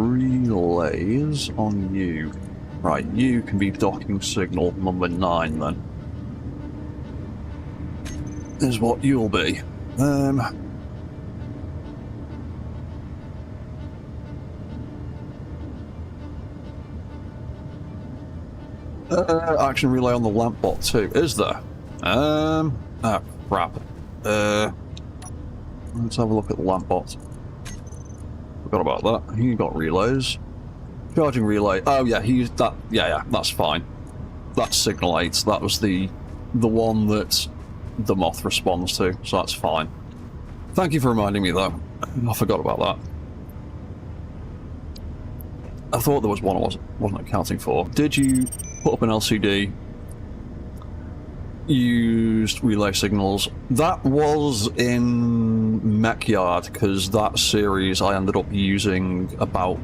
Relays on you. Right, you can be docking signal number 9 then. Is what you'll be. Action relay on the lamp bot too, is there? Ah, crap. Let's have a look at the lamp bot. Forgot about that. He got relays. Charging relay. Oh yeah, he's that. Yeah, that's fine. That's signal 8. That was the one that the moth responds to, so that's fine. Thank you for reminding me though. I forgot about that. I thought there was one I wasn't accounting for. Did you put up an LCD? Used relay signals. That was in Mech Yard, because that series I ended up using about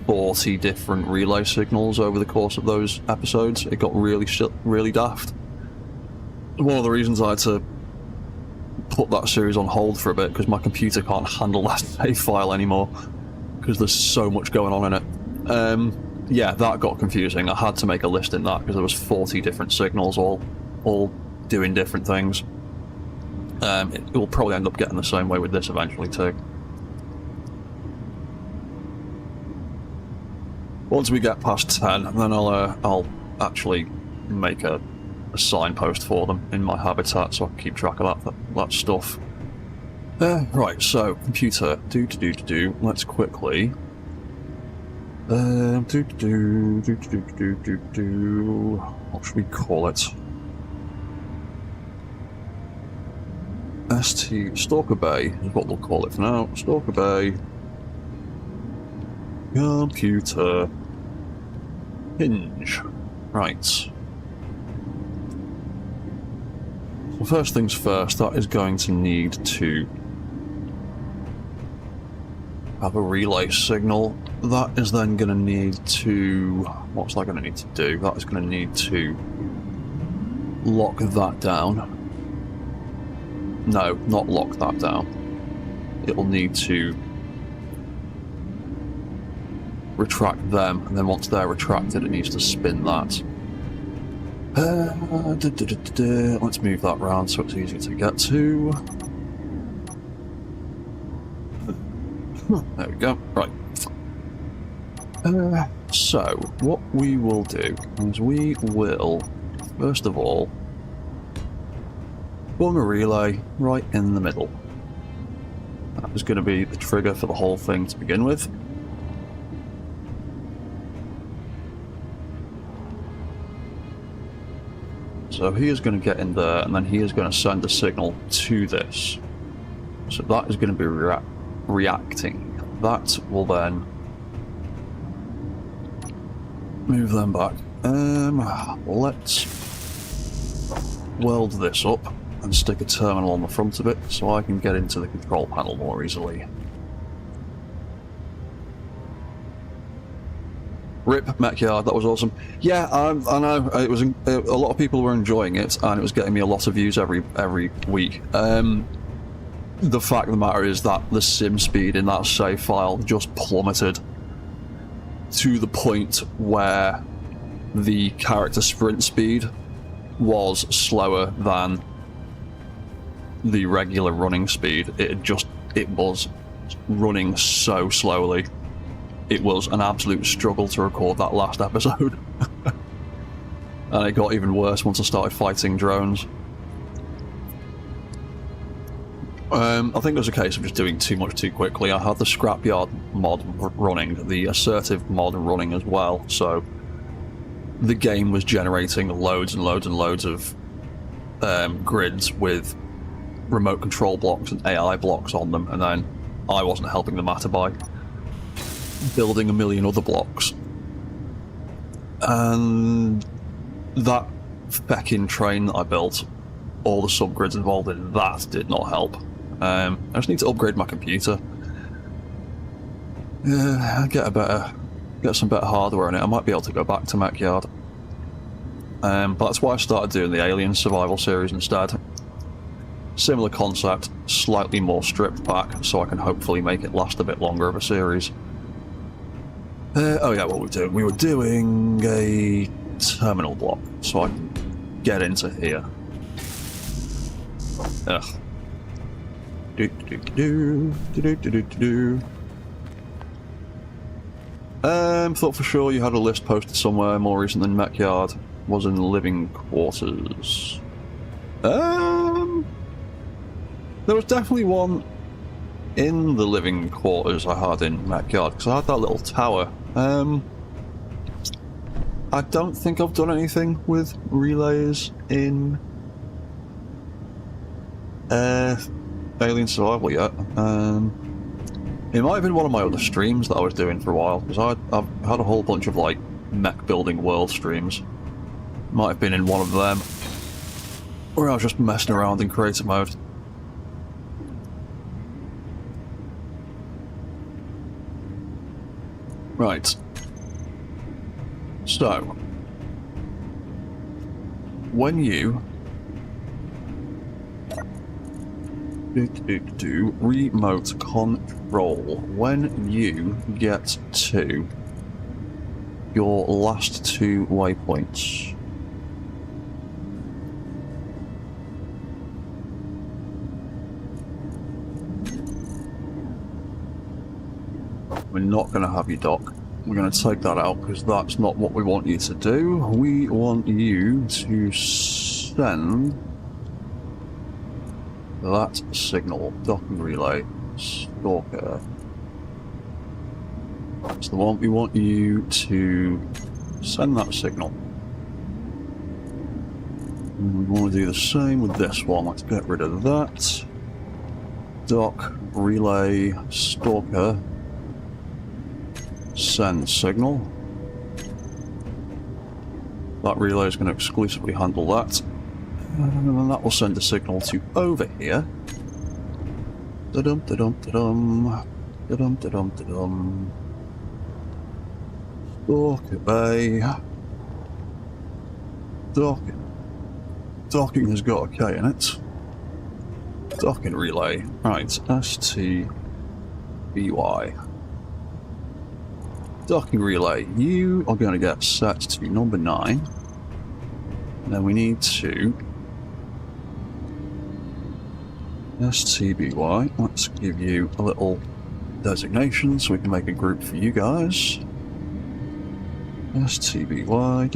40 different relay signals over the course of those episodes. It got really daft. One of the reasons I had to put that series on hold for a bit, because my computer can't handle that save file anymore, because there's so much going on in it. Yeah, that got confusing. I had to make a list in that because there was 40 different signals all doing different things. It will probably end up getting the same way with this eventually too. Once we get past 10, then I'll actually make a signpost for them in my habitat so I can keep track of that stuff. Right, so computer, let's quickly. What should we call it? Stalker Bay is what we'll call it for now. Stalker Bay. Computer. Hinge. Right. Well, first things first, that is going to need to have a relay signal. That is then going to need to... What's that going to need to do? That is going to need to lock that down. No, not lock that down. It will need to retract them, and then once they're retracted, it needs to spin that. Let's move that round so it's easier to get to. There we go. Right. So, what we will do is we will, first of all, form a relay right in the middle. That is going to be the trigger for the whole thing to begin with. So he is going to get in there, and then he is going to send a signal to this. So that is going to be reacting. That will then move them back. Let's weld this up and stick a terminal on the front of it so I can get into the control panel more easily. RIP Mech Yard, that was awesome. Yeah, I know. It was a lot of people were enjoying it, and it was getting me a lot of views every week. The fact of the matter is that the sim speed in that save file just plummeted to the point where the character sprint speed was slower than the regular running speed. It was running so slowly. It was an absolute struggle to record that last episode. And it got even worse once I started fighting drones. I think it was a case of just doing too much too quickly. I had the scrapyard mod running, the assertive mod running as well, so the game was generating loads and loads and loads of grids with remote control blocks and AI blocks on them, and then I wasn't helping the matter by building a million other blocks. And that feckin' train that I built, all the subgrids involved in that did not help. I just need to upgrade my computer. Get some better hardware on it. I might be able to go back to Mech Yard. But that's why I started doing the Alien Survival series instead. Similar concept, slightly more stripped back, so I can hopefully make it last a bit longer of a series. Oh yeah, what were we doing? We were doing a terminal block, so I can get into here. Ugh. Thought for sure you had a list posted somewhere more recent than Mech Yard was in the living quarters. There was definitely one in the living quarters I had in Mech Yard, because I had that little tower. I don't think I've done anything with relays in Alien Survival yet. It might have been one of my other streams that I was doing for a while, because I've had a whole bunch of like Mech Building World streams. Might have been in one of them, where I was just messing around in creative mode. Right. So, when you remote control, when you get to your last 2 waypoints, we're not going to have you dock. We're going to take that out because that's not what we want you to do. We want you to send that signal. Docking relay. Stalker. That's the one. We want you to send that signal. And we want to do the same with this one. Let's get rid of that. Dock, relay, stalker. Send signal. That relay is going to exclusively handle that. And then that will send a signal to over here. Da-dum, da-dum, da-dum. Da-dum, da-dum, da-dum. Stalker Bay. Docking has got a K in it. Docking relay. Right, STBY. Docking relay, you are going to get set to number 9. And then we need to STBY. Let's give you a little designation so we can make a group for you guys. STBY.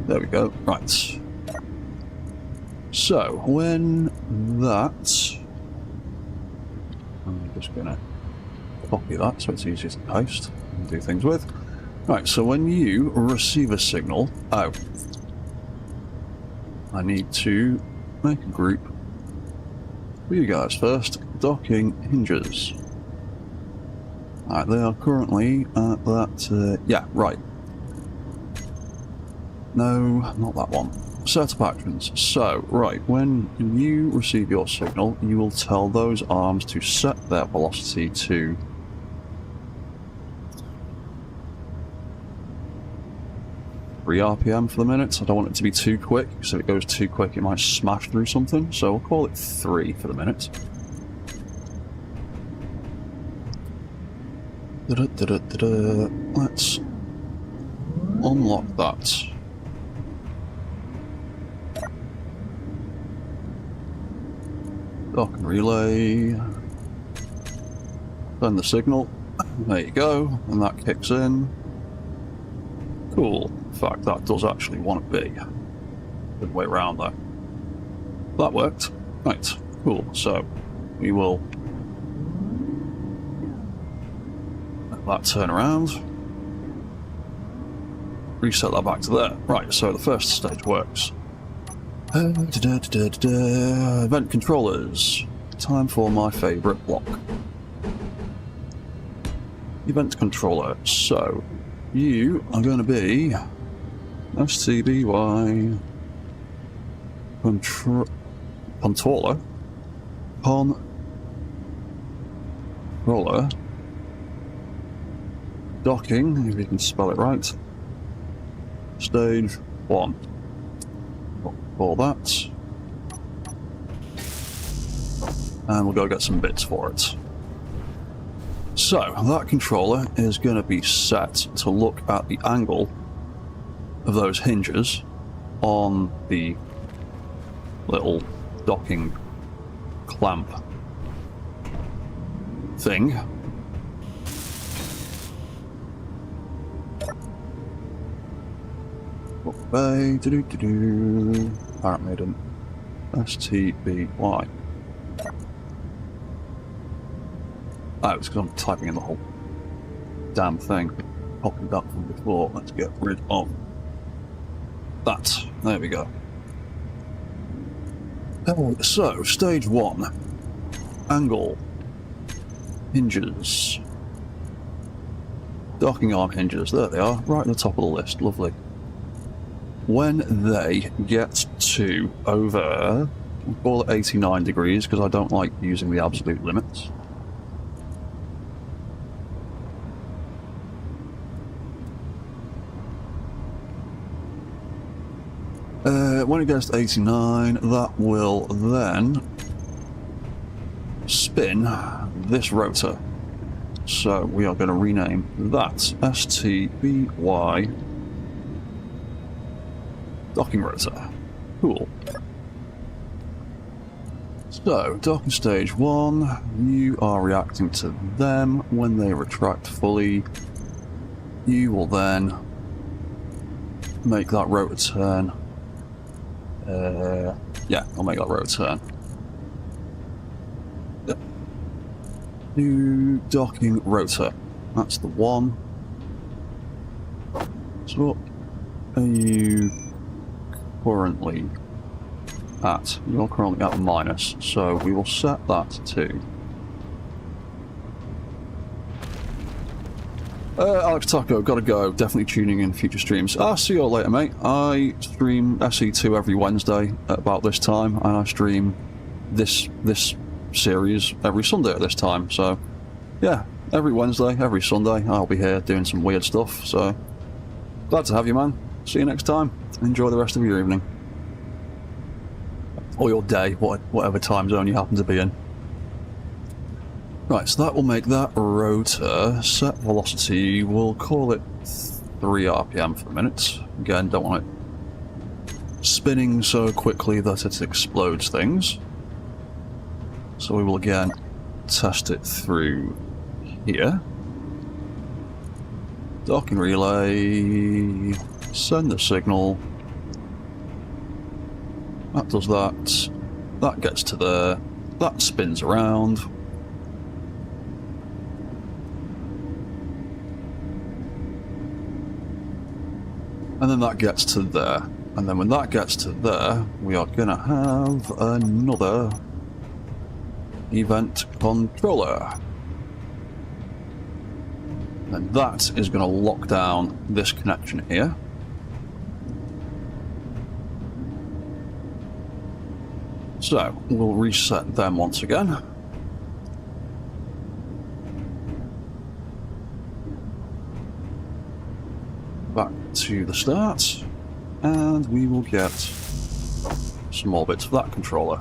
There we go. Right. So when that, I'm just going to copy that so it's easier to paste and do things with. Right, so when you receive a signal, I need to make a group for you guys first. Docking hinges. Alright, they are currently at that, yeah, right. No, not that one. Set up actions. So, right, when you receive your signal, you will tell those arms to set their velocity to 3 RPM for the minute. I don't want it to be too quick, because if it goes too quick it might smash through something, so we'll call it 3 for the minute. Let's unlock that. Dock and relay. Send the signal. There you go, and that kicks in. Cool. In fact, that does actually want to be. Good way around that. That worked. Right, cool. So, we will let that turn around. Reset that back to there. Right, so the first stage works. Event controllers. Time for my favourite block. Event controller. So, you are going to be STBY controller. Controller. docking, if you can spell it right. Stage 1. All that. And we'll go get some bits for it. So, that controller is going to be set to look at the angle of those hinges on the little docking clamp thing. Bay, apparently I didn't. STBY. Oh, it's because I'm typing in the whole damn thing. Popping that from before. Let's get rid of that. There we go. So, stage 1. Angle. Hinges. Docking arm hinges. There they are, right at the top of the list. Lovely. When they get to over, we'll call it 89 degrees, because I don't like using the absolute limits. When it gets to 89, that will then spin this rotor. So we are going to rename that STBY docking rotor. Cool. So, docking stage 1, you are reacting to them. When they retract fully, you will then make that rotor turn. Yeah, I'll make that rotor turn. Yep. New docking rotor. That's the one. So, what are you currently at? You're currently at minus, so we will set that to Alex Taco, gotta go. Definitely tuning in future streams. I'll see you all later, mate. I stream SE2 every Wednesday at about this time, and I stream this series every Sunday at this time. So, yeah, every Wednesday, every Sunday, I'll be here doing some weird stuff. So, glad to have you, man. See you next time. Enjoy the rest of your evening. Or your day, whatever time zone you happen to be in. Right, so that will make that rotor set velocity, we'll call it 3 RPM for a minute. Again, don't want it spinning so quickly that it explodes things. So we will again test it through here. Docking relay, send the signal. That does that. That gets to there. That spins around. And then that gets to there. And then when that gets to there, we are going to have another event controller. And that is going to lock down this connection here. So, we'll reset them once again. Back to the start, and we will get some more bits of that controller.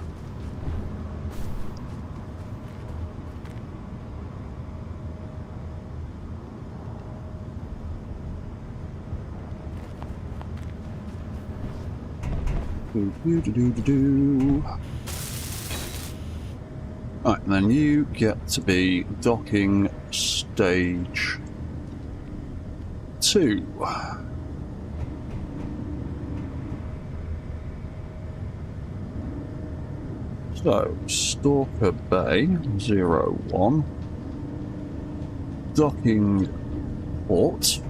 Right, and then you get to be docking stage 2. So, Stalker Bay 01, docking port.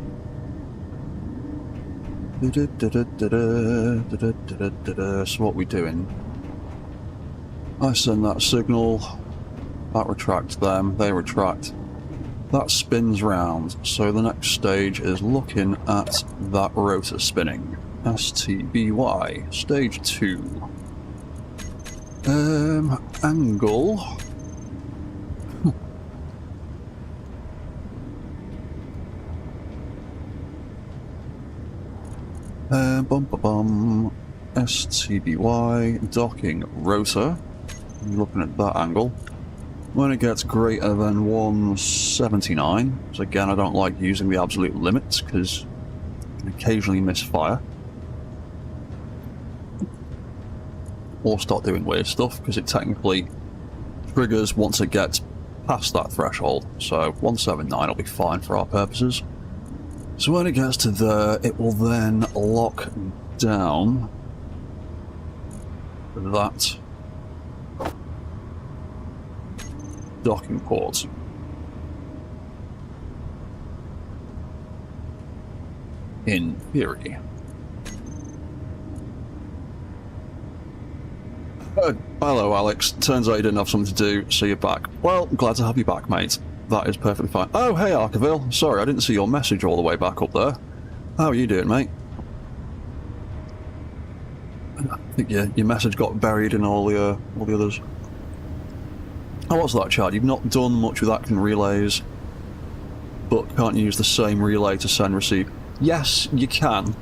So what are we doing? I send that signal, that retracts them, they retract. That spins round, so the next stage is looking at that rotor spinning. STBY, stage 2. Angle. bum ba bum. STBY docking rotor. Looking at that angle. When it gets greater than 179, so again I don't like using the absolute limits because I can occasionally misfire. Or start doing weird stuff because it technically triggers once it gets past that threshold. So 179 will be fine for our purposes. So when it gets to there, it will then lock down that docking port. In theory. Hello, Alex. Turns out you didn't have something to do, so you're back. Well, glad to have you back, mate. That is perfectly fine. Oh, hey, Arkaville. Sorry, I didn't see your message all the way back up there. How are you doing, mate? I think your message got buried in all the others. Oh, what's that, Chad? You've not done much with acting relays, but can't use the same relay to send receive. Yes, you can.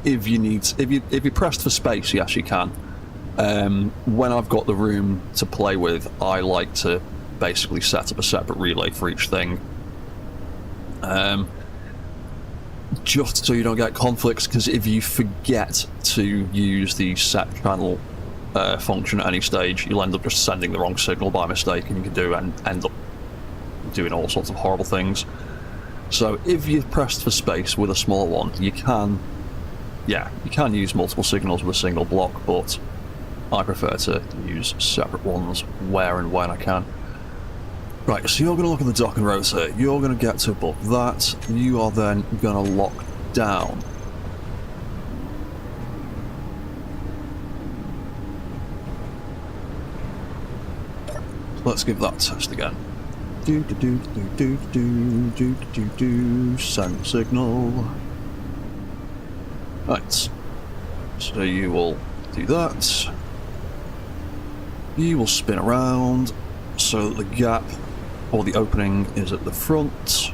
If you're pressed for space, yes, you can. When I've got the room to play with, I like to basically set up a separate relay for each thing. Just so you don't get conflicts, because if you forget to use the set channel function at any stage, you'll end up just sending the wrong signal by mistake, and you can end up doing all sorts of horrible things. So if you're pressed for space with a small one, you can use multiple signals with a single block, but I prefer to use separate ones where and when I can. Right, so you're going to look at the dock and rotor, you're going to get to above that, you are then going to lock down. Let's give that a test again. Send signal. Right, so you will do that. You will spin around so that the gap or the opening is at the front.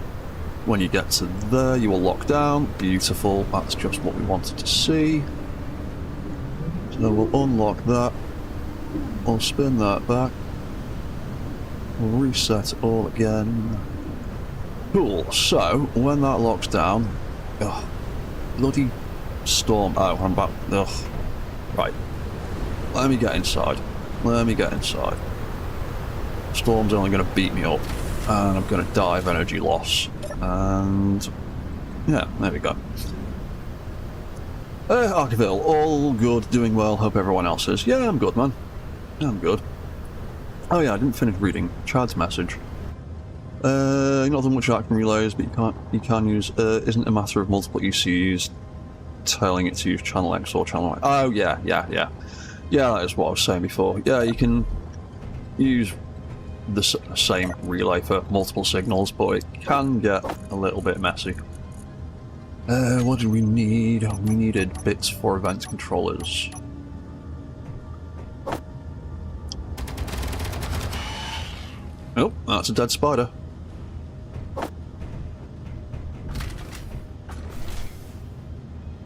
When you get to there, you will lock down. Beautiful, that's just what we wanted to see. So we'll unlock that. We'll spin that back. We'll reset it all again. Cool, so when that locks down... Ugh, bloody storm. Oh, I'm about... Ugh. Right. Let me get inside. Let me get inside. Storm's only going to beat me up, and I'm going to die of energy loss. And... yeah, there we go. Arkaville, all good, doing well, hope everyone else is. Yeah, I'm good, man. Yeah, I'm good. Oh yeah, I didn't finish reading Chad's message. Not done much acting relays, but you can use isn't a matter of multiple ECUs telling it to use channel X or channel Y. Oh yeah, that is what I was saying before. Yeah, you can use the same relay for multiple signals, but it can get a little bit messy. What did we need? We needed bits for event controllers. Oh, that's a dead spider.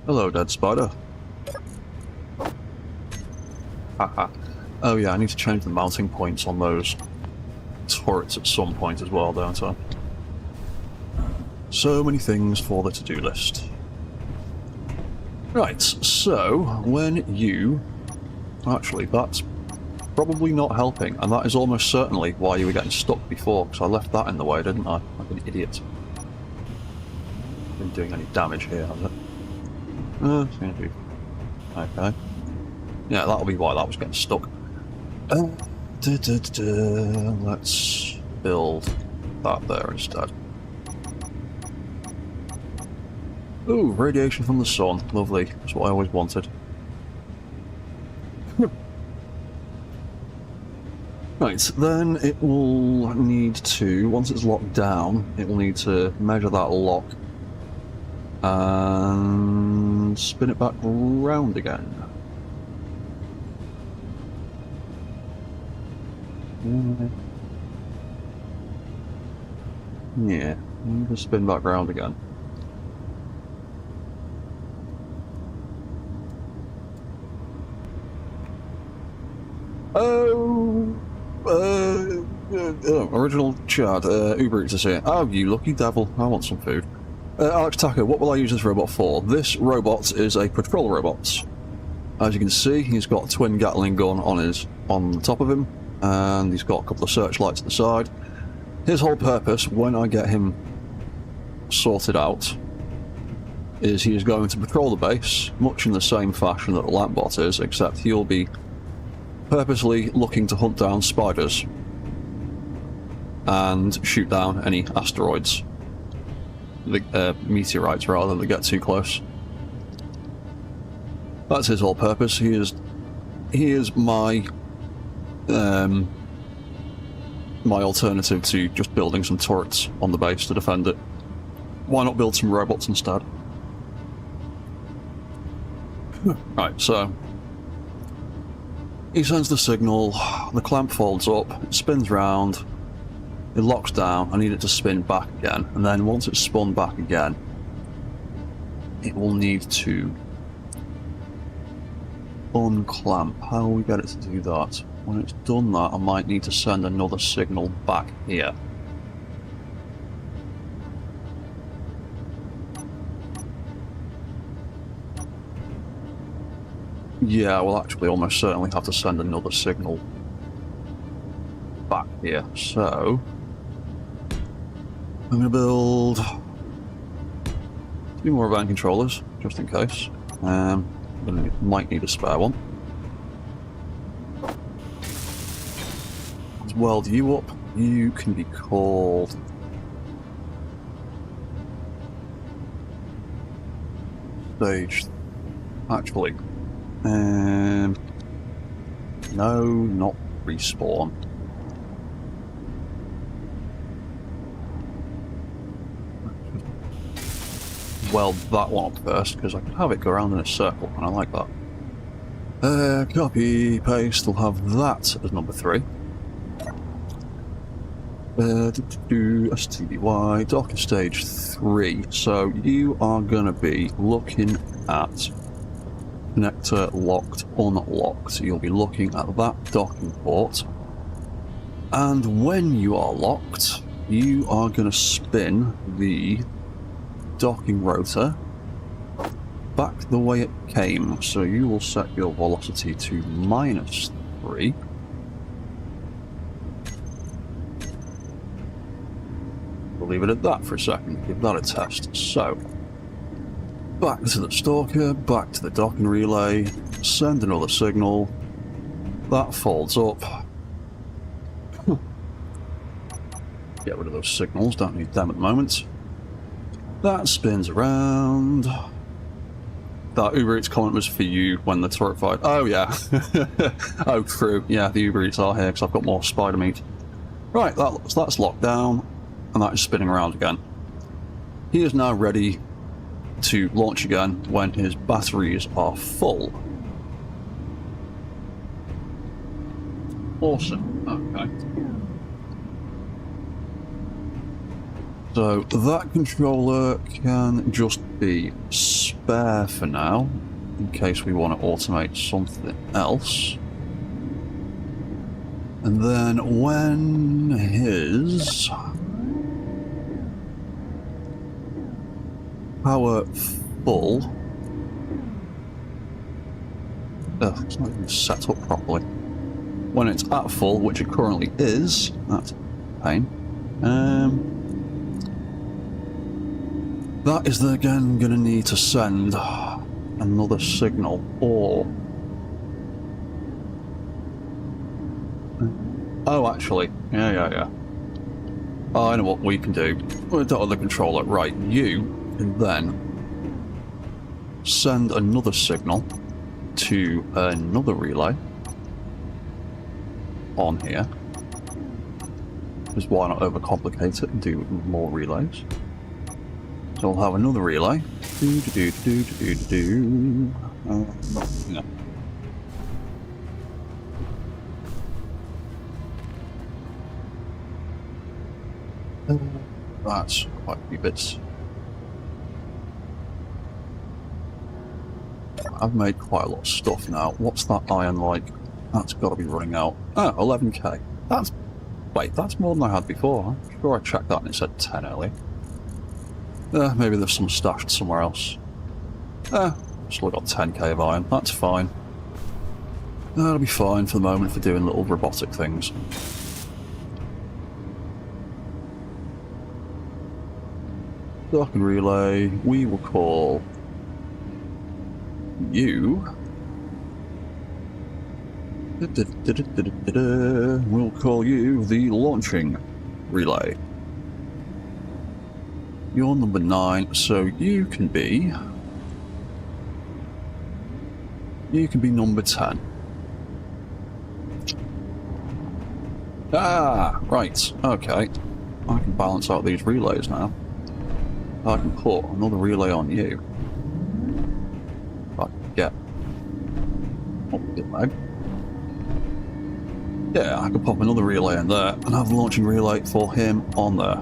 Hello, dead spider. Haha. Oh yeah, I need to change the mounting points on those turrets at some point as well, don't I? So many things for the to-do list. Right, so when you... Actually, that's probably not helping, and that is almost certainly why you were getting stuck before, because I left that in the way, didn't I? Like an idiot. Been doing any damage here, has it? It's gonna do. Okay. Yeah, that'll be why that was getting stuck. Let's build that there instead. Ooh, radiation from the sun. Lovely. That's what I always wanted. Right, then it will need to, once it's locked down, it will need to measure that lock and spin it back round again. Yeah, just spin back round again. Original Chad, Uber Eats is here. Oh, you lucky devil. I want some food. Alex Taco, what will I use this robot for? This robot is a patrol robot. As you can see, he's got a twin Gatling gun on the top of him, and he's got a couple of searchlights at the side. His whole purpose, when I get him sorted out, is he is going to patrol the base, much in the same fashion that the Lampbot is, except he'll be purposely looking to hunt down spiders and shoot down any asteroids, meteorites rather, that get too close. That's his whole purpose. He is my my alternative to just building some turrets on the base to defend it. Why not build some robots instead? Right, so he sends the signal, the clamp folds up, it spins round, it locks down. I need it to spin back again, and then once it's spun back again, it will need to unclamp. How will we get it to do that? When it's done that, I might need to send another signal back here. Yeah, we'll actually almost certainly have to send another signal back here. So I'm going to build 2 more van controllers, just in case. Might need a spare one. Let's weld you up. You can be called Stage. Actually, no, not Respawn. Weld that one up first, because I can have it go around in a circle, and I like that. Copy, paste, we'll have that as number 3. STBY, Docker Stage 3. So you are going to be looking at connector locked, unlocked. You'll be looking at that docking port. And when you are locked, you are going to spin the docking rotor back the way it came. So you will set your velocity to -3. We'll leave it at that for a second, give that a test. So, back to the stalker, back to the docking relay, send another signal. That folds up. Get rid of those signals, don't need them at the moment. That spins around. That Uber Eats comment was for you when the turret fired. Oh yeah. Oh true, yeah, the Uber Eats are here because I've got more spider meat. Right, that's locked down, and that is spinning around again. He is now ready to launch again when his batteries are full. Awesome, okay. So that controller can just be spare for now, in case we want to automate something else. And then when his power full, it's not even set up properly. When it's at full, which it currently is, that's a pain. That is again going to need to send another signal, or... Oh, actually, yeah. Oh, I know what we can do. With that other controller, right, you can then send another signal to another relay on here. Because why not overcomplicate it and do more relays? So we'll have another relay. Yeah. That's quite a few bits. I've made quite a lot of stuff now. What's that iron like? That's got to be running out. Oh, 11k. That's Wait, that's more than I had before. I'm sure I checked that and it said 10 earlier. Maybe there's some stashed somewhere else. Still got 10k of iron. That's fine. That'll be fine for the moment for doing little robotic things. Docking relay, we will call you. We'll call you the launching relay. You're number 9, so you can be number 10. Ah, right, okay. I can balance out these relays now. I can put another relay on you. If I can get up the leg. Yeah, I can pop another relay in there and have a launching relay for him on there.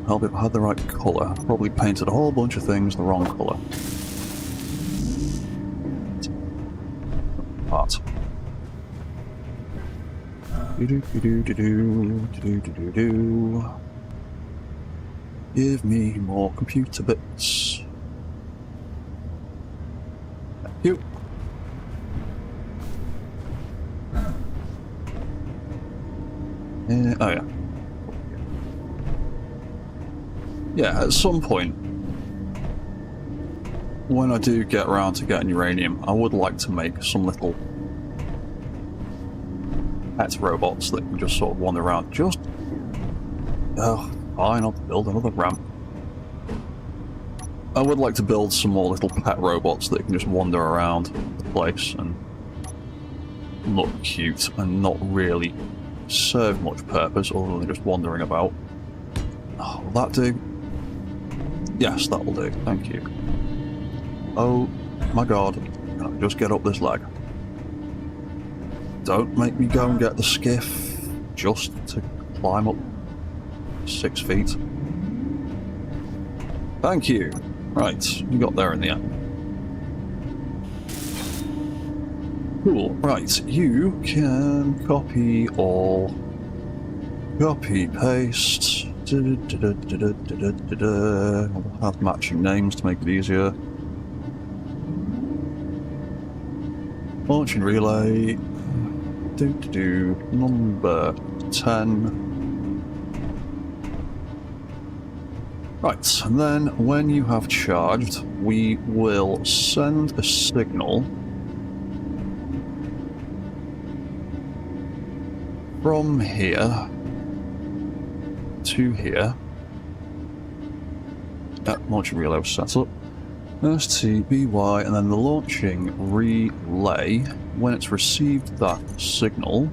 Help if I had the right colour. Probably painted a whole bunch of things the wrong colour. Part. Give me more computer bits. Thank you. Oh yeah. Yeah, at some point, when I do get around to getting uranium, I would like to make some little pet robots that can just sort of wander around. Just, oh, fine, I'll build another ramp. I would like to build some more little pet robots that can just wander around the place and look cute and not really serve much purpose other than just wandering about. Oh, will that do? Yes, that will do. Thank you. Oh my god. Can I just get up this leg? Don't make me go and get the skiff just to climb up 6 feet. Thank you. Right, we got there in the end. Cool. Right, you can copy all. Copy, paste. We'll have matching names to make it easier. Launching relay. Number 10. Right, and then when you have charged, we will send a signal from here to here. Launching relay was set up. STBY, and then the launching relay, when it's received that signal,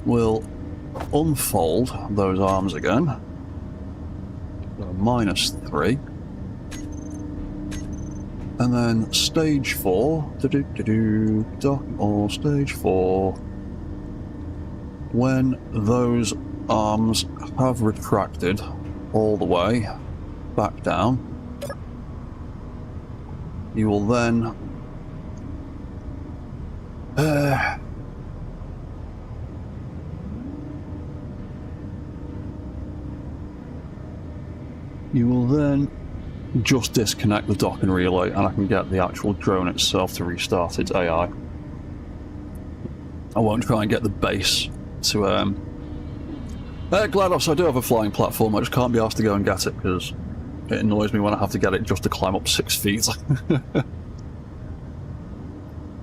will unfold those arms again. So -3. And then stage 4, dock or stage 4, when those arms have retracted all the way back down, you will then just disconnect the dock and relay, and I can get the actual drone itself to restart its AI. I won't try and get the base to GLaDOS, I do have a flying platform, I just can't be asked to go and get it because it annoys me when I have to get it just to climb up 6 feet.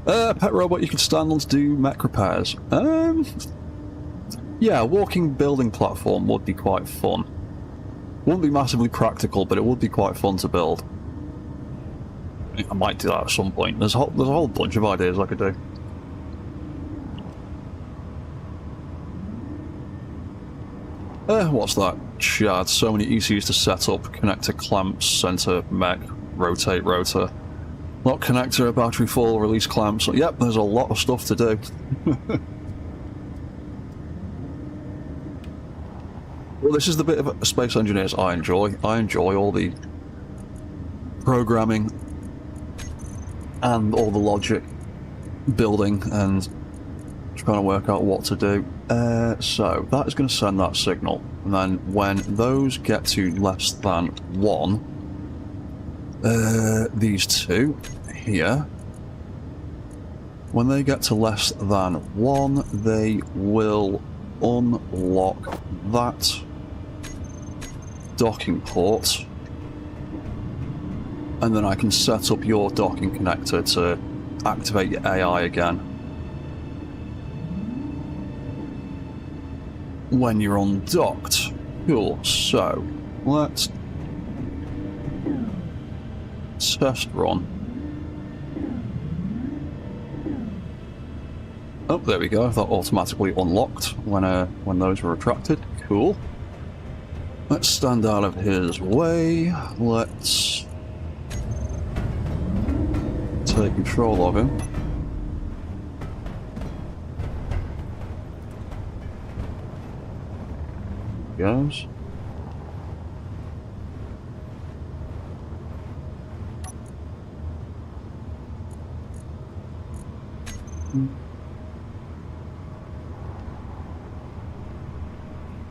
Pet robot you can stand on to do mech repairs. Yeah, a walking building platform would be quite fun. Wouldn't be massively practical, but it would be quite fun to build. I might do that at some point. There's a whole bunch of ideas I could do. What's that? Chad, so many ECUs to set up, connector, clamps, center, mech, rotate, rotor. Lock connector, battery full, release clamps. Yep, there's a lot of stuff to do. Well, this is the bit of space engineers I enjoy. I enjoy all the programming and all the logic building and trying to work out what to do. So that is going to send that signal, and then when those get to less than 1, these two here, when they get to less than 1, they will unlock that docking port, and then I can set up your docking connector to activate your AI again when you're undocked. Cool, so let's test run. Oh, there we go, that automatically unlocked when those were retracted. Cool. Let's stand out of his way. Let's take control of him. Goes.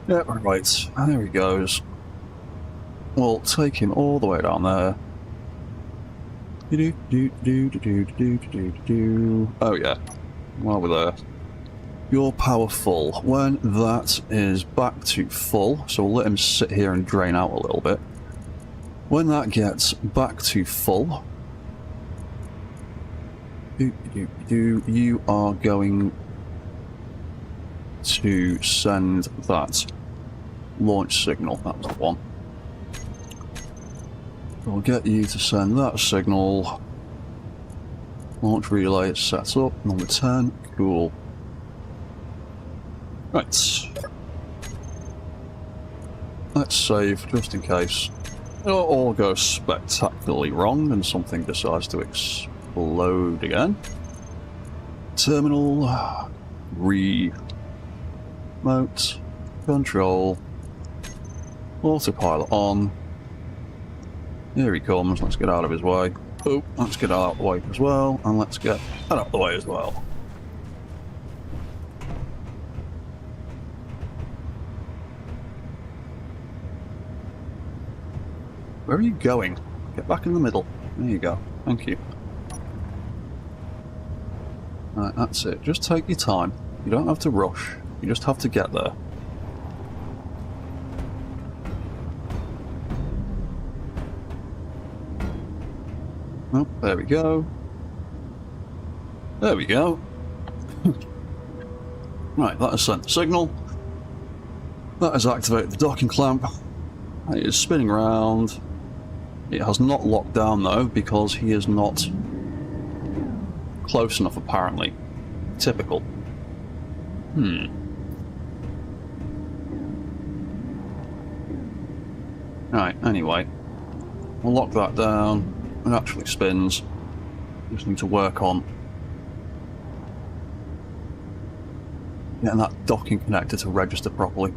Yeah, right. There he goes. We'll take him all the way down there. Oh yeah, while we're there. You're powerful. When that is back to full, so we'll let him sit here and drain out a little bit. When that gets back to full, you are going to send that launch signal. That was the one. We'll get you to send that signal. Launch relay is set up. Number 10. Cool. Right. Let's save just in case it all goes spectacularly wrong and something decides to explode again. Terminal. Remote control. Autopilot on. Here he comes. Let's get out of his way. Oh, let's get out of the way as well, and let's get that out of the way as well. Where are you going? Get back in the middle. There you go. Thank you. Right, that's it. Just take your time. You don't have to rush. You just have to get there. Oh, there we go. There we go. Right, that has sent the signal. That has activated the docking clamp. It is spinning around. It has not locked down though, because he is not close enough apparently. Typical. Right, anyway. We'll lock that down. It actually spins. Just need to work on getting that docking connector to register properly.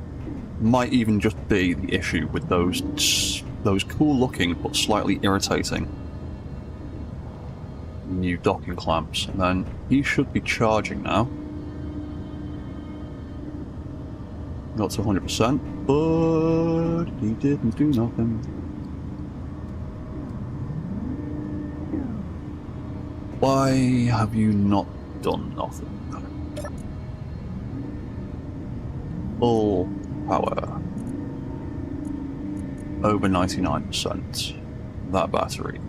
Might even just be the issue with those cool looking but slightly irritating new docking clamps. And then he should be charging now. Got to 100%, but he didn't do nothing. Why have you not done nothing? Full power. Over 99%. That battery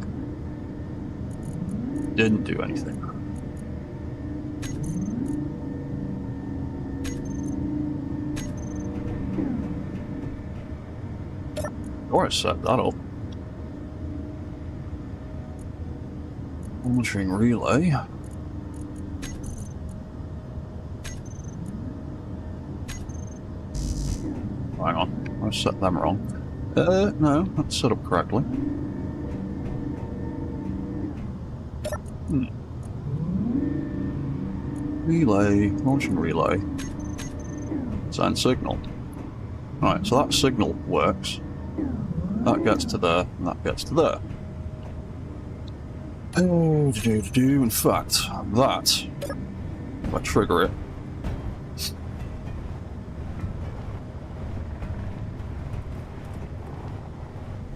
didn't do anything. Or I set that up. Monitoring relay. Hang on, I set them wrong. No, that's set up correctly. Relay, launching relay. Send signal. Right, so that signal works. That gets to there, and that gets to there. In fact, that, if I trigger it,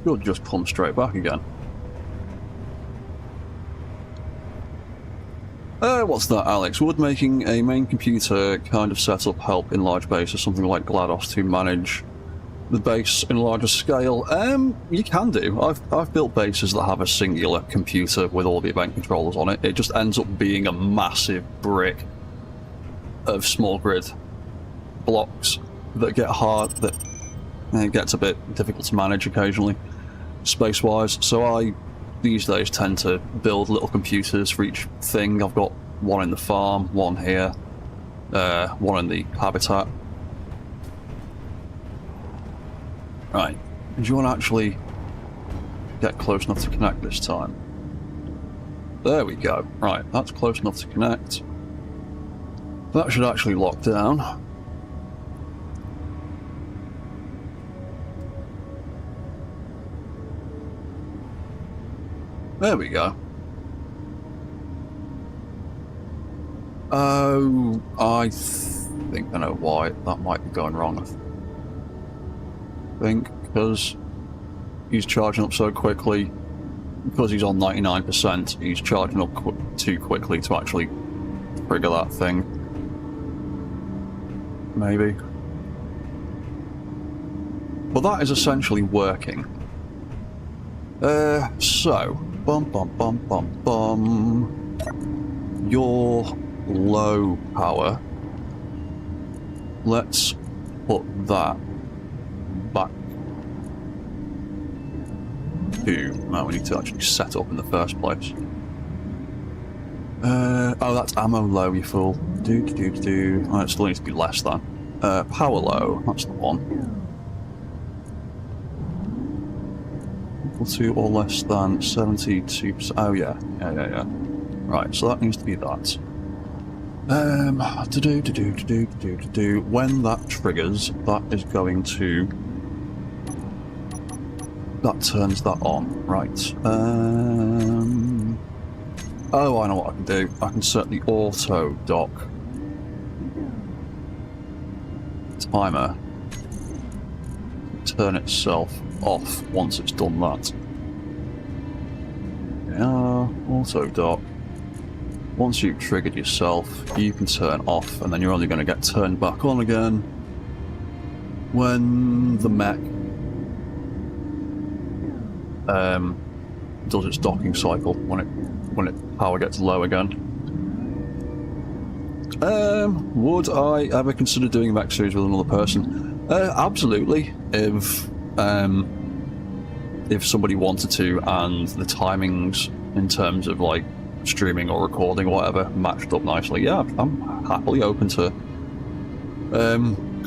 you'll just come straight back again. What's that, Alex? Would making a main computer kind of setup help in large bases, something like GLaDOS, to manage the base in a larger scale? You can do. I've built bases that have a singular computer with all the event controllers on it. It just ends up being a massive brick of small grid blocks that get hard, that it gets a bit difficult to manage occasionally, space-wise. So I, these days, tend to build little computers for each thing. I've got one in the farm, one here, one in the habitat. Right, do you want to actually get close enough to connect this time? There we go. Right, that's close enough to connect. That should actually lock down. There we go. Oh, I think I know why that might be going wrong. I think because he's charging up so quickly, because he's on 99%, he's charging up too quickly to actually trigger that thing. Maybe. But that is essentially working. So, bum. You're low power. Let's put that back to... No, we need to actually set up in the first place. Oh, that's ammo low, you fool. Oh, it still needs to be less than. Power low, that's the one. Equal to or less than 72%. Oh, yeah. Right, so that needs to be that. When that triggers, that is going to... That turns that on. Right. Oh, I know what I can do. I can set the auto dock timer. Turn itself off once it's done that. Yeah, auto dock. Once you've triggered yourself, you can turn off, and then you're only going to get turned back on again when the mech does its docking cycle, when it power gets low again. Would I ever consider doing a mech series with another person? Absolutely. If somebody wanted to, and the timings in terms of like streaming or recording or whatever matched up nicely, yeah, I'm happily open to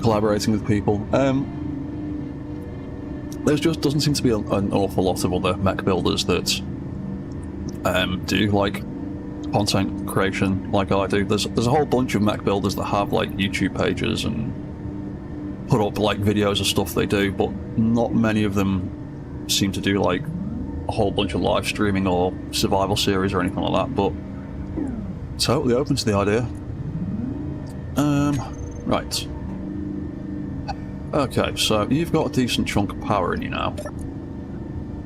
collaborating with people. There just doesn't seem to be an awful lot of other mech builders that do like content creation like I do. There's a whole bunch of mech builders that have like YouTube pages and put up like videos of stuff they do, but not many of them seem to do like a whole bunch of live streaming or survival series or anything like that, but totally open to the idea. Right. Okay, so you've got a decent chunk of power in you now.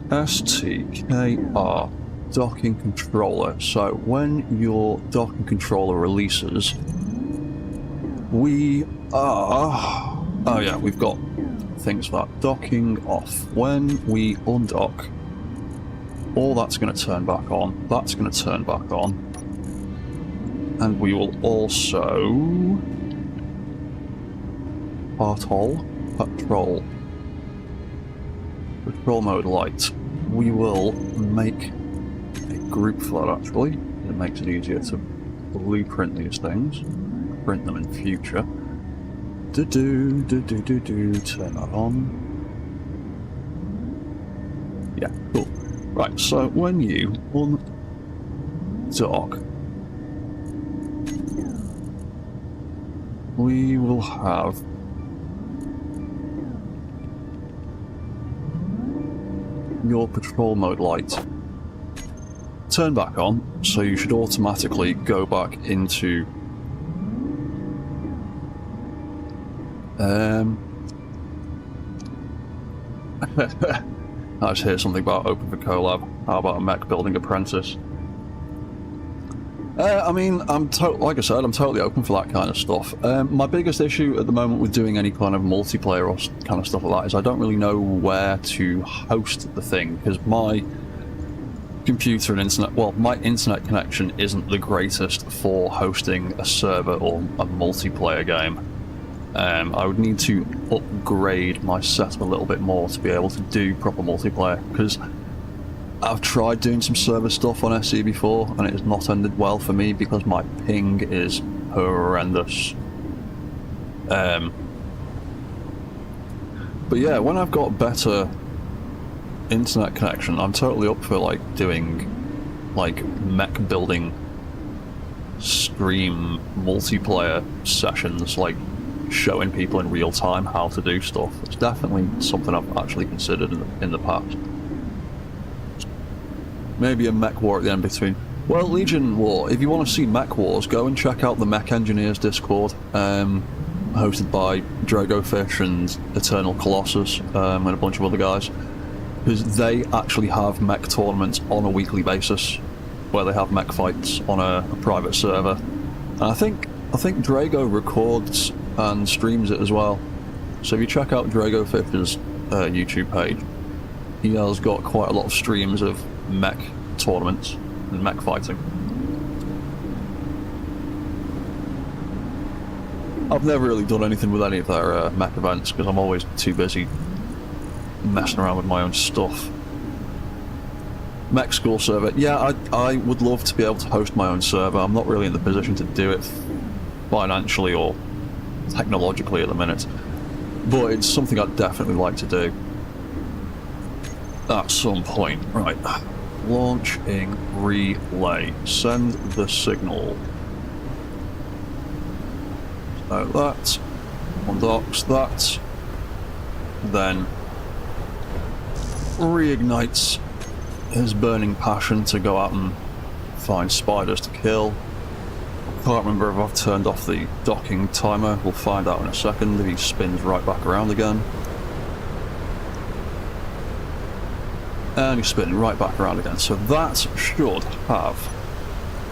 STKR, docking controller. So when your docking controller releases, we are... Oh yeah, we've got things for that. Docking off. When we undock, all that's going to turn back on. That's going to turn back on. And we will also... Patrol mode light. We will make a group for that, actually. It makes it easier to blueprint these things. Print them in future. Turn that on. Yeah, cool. Right, so when you undock, we will have your patrol mode light turn back on, so you should automatically go back into I just hear something about open for collab. How about a mech building apprentice? I mean, like I said, I'm totally open for that kind of stuff. My biggest issue at the moment with doing any kind of multiplayer or kind of stuff like that is I don't really know where to host the thing, because my computer and internet, well, my internet connection isn't the greatest for hosting a server or a multiplayer game. I would need to upgrade my setup a little bit more to be able to do proper multiplayer, because I've tried doing some server stuff on SE before and it has not ended well for me because my ping is horrendous. But yeah, when I've got better internet connection, I'm totally up for like doing like mech building stream multiplayer sessions, like showing people in real time how to do stuff. It's definitely something I've actually considered in the past. Maybe a mech war at the end between. Well, Legion War, if you want to see mech wars, go and check out the Mech Engineers Discord, hosted by Dragofish and Eternal Colossus, and a bunch of other guys, because they actually have mech tournaments on a weekly basis, where they have mech fights on a private server. And I think Drago records and streams it as well. So if you check out Dragofish's YouTube page, he has got quite a lot of streams of mech tournaments and mech fighting. I've never really done anything with any of their mech events because I'm always too busy messing around with my own stuff. Mech school server, yeah, I would love to be able to host my own server. I'm not really in the position to do it financially or technologically at the minute, but it's something I'd definitely like to do at some point. Right, launching relay, send the signal. So that undocks that, then reignites his burning passion to go out and find spiders to kill. Can't remember if I've turned off the docking timer. We'll find out in a second if he spins right back around again. And he's spinning right back around again. So that should have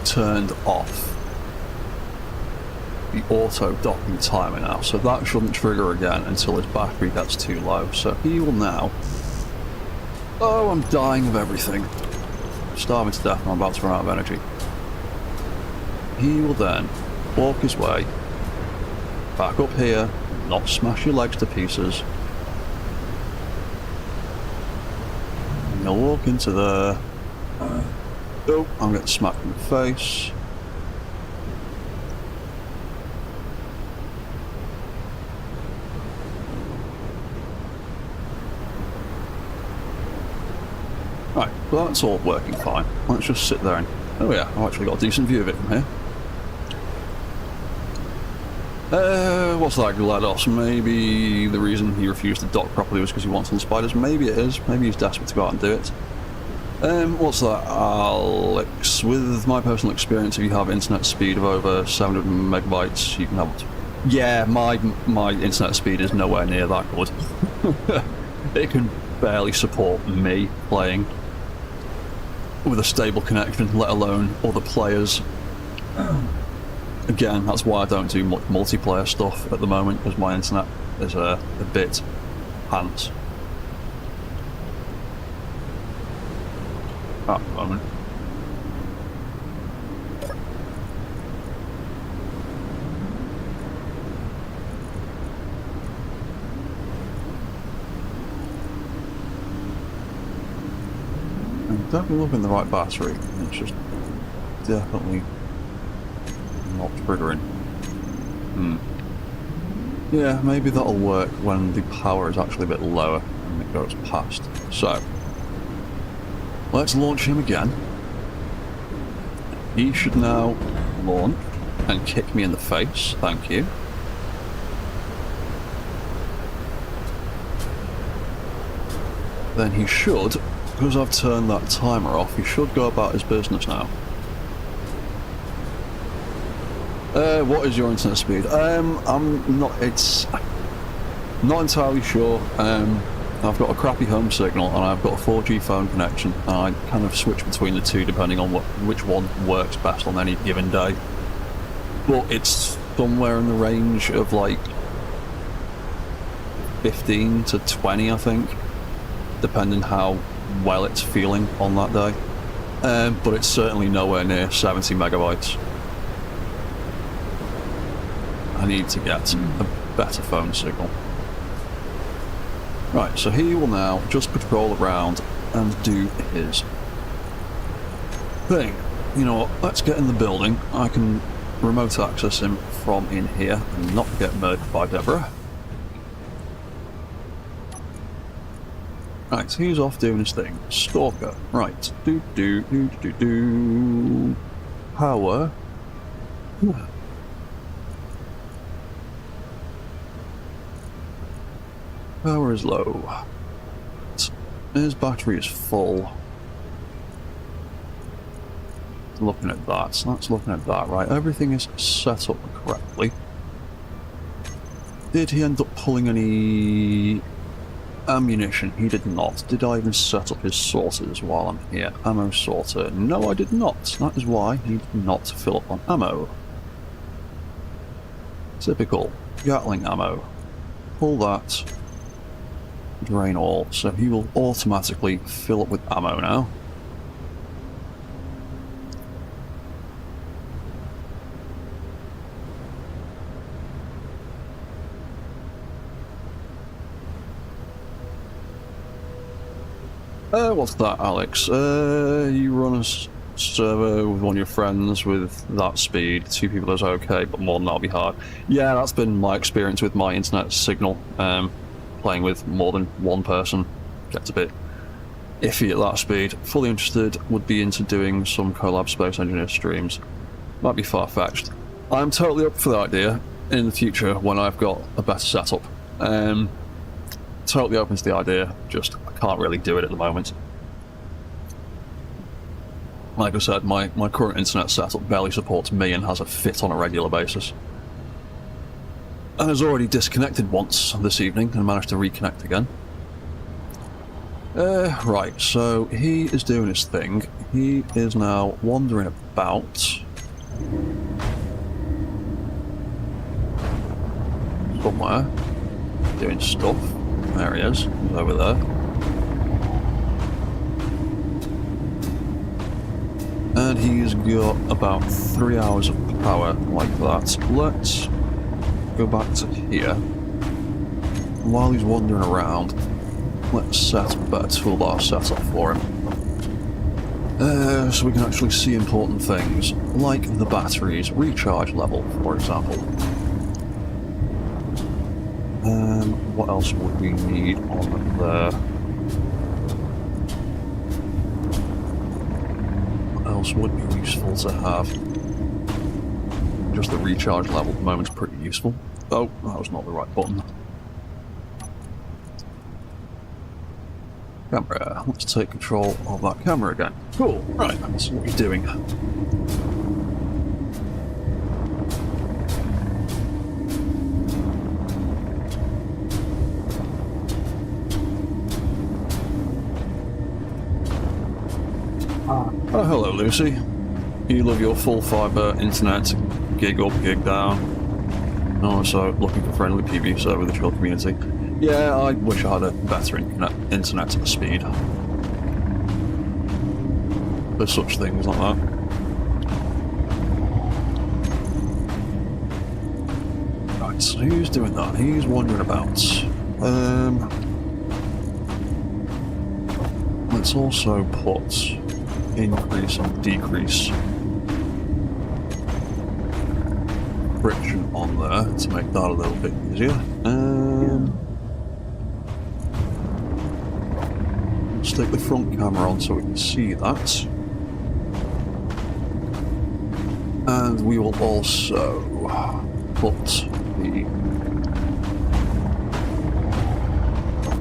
turned off the auto docking timer now. So that shouldn't trigger again until his battery gets too low. So he will now... Oh, I'm dying of everything. Starving to death and I'm about to run out of energy. He will then walk his way back up here, not smash your legs to pieces. And he'll walk into there. Oh, I'm getting smacked in the face. Right, well that's all working fine. Let's just sit there and... Oh yeah, I've actually got a decent view of it from here. What's that, GLaDOS? Maybe the reason he refused to dock properly was because he wants some spiders. Maybe it is. Maybe he's desperate to go out and do it. What's that, Alex? With my personal experience, if you have internet speed of over 700 megabytes, you can have... Yeah, my internet speed is nowhere near that good. It can barely support me playing with a stable connection, let alone other players. Again, that's why I don't do much multiplayer stuff at the moment, because my internet is a bit pants at the moment. I'm definitely looking at the right battery, it's just definitely not triggering. Yeah, maybe that'll work when the power is actually a bit lower and it goes past. So, let's launch him again. He should now launch and kick me in the face, thank you. Then he should because I've turned that timer off, he should go about his business now. What is your internet speed? It's not entirely sure. I've got a crappy home signal and I've got a 4G phone connection, and I kind of switch between the two depending on which one works best on any given day. But it's somewhere in the range of like 15 to 20, I think, depending how well it's feeling on that day. But it's certainly nowhere near 70 megabytes. I need to get a better phone signal. Right, so he will now just patrol around and do his thing. You know what, let's get in the building. I can remote access him from in here and not get murdered by Deborah. Right, he's off doing his thing. Stalker. Right. Power. Power is low. His battery is full. Looking at that. So that's looking at that. Right, everything is set up correctly. Did he end up pulling any ammunition? He did not. Did I even set up his sorters while I'm here? Ammo sorter. No, I did not. That is why he did not fill up on ammo. Typical. Gatling ammo. Pull that. Drain all. So he will automatically fill up with ammo now. What's that, Alex? You run a server with one of your friends with that speed. 2 people is okay, but more than that'll be hard. Yeah, that's been my experience with my internet signal. Playing with more than one person gets a bit iffy at that speed. Fully interested, would be into doing some collab Space Engineer streams. Might be far-fetched. I'm totally up for the idea in the future when I've got a better setup. Totally open to the idea, just I can't really do it at the moment. Like I said, my current internet setup barely supports me and has a fit on a regular basis. And has already disconnected once this evening and managed to reconnect again. Right, so he is doing his thing. He is now wandering about. Somewhere. Doing stuff. There he is. He's over there. And he's got about 3 hours of power like that. Let's go back to here. While he's wandering around, let's set a better toolbar setup for him. So we can actually see important things, like the battery's recharge level, for example. What else would we need on there? What else would be useful to have? Just the recharge level at the moment's pretty useful. Oh, that was not the right button. Camera. Let's take control of that camera again. Cool. Right, let's see what you're doing. Oh, hello, Lucy. You love your full fibre internet, gig up, gig down. Also, looking for friendly PB server with the chill community. Yeah, I wish I had a better internet speed. There's such things like that. Right, so who's doing that? He's wandering about. Let's also put increase and decrease friction on there to make that a little bit easier. Stick the front camera on so we can see that. And we will also put the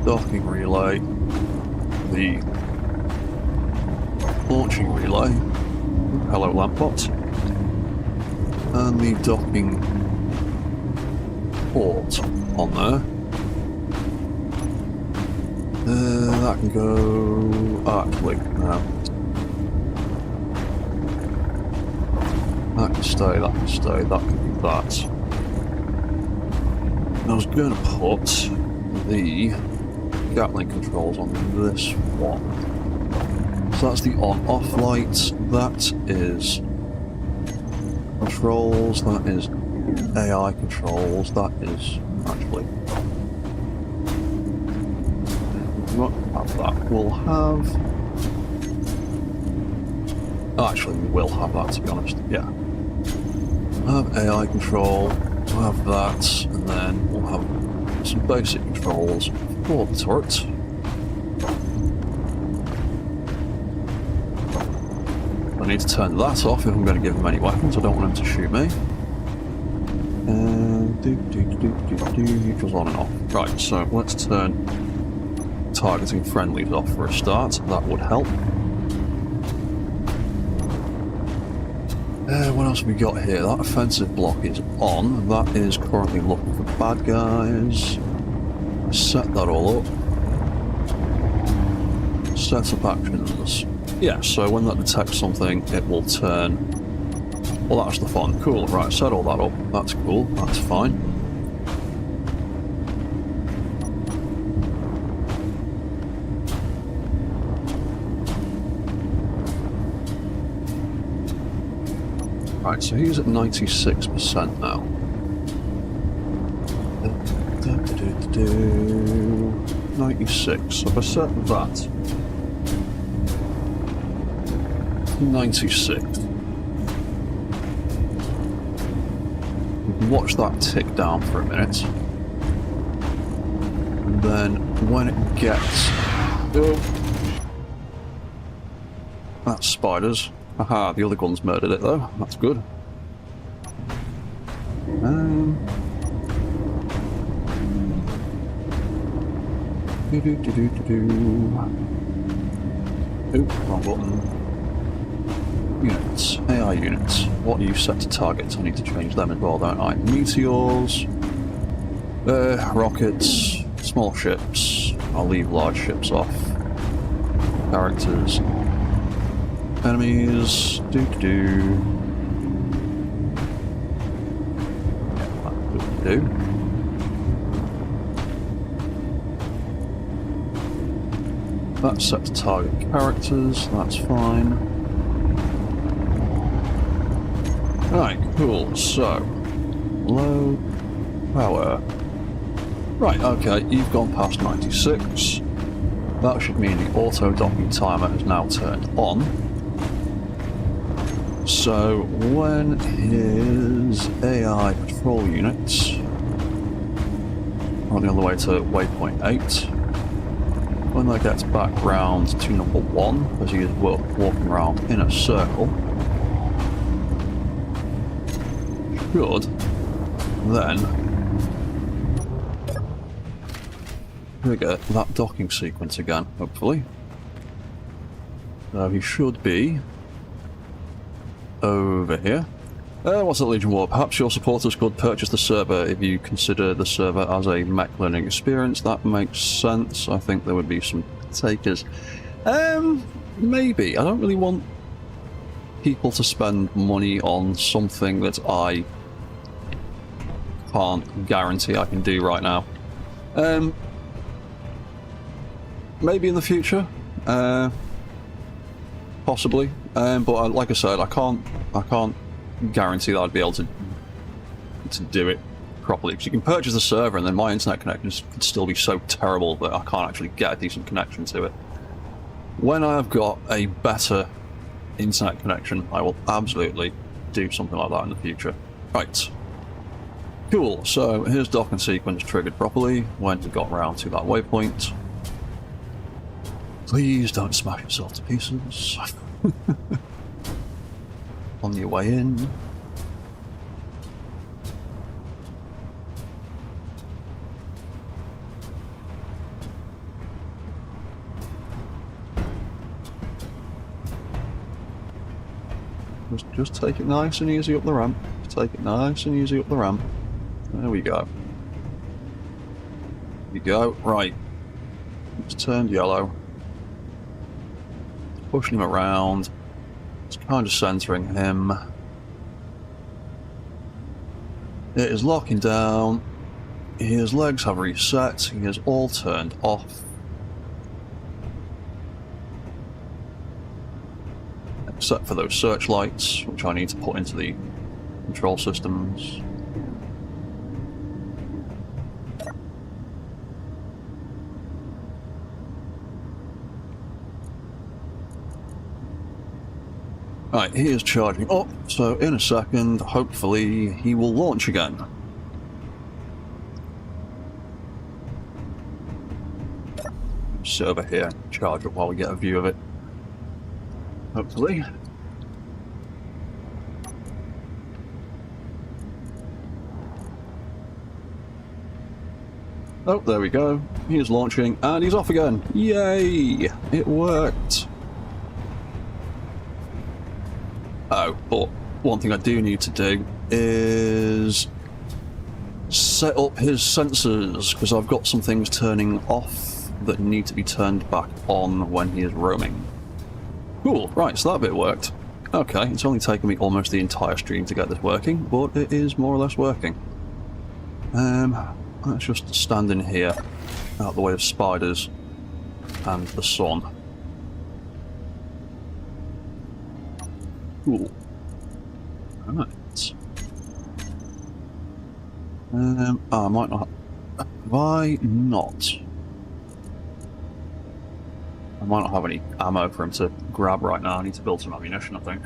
docking relay, the launching relay. Hello, Lampot. And the docking port on there. That can go... Actually, no. That can stay, that can stay, that can be that. I was going to put the Gatling controls on this one. So that's the on-off light, that is controls, that is AI controls, that is actually... We won't have that, we'll have... Actually, we will have that, to be honest, yeah. We'll have AI control, we'll have that, and then we'll have some basic controls for the turret. I need to turn that off if I'm going to give him any weapons. I don't want him to shoot me. It goes on and off. Right, so let's turn targeting friendlies off for a start. That would help. What else have we got here? That offensive block is on. That is currently looking for bad guys. Set that all up. Set up actions. Yeah, so when that detects something, it will turn... Well, that's the fun. Cool, right, set all that up. That's cool, that's fine. Right, so he's at 96% now. 96, so if I set that 96. We can watch that tick down for a minute. And then when it gets... Oh, that's spiders. Aha, the other gun's murdered it though. That's good. Oop, wrong button. Units. AI units. What are you set to target? I need to change them as well, don't I? Meteors. Rockets. Small ships. I'll leave large ships off. Characters. Enemies. Do. That's set to target characters. That's fine. Right, cool, so, low power. Right, okay, you've gone past 96. That should mean the auto-docking timer has now turned on. So, when his AI patrol units running all the way to waypoint 8, when that gets back round to number 1, as he is walking around in a circle, should then trigger that docking sequence again, hopefully. So he should be over here. What's that, Legion War? Perhaps your supporters could purchase the server if you consider the server as a mech learning experience. That makes sense. I think there would be some takers. Maybe. I don't really want people to spend money on something that I can't guarantee I can do right now. Maybe in the future, possibly. But like I said, I can't guarantee that I'd be able to do it properly. Because you can purchase the server, and then my internet connection could still be so terrible that I can't actually get a decent connection to it. When I've got a better internet connection, I will absolutely do something like that in the future. Right. Cool, so here's docking sequence triggered properly when we got round to that waypoint. Please don't smash yourself to pieces. On your way in. Just take it nice and easy up the ramp. Take it nice and easy up the ramp. There we go. There we go. Right. It's turned yellow. Pushing him around. It's kind of centering him. It is locking down. His legs have reset. He is all turned off. Except for those searchlights, which I need to put into the control systems. Right, he is charging up, so in a second, hopefully, he will launch again. Sit over here, charge up while we get a view of it. Hopefully. Oh, there we go. He is launching, and he's off again. Yay! It worked. Oh, but one thing I do need to do is set up his sensors, because I've got some things turning off that need to be turned back on when he is roaming. Cool, right, so that bit worked. Okay, it's only taken me almost the entire stream to get this working, but it is more or less working. Let's just stand in here, out of the way of spiders and the sun. Cool. Right. I might not... Why not? I might not have any ammo for him to grab right now. I need to build some ammunition, I think.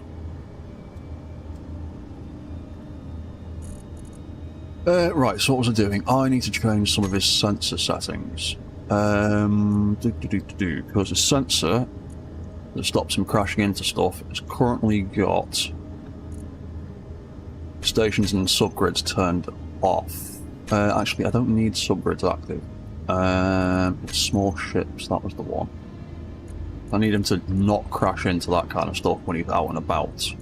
Right, so what was I doing? I need to change some of his sensor settings. Because the sensor that stops him crashing into stuff has currently got stations and subgrids turned off. Actually, I don't need subgrids active. Small ships, that was the one. I need him to not crash into that kind of stuff when he's out and about.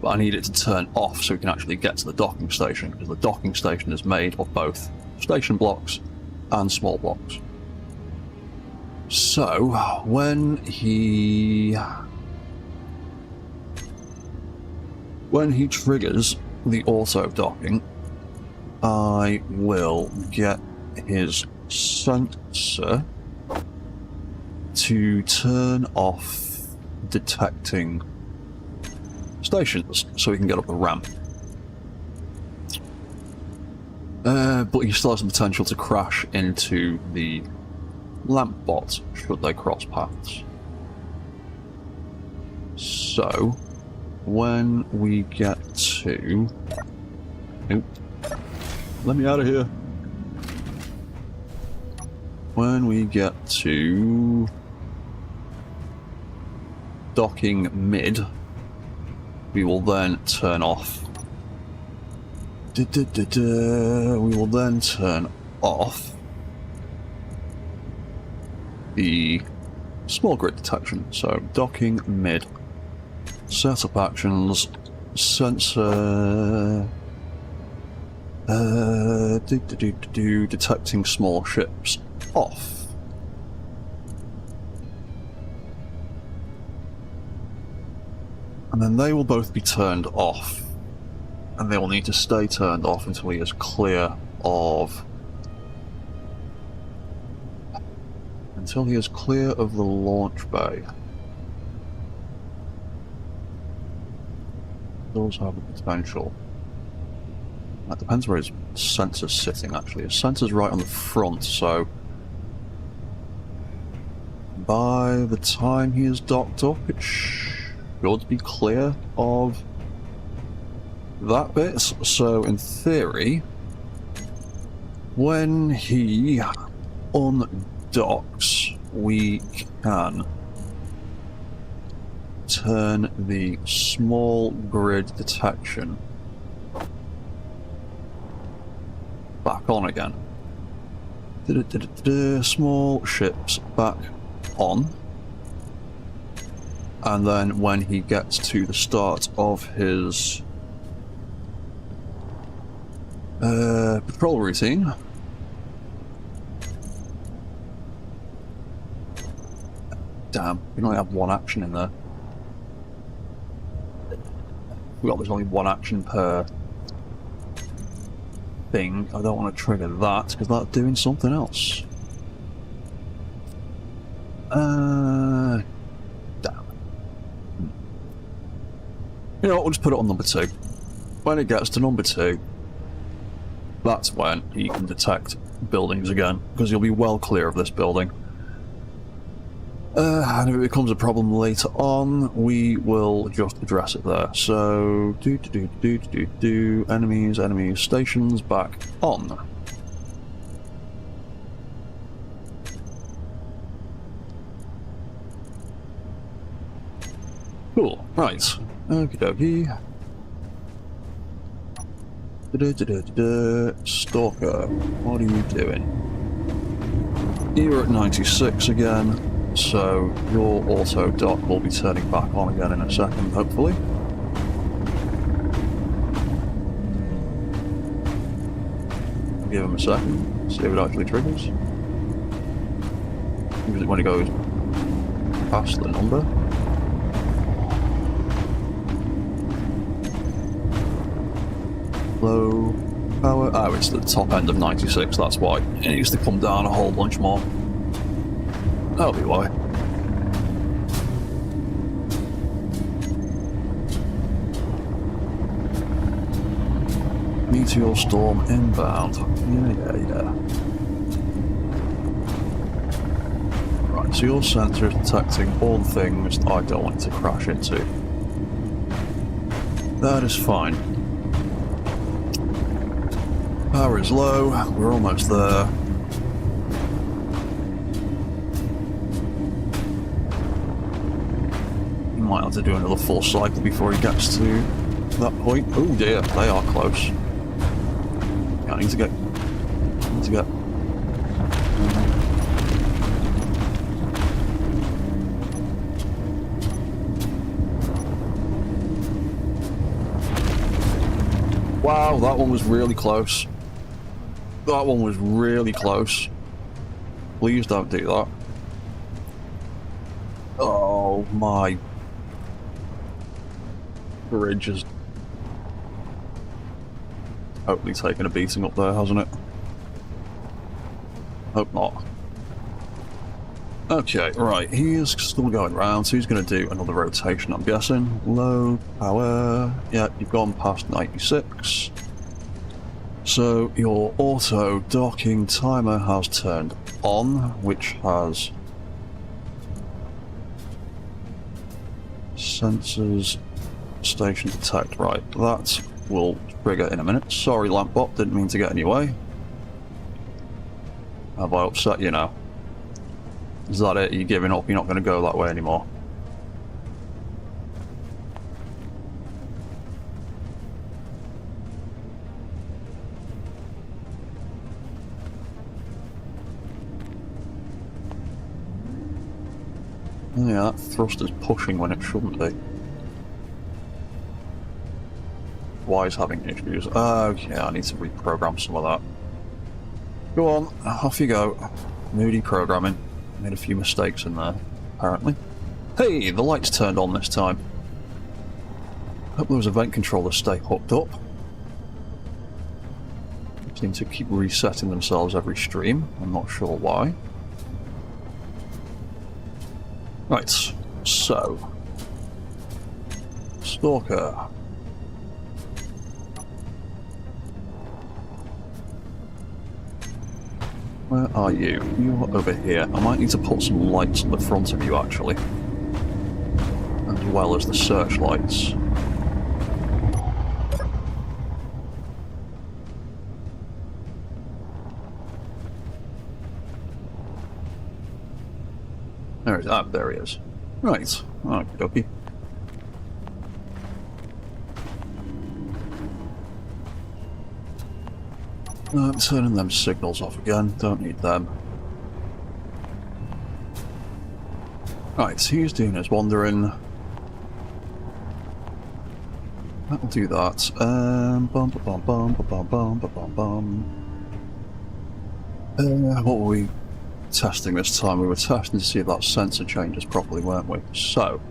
But I need it to turn off so we can actually get to the docking station, because the docking station is made of both station blocks and small blocks. So, when he triggers the auto docking, I will get his sensor to turn off detecting stations so he can get up the ramp. But he still has the potential to crash into the lamp bot should they cross paths. So, when we get to... Nope. Let me out of here. When we get to docking mid, we will then turn off. We will then turn off the small grid detection. So docking mid, setup actions, sensor, detecting small ships off. And then they will both be turned off. And they will need to stay turned off until he is clear of... Until he is clear of the launch bay. Those have the potential. That depends where his sensor's sitting, actually. His sensor's right on the front, so... By the time he is docked up, it should be clear of that bit. So, in theory, when he undocks, we can turn the small grid detection back on again. Small ships back on. and then when he gets to the start of his patrol routine, damn, we only have one action in there. Well, there's only one action per thing. I don't want to trigger that because that's doing something else. Damn. You know what, we'll just put it on number 2. When it gets to number 2, that's when he can detect buildings again, because he'll be well clear of this building. And if it becomes a problem later on, we will just address it there. So, enemies, stations, back on. Cool, right. Okie dokie. Stalker, what are you doing? You're at 96 again. So your auto dock will be turning back on again in a second, hopefully. Give him a second, see if it actually triggers. Use it when it goes past the number. Low power. Oh, it's the top end of 96, that's why. It needs to come down a whole bunch more. That'll be why. Meteor storm inbound. Yeah. Right, so your sensor is detecting all the things I don't want it to crash into. That is fine. Power is low, we're almost there. Might have to do another full cycle before he gets to that point. Oh dear, they are close. Yeah, I need to get... Wow, that one was really close. That one was really close. Please don't do that. Oh my... bridge has totally taken a beating up there, hasn't it? Hope not. Okay, right, he is still going around, so he's going to do another rotation, I'm guessing. Low power. Yeah, you've gone past 96. So your auto docking timer has turned on, which has sensors. Station detect, right, that will trigger in a minute. Sorry, Lampbot, didn't mean to get in your way. Have I upset you now? Is that it? Are you giving up? You're not going to go that way anymore? Yeah, that thruster's pushing when it shouldn't be. Why is having issues? Okay, I need to reprogram some of that. Go on, off you go. Moody programming. Made a few mistakes in there, apparently. Hey, the lights turned on this time. Hope those event controllers stay hooked up. They seem to keep resetting themselves every stream. I'm not sure why. Right, so... Stalker. Where are you? You're over here. I might need to put some lights on the front of you, actually. As well as the searchlights. There he is. Right. Okie dokie. Turning them signals off again, don't need them. Right, so he's doing his wandering. that'll do that. Bum, ba, bum, bum, ba, bum, bum, ba, bum, bum. What were we testing this time? We were testing to see if that sensor changes properly, weren't we? So,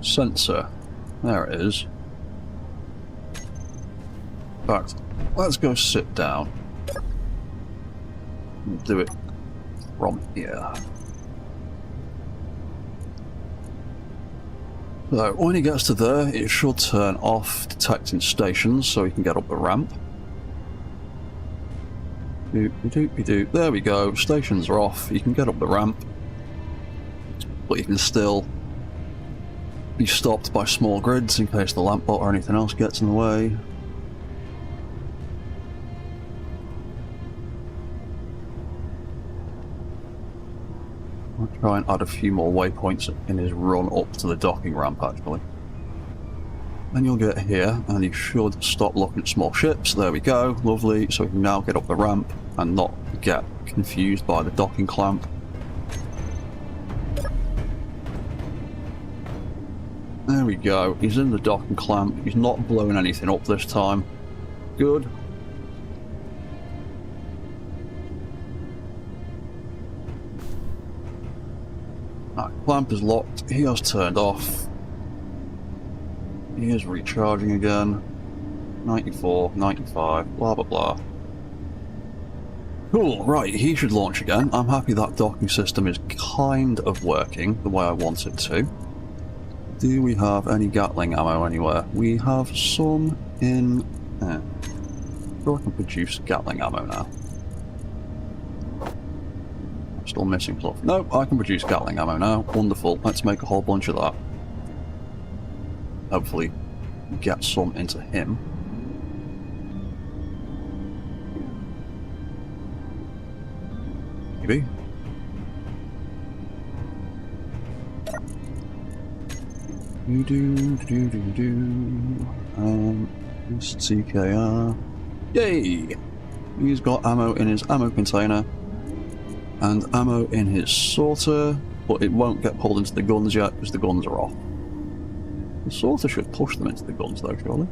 sensor, there it is. In fact, let's go sit down. We'll do it from here. So when he gets to there, it should turn off detecting stations so he can get up the ramp. There we go, stations are off, you can get up the ramp, but you can still be stopped by small grids in case the lamp bot or anything else gets in the way. I'll try and add a few more waypoints in his run up to the docking ramp actually. Then you'll get here and you should stop looking at small ships. There we go, lovely, so we can now get up the ramp and not get confused by the docking clamp. There we go, he's in the docking clamp, he's not blowing anything up this time. Good. Right, clamp is locked, he has turned off. He is recharging again. 94, 95, blah blah blah. Cool, right, he should launch again. I'm happy that docking system is kind of working the way I want it to. Do we have any Gatling ammo anywhere? We have some in... sure I can produce Gatling ammo now. I'm still missing stuff. No, I can produce Gatling ammo now. Wonderful, let's make a whole bunch of that. Hopefully get some into him. Maybe. This TKR. Yay! He's got ammo in his ammo container and ammo in his sorter, but it won't get pulled into the guns yet because the guns are off. The sorter should push them into the guns though, surely.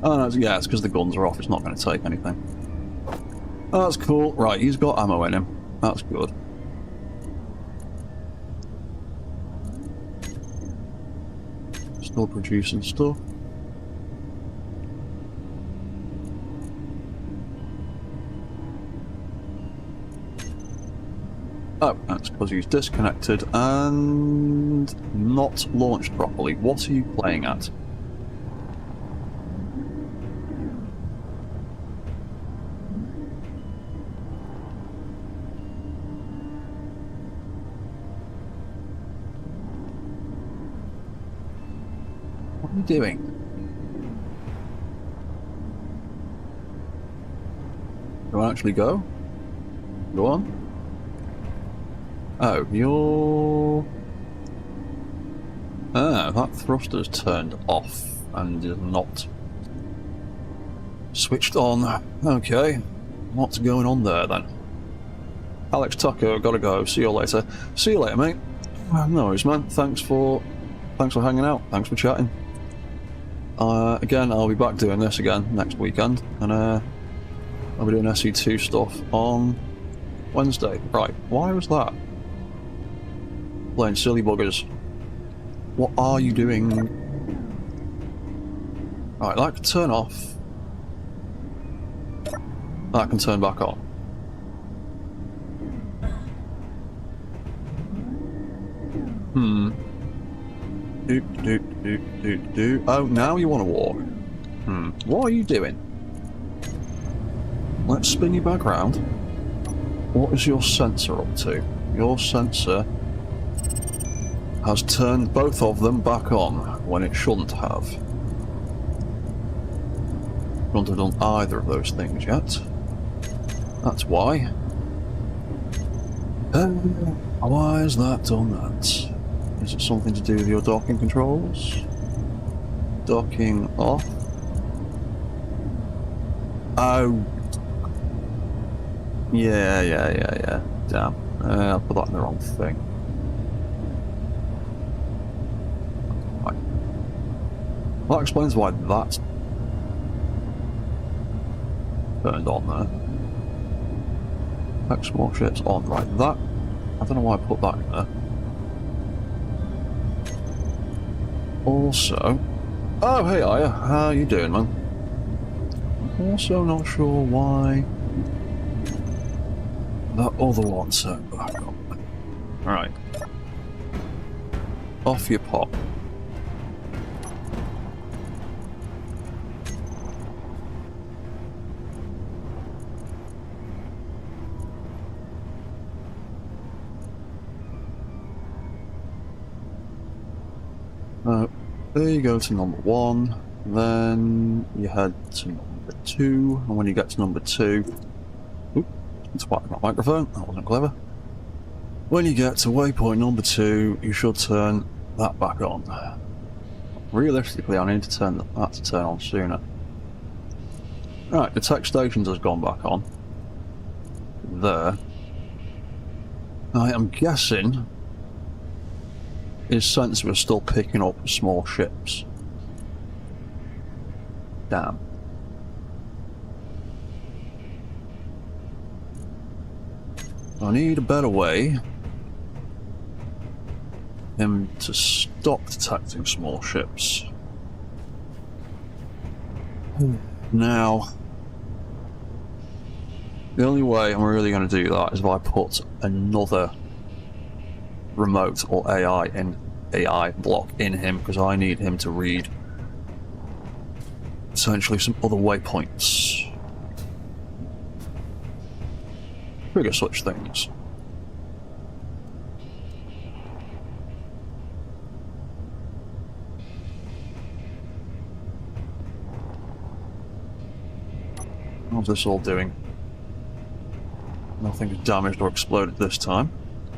Oh no, yeah, it's because the guns are off, it's not going to take anything. Oh, that's cool. Right, he's got ammo in him. That's good. Still producing stuff. Oh, that's because he's disconnected and not launched properly. What are you playing at? What are you doing? Do I actually go? Go on. Oh, you're... Ah, that thruster's turned off and is not switched on. Okay, what's going on there then? Alex Tucker, gotta go. See you later. See you later, mate. No worries, man. Thanks for hanging out. Thanks for chatting. Again, I'll be back doing this again next weekend, and I'll be doing SE2 stuff on Wednesday. Right, why was that? Playing silly buggers. What are you doing? Right, that can turn off. That can turn back on. Oh, now you want to walk. What are you doing? Let's spin you back round. What is your sensor up to? Your sensor has turned both of them back on when it shouldn't have. Shouldn't have done either of those things yet. That's why. Why has that done that? Is it something to do with your docking controls? Docking off. Oh. Yeah. Damn. I put that in the wrong thing. That explains why that's turned on there. X more ships on, right, that, I don't know why I put that in there. Also, oh hey Aya, how you doing, man? I'm also not sure why that other one's back up. Right. Off you pop. There you go to number 1, then you head to number 2, and when you get to number 2... Oop, it's whacked my microphone, that wasn't clever. When you get to waypoint number 2, you should turn that back on. Realistically, I need to turn that to turn on sooner. Right, the tech stations has gone back on. There. I am guessing his sensor is still picking up small ships. Damn. I need a better way him to stop detecting small ships. Now, the only way I'm really going to do that is if I put another remote or AI block in him, because I need him to read essentially some other waypoints. Trigger such things. How's this all doing? Nothing is damaged or exploded this time.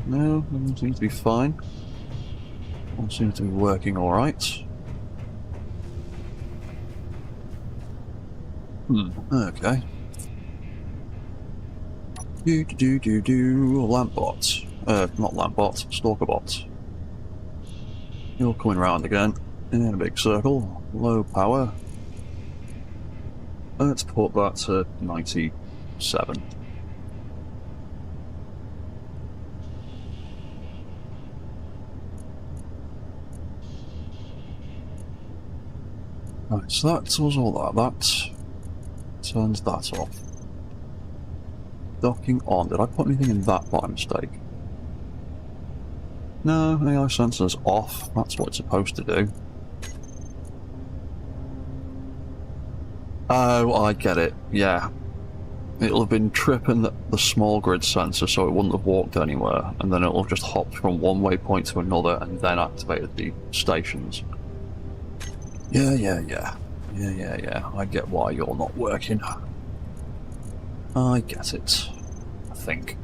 No, everything seems to be fine. All seems to be working alright. Okay. Lampbot. Not Lampbot, Stalkerbot. You're coming round again in a big circle. Low power. Let's put that to 97. Right, so that does all that. That turns that off. Docking on. Did I put anything in that by mistake? No, AI sensor's off. That's what it's supposed to do. Oh, I get it. Yeah. It'll have been tripping the small grid sensor so it wouldn't have walked anywhere, and then it'll have just hopped from one waypoint to another and then activated the stations. Yeah. I get why you're not working. I get it. I think.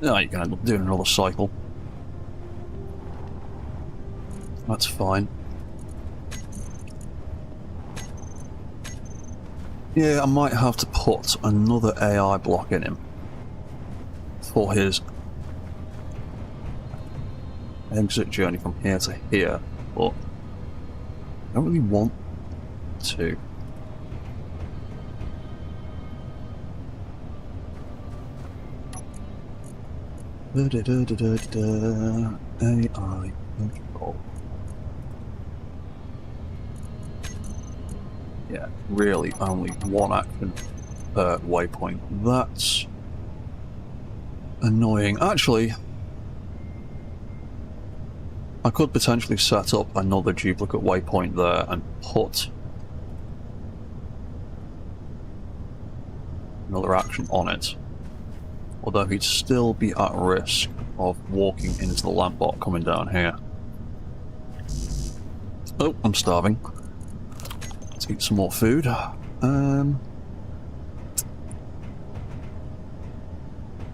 No, you're gonna end up doing another cycle. That's fine. Yeah, I might have to put another AI block in him for his exit journey from here to here, but I don't really want to. AI control. Yeah, really only one action per waypoint. That's annoying. Actually, I could potentially set up another duplicate waypoint there and put another action on it. Although he'd still be at risk of walking into the lampbot coming down here. Oh, I'm starving. Let's eat some more food. Yeah,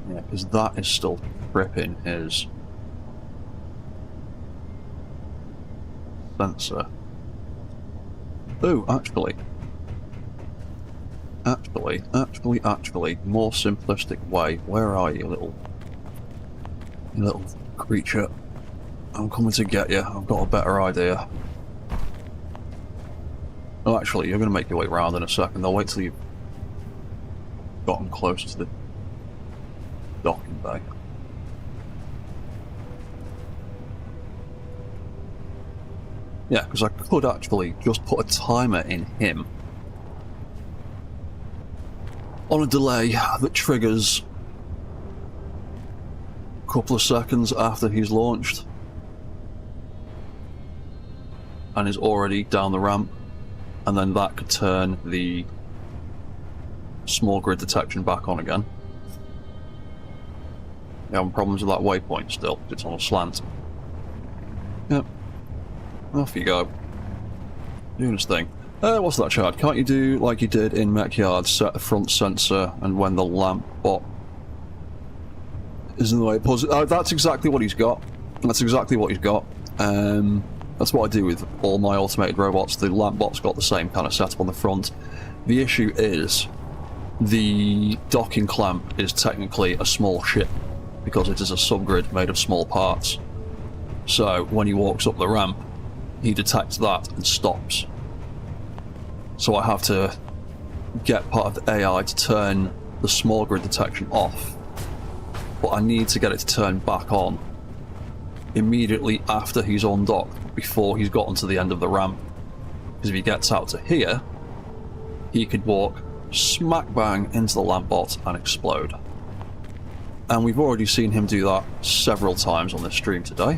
because that is still tripping his sensor. Oh, actually. Actually, more simplistic way. Where are you, little creature? I'm coming to get you. I've got a better idea. Oh, actually, you're going to make your way round in a second. I'll wait till you've gotten close to the docking bay. Yeah, because I could actually just put a timer in him on a delay that triggers a couple of seconds after he's launched and is already down the ramp, and then that could turn the small grid detection back on again. You having problems with that waypoint still? It's on a slant. Yep. Off you go. Doing his thing. What's that, Chad? Can't you do like you did in Mech Yard, set the front sensor, and when the lamp bot is in the way it pulls it? That's exactly what he's got. That's exactly what he's got. That's what I do with all my automated robots. The lamp bot's got the same kind of setup on the front. The issue is the docking clamp is technically a small ship because it is a subgrid made of small parts. So when he walks up the ramp, he detects that and stops. So I have to get part of the AI to turn the small grid detection off, but I need to get it to turn back on immediately after he's undocked, before he's gotten to the end of the ramp. Because if he gets out to here, he could walk smack bang into the lamp bot and explode. And we've already seen him do that several times on this stream today.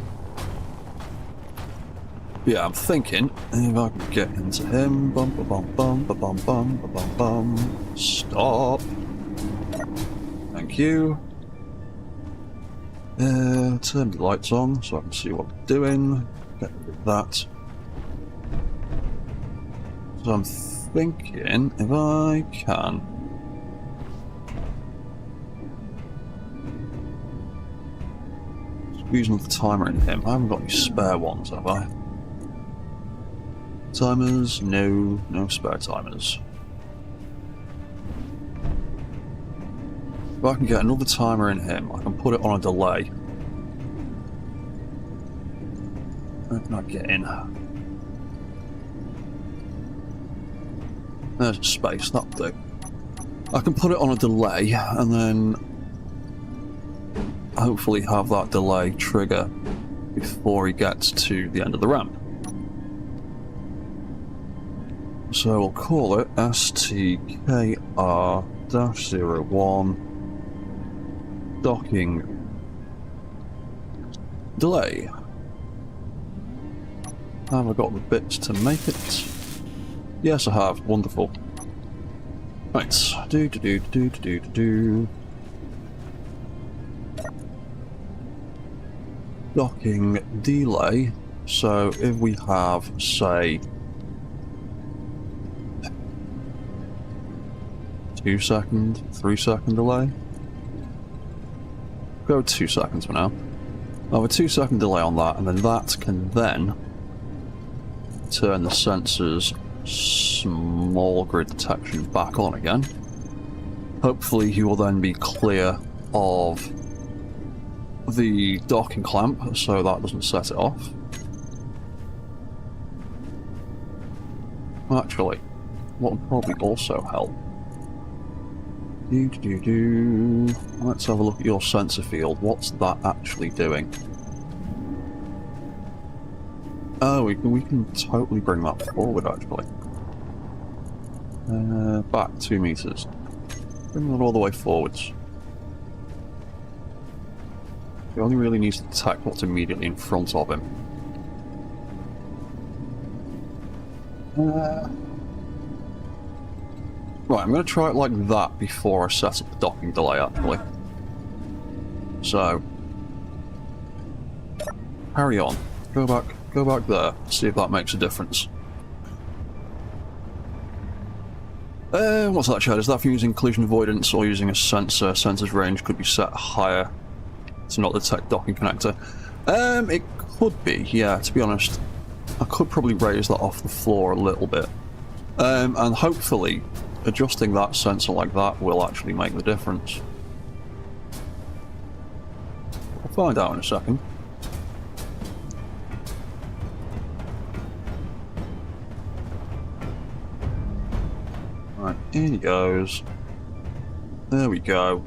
Yeah, I'm thinking if I can get into him. Bum ba bum bum ba bum bum ba bum bum. Stop. Thank you. Turn the lights on so I can see what I'm doing. Get rid of that. So I'm thinking if I can. Squeeze another timer in him. I haven't got any spare ones, have I? Timers? No, no spare timers. If I can get another timer in him, I can put it on a delay. Where can I get in? There's a space, that'll do. I can put it on a delay and then hopefully have that delay trigger before he gets to the end of the ramp. So we'll call it STKR-01 docking delay. Have I got the bits to make it? Yes, I have. Wonderful. Right. Docking delay. So if we have, say, 2 second, 3 second delay. Go 2 seconds for now. I have a 2 second delay on that, and then that can then turn the sensor's small grid detection back on again. Hopefully he will then be clear of the docking clamp, so that doesn't set it off. Actually, what would probably also help. Let's have a look at your sensor field. What's that actually doing? Oh, we can totally bring that forward, actually. Back 2 meters. Bring that all the way forwards. He only really needs to detect what's immediately in front of him. Right, I'm going to try it like that before I set up the docking delay, actually. So, carry on. Go back there, see if that makes a difference. What's that, Chad? Is that for using collision avoidance or using a sensor? Sensor's range could be set higher to not detect docking connector. It could be, yeah, to be honest. I could probably raise that off the floor a little bit. And hopefully adjusting that sensor like that will actually make the difference. We'll find out in a second. Right, in he goes. There we go.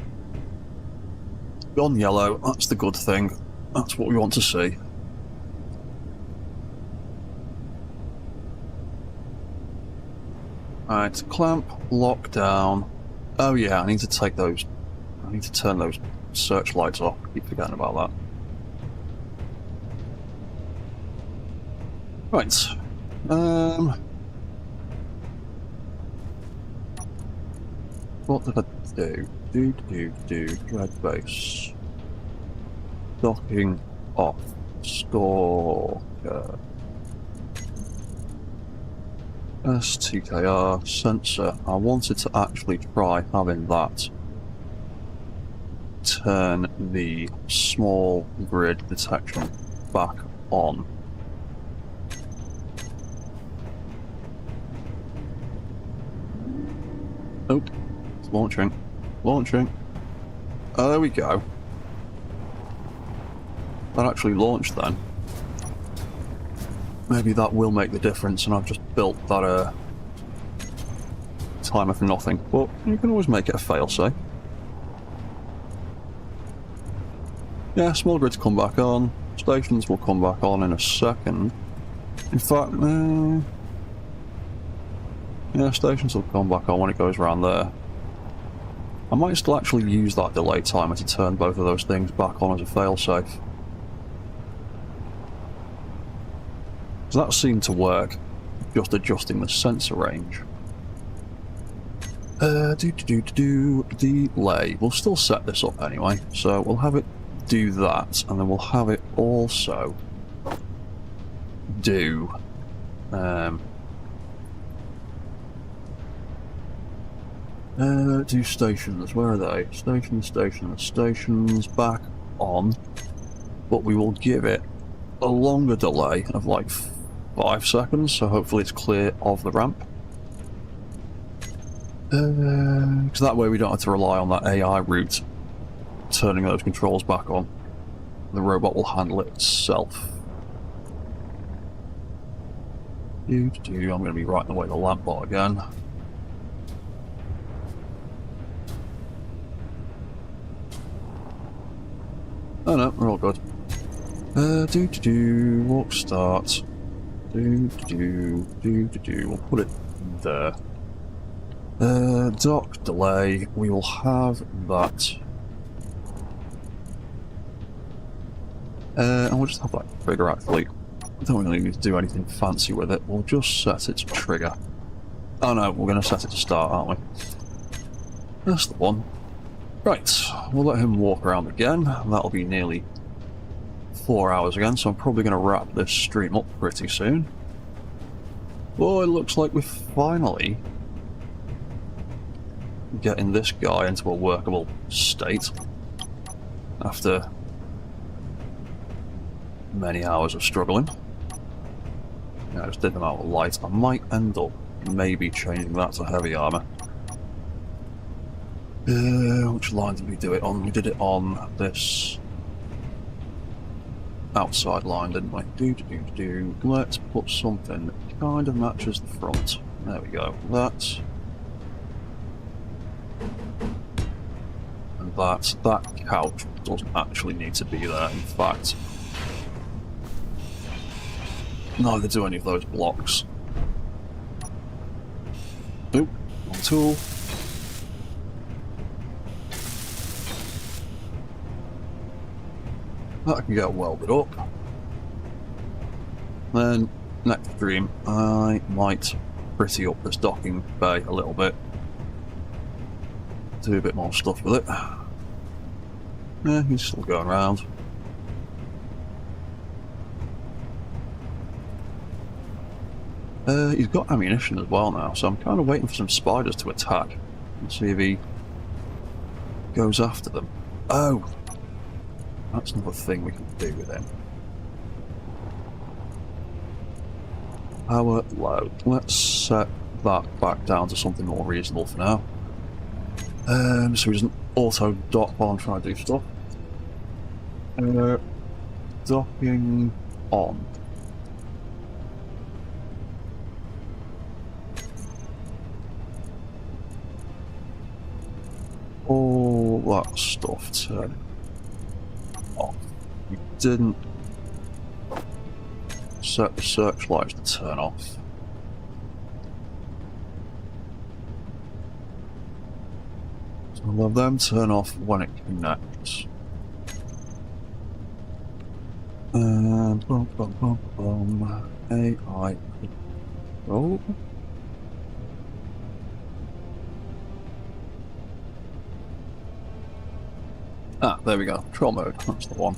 Gone yellow, that's the good thing. That's what we want to see. Right, clamp, lock down. Oh yeah, I need to take those. I need to turn those searchlights off. I keep forgetting about that. Right. What did I do? Red base. Docking off. Stalker. STKR sensor. I wanted to actually try having that turn the small grid detection back on. Oh, it's launching. Launching. Oh, there we go. That actually launched then. Maybe that will make the difference, and I've just built that timer for nothing. But you can always make it a fail-safe. Yeah, small grids come back on. Stations will come back on in a second. In fact, yeah, stations will come back on when it goes around there. I might still actually use that delay timer to turn both of those things back on as a fail-safe. So that seemed to work, just adjusting the sensor range. Delay. We'll still set this up anyway, so we'll have it do that, and then we'll have it also do do stations. Where are they? Stations back on, but we will give it a longer delay of like 5 seconds, so hopefully it's clear of the ramp. Because that way we don't have to rely on that AI route turning those controls back on. The robot will handle it itself. I'm going to be right in the way of the lamp bot again. Oh no, we're all good. Walk start. We'll put it there. Dock delay, we will have that. And we'll just have that trigger actually. I don't really need to do anything fancy with it, we'll just set it to trigger. Oh no, we're going to set it to start, aren't we? That's the one. Right, we'll let him walk around again. That'll be nearly 4 hours again, so I'm probably going to wrap this stream up pretty soon. Oh, it looks like we're finally getting this guy into a workable state after many hours of struggling. Yeah, I just did them out with light. I might end up maybe changing that to heavy armor. Which line did we do it on? We did it on this outside line, didn't we? Let's put something that kind of matches the front. There we go. That. And that. That couch doesn't actually need to be there, in fact. Neither do any of those blocks. Oop, one tool. That can get welded up. Then, next stream, I might pretty up this docking bay a little bit. Do a bit more stuff with it. Yeah, he's still going around. He's got ammunition as well now, so I'm kind of waiting for some spiders to attack and see if he goes after them. Oh! That's another thing we can do with him. Power low. Let's set that back down to something more reasonable for now. So he doesn't auto dock while I'm trying to do stuff. Docking on. All that stuff turn off. We didn't set the searchlights to turn off. So we'll have them turn off when it connects. And AI. Oh. Ah, there we go. Control mode. That's the one.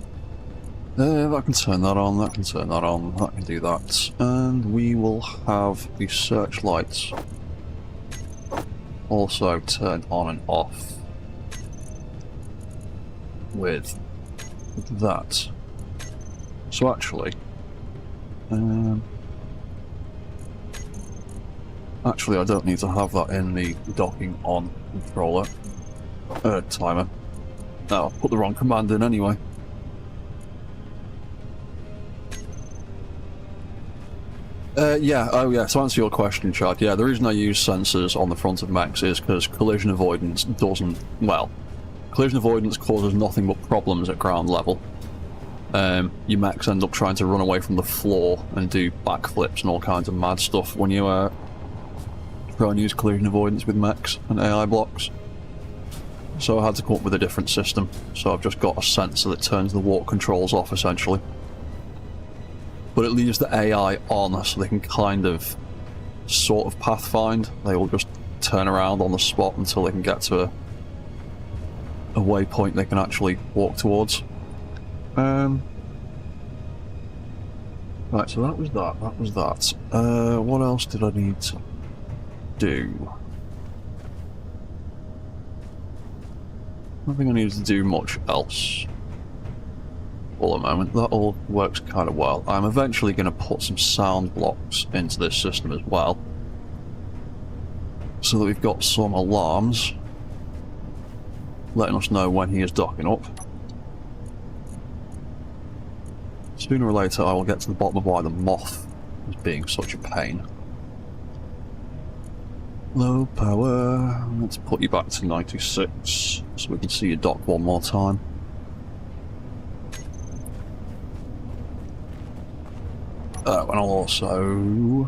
That can turn that on, that can turn that on, that can do that. And we will have the searchlights also turned on and off with that. So actually, I don't need to have that in the docking on controller timer. No, I'll put the wrong command in anyway. To answer your question, Chad, yeah, the reason I use sensors on the front of mechs is because collision avoidance doesn't, well, collision avoidance causes nothing but problems at ground level. Your mechs end up trying to run away from the floor and do backflips and all kinds of mad stuff when you try and use collision avoidance with mechs and AI blocks. So I had to come up with a different system, so I've just got a sensor that turns the walk controls off essentially. But it leaves the AI on so they can kind of sort of pathfind. They will just turn around on the spot until they can get to a waypoint they can actually walk towards. Right, so that was that. What else did I need to do? I don't think I needed to do much else for the moment. That all works kind of well. I'm eventually going to put some sound blocks into this system as well, so that we've got some alarms letting us know when he is docking up. Sooner or later I will get to the bottom of why the moth is being such a pain. Low power. Let's put you back to 96 so we can see you dock one more time. And I'll also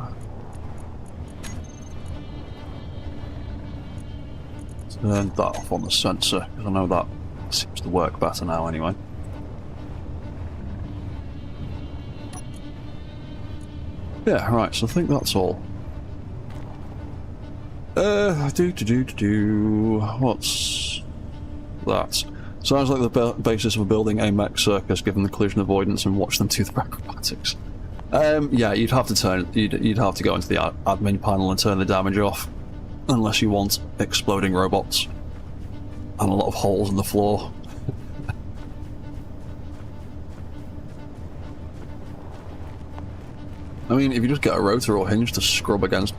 turn that off on the sensor, because I know that seems to work better now anyway. Yeah, right, so I think that's all. What's that? Sounds like the basis of building a mech circus, given the collision avoidance and watch them do the acrobatics. Yeah, you'd have to go into the admin panel and turn the damage off, unless you want exploding robots and a lot of holes in the floor. I mean, if you just get a rotor or hinge to scrub against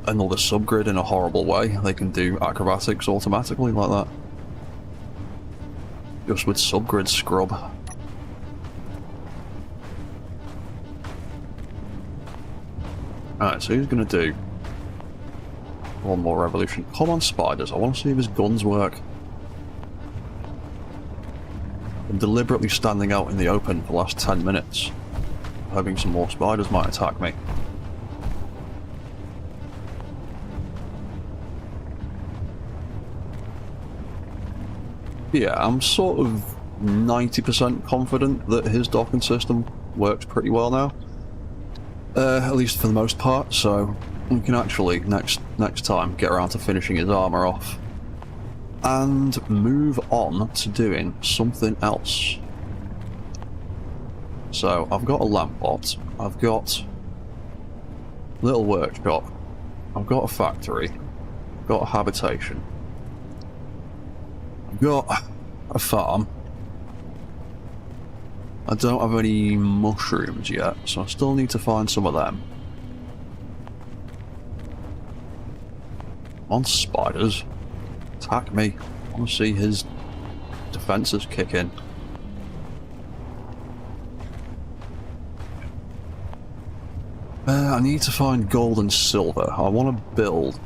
another subgrid in a horrible way, they can do acrobatics automatically like that. Just with subgrid scrub. Alright, so he's gonna do one more revolution. Come on, spiders, I want to see if his guns work. I'm deliberately standing out in the open for the last 10 minutes, hoping some more spiders might attack me. Yeah, I'm sort of 90% confident that his docking system works pretty well now. At least for the most part, so we can actually, next time, get around to finishing his armour off. And move on to doing something else. So, I've got a lamp bot, I've got a little workshop, I've got a factory, I've got a habitation, I've got a farm. I don't have any mushrooms yet, so I still need to find some of them. On spiders. Attack me. I want to see his defenses kick in. I need to find gold and silver. I want to build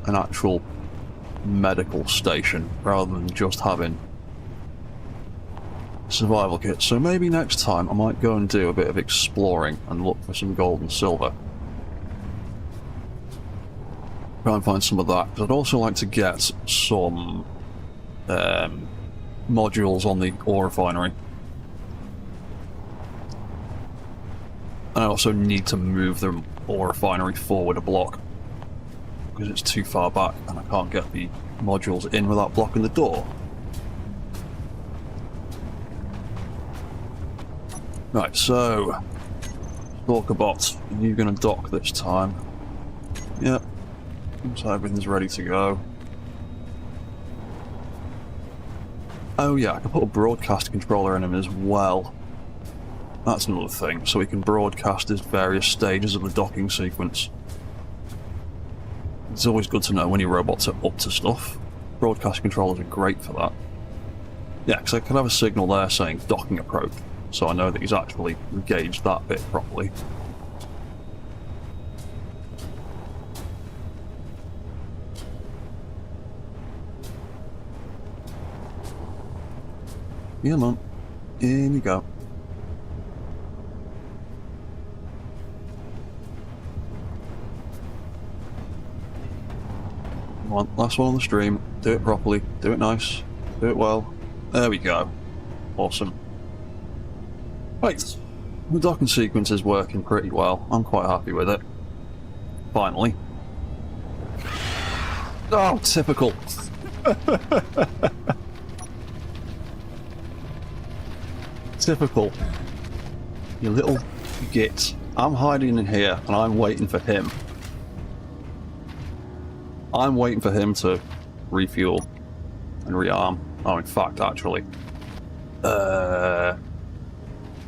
an actual medical station rather than just having survival kits. So maybe next time I might go and do a bit of exploring and look for some gold and silver. Try and find some of that. But I'd also like to get some modules on the ore refinery. I also need to move the ore refinery forward a block because it's too far back and I can't get the modules in without blocking the door. Right, so Stalkerbot, are you going to dock this time? Yep. So everything's ready to go. Oh yeah, I can put a broadcast controller in him as well. That's another thing, so he can broadcast his various stages of the docking sequence. It's always good to know when your robots are up to stuff. Broadcast controllers are great for that. Yeah, because I can have a signal there saying docking approach, so I know that he's actually engaged that bit properly. Yeah, man. In you go. Come on, last one on the stream. Do it properly. Do it nice. Do it well. There we go. Awesome. Right. The docking sequence is working pretty well. I'm quite happy with it. Finally. Oh, typical. Typical. You little git. I'm hiding in here and I'm waiting for him. I'm waiting for him to refuel and rearm. Oh, in fact, actually.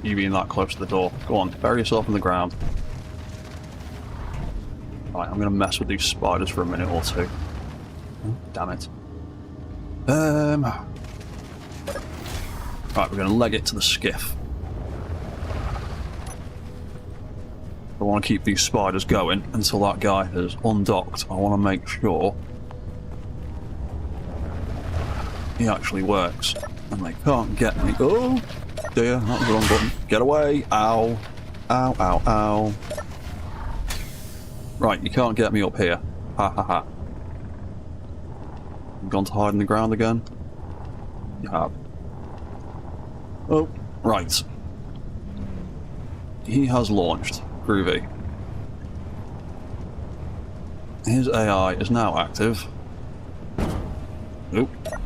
You being that close to the door. Go on, bury yourself in the ground. Right, I'm gonna mess with these spiders for a minute or two. Oh, damn it. Right, we're gonna leg it to the skiff. I want to keep these spiders going until that guy has undocked. I want to make sure he actually works. And they can't get me. Oh dear, that was the wrong button. Get away! Ow! Ow, ow, ow. Right, you can't get me up here. Ha ha ha. You've gone to hide in the ground again? You have. Oh, right. He has launched. Groovy. His AI is now active. Oop. A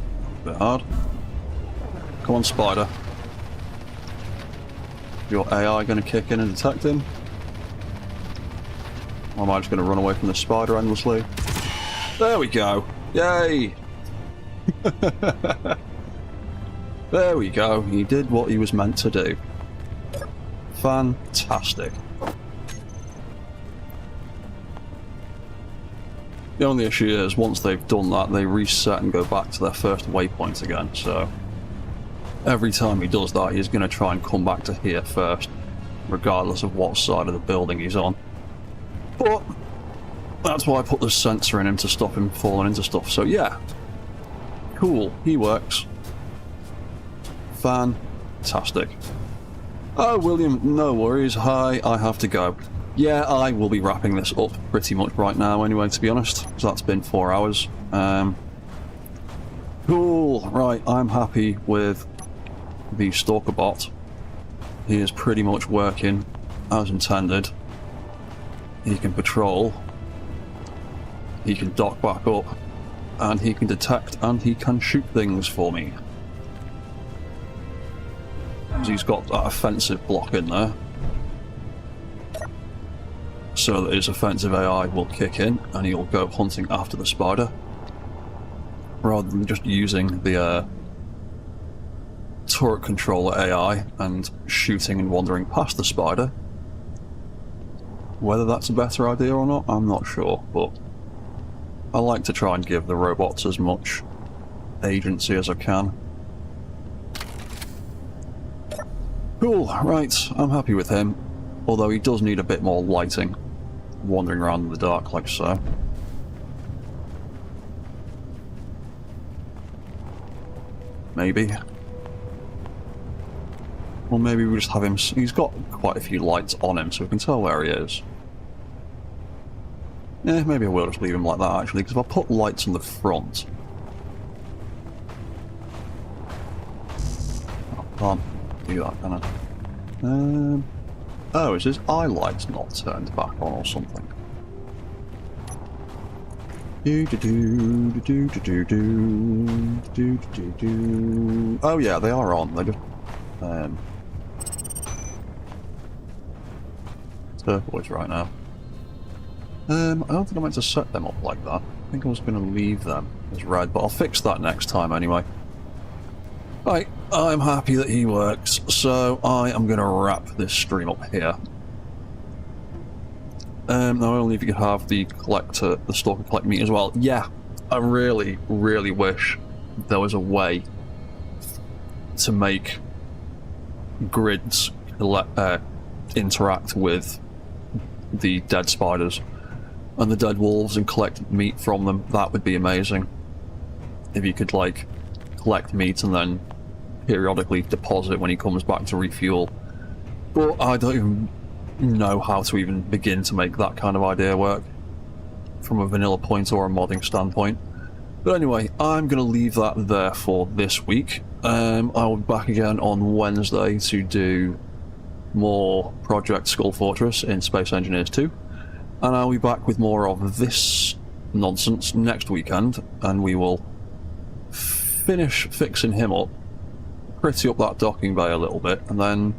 bit hard. Come on, spider. Your AI going to kick in and detect him? Or am I just going to run away from the spider endlessly? There we go! Yay! There we go. He did what he was meant to do. Fantastic. The only issue is, once they've done that, they reset and go back to their first waypoint again, so every time he does that, he's going to try and come back to here first, regardless of what side of the building he's on. But that's why I put the sensor in him, to stop him falling into stuff. So yeah, cool, he works. Fantastic. Oh, William, no worries. Hi, I have to go. Yeah, I will be wrapping this up pretty much right now anyway, to be honest, because that's been 4 hours. Cool, right, I'm happy with the Stalkerbot. He is pretty much working as intended. He can patrol, he can dock back up, and he can detect and he can shoot things for me. He's got that offensive block in there, so that his offensive AI will kick in and he'll go hunting after the spider, rather than just using the turret controller AI and shooting and wandering past the spider. Whether that's a better idea or not, I'm not sure, but I like to try and give the robots as much agency as I can. Cool, right, I'm happy with him. Although he does need a bit more lighting. Wandering around in the dark like so. Maybe. Or maybe we just have him... He's got quite a few lights on him, so we can tell where he is. Yeah, maybe I will just leave him like that, actually, because if I put lights on the front... I can't do that, can I? Oh, is his eye lights not turned back on or something? Oh yeah, they are on. They just turquoise right now. I don't think I meant to set them up like that. I think I was going to leave them as red, but I'll fix that next time anyway. Right, I'm happy that he works, so I am going to wrap this stream up here. Now only if you could have the collector, the stalker collect meat as well. Yeah, I really, really wish there was a way to make grids interact with the dead spiders and the dead wolves and collect meat from them. That would be amazing. If you could, like, collect meat and then periodically deposit when he comes back to refuel. But I don't even know how to even begin to make that kind of idea work from a vanilla point or a modding standpoint. But anyway, I'm going to leave that there for this week. I'll be back again on Wednesday to do more Project Skull Fortress in Space Engineers 2. And I'll be back with more of this nonsense next weekend, and we will finish fixing him up, pretty up that docking bay a little bit, and then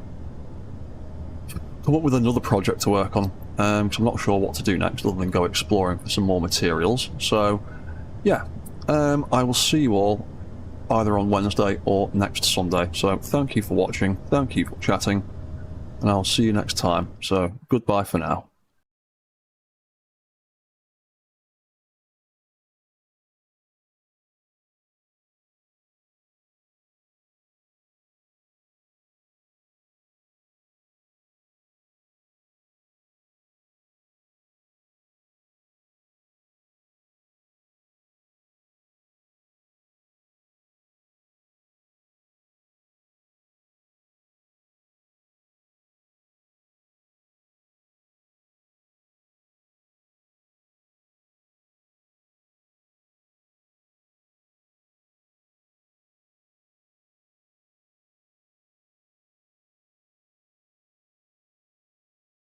come up with another project to work on, because I'm not sure what to do next other than go exploring for some more materials. So yeah, I will see you all either on Wednesday or next Sunday. So thank you for watching, thank you for chatting, and I'll see you next time. So goodbye for now.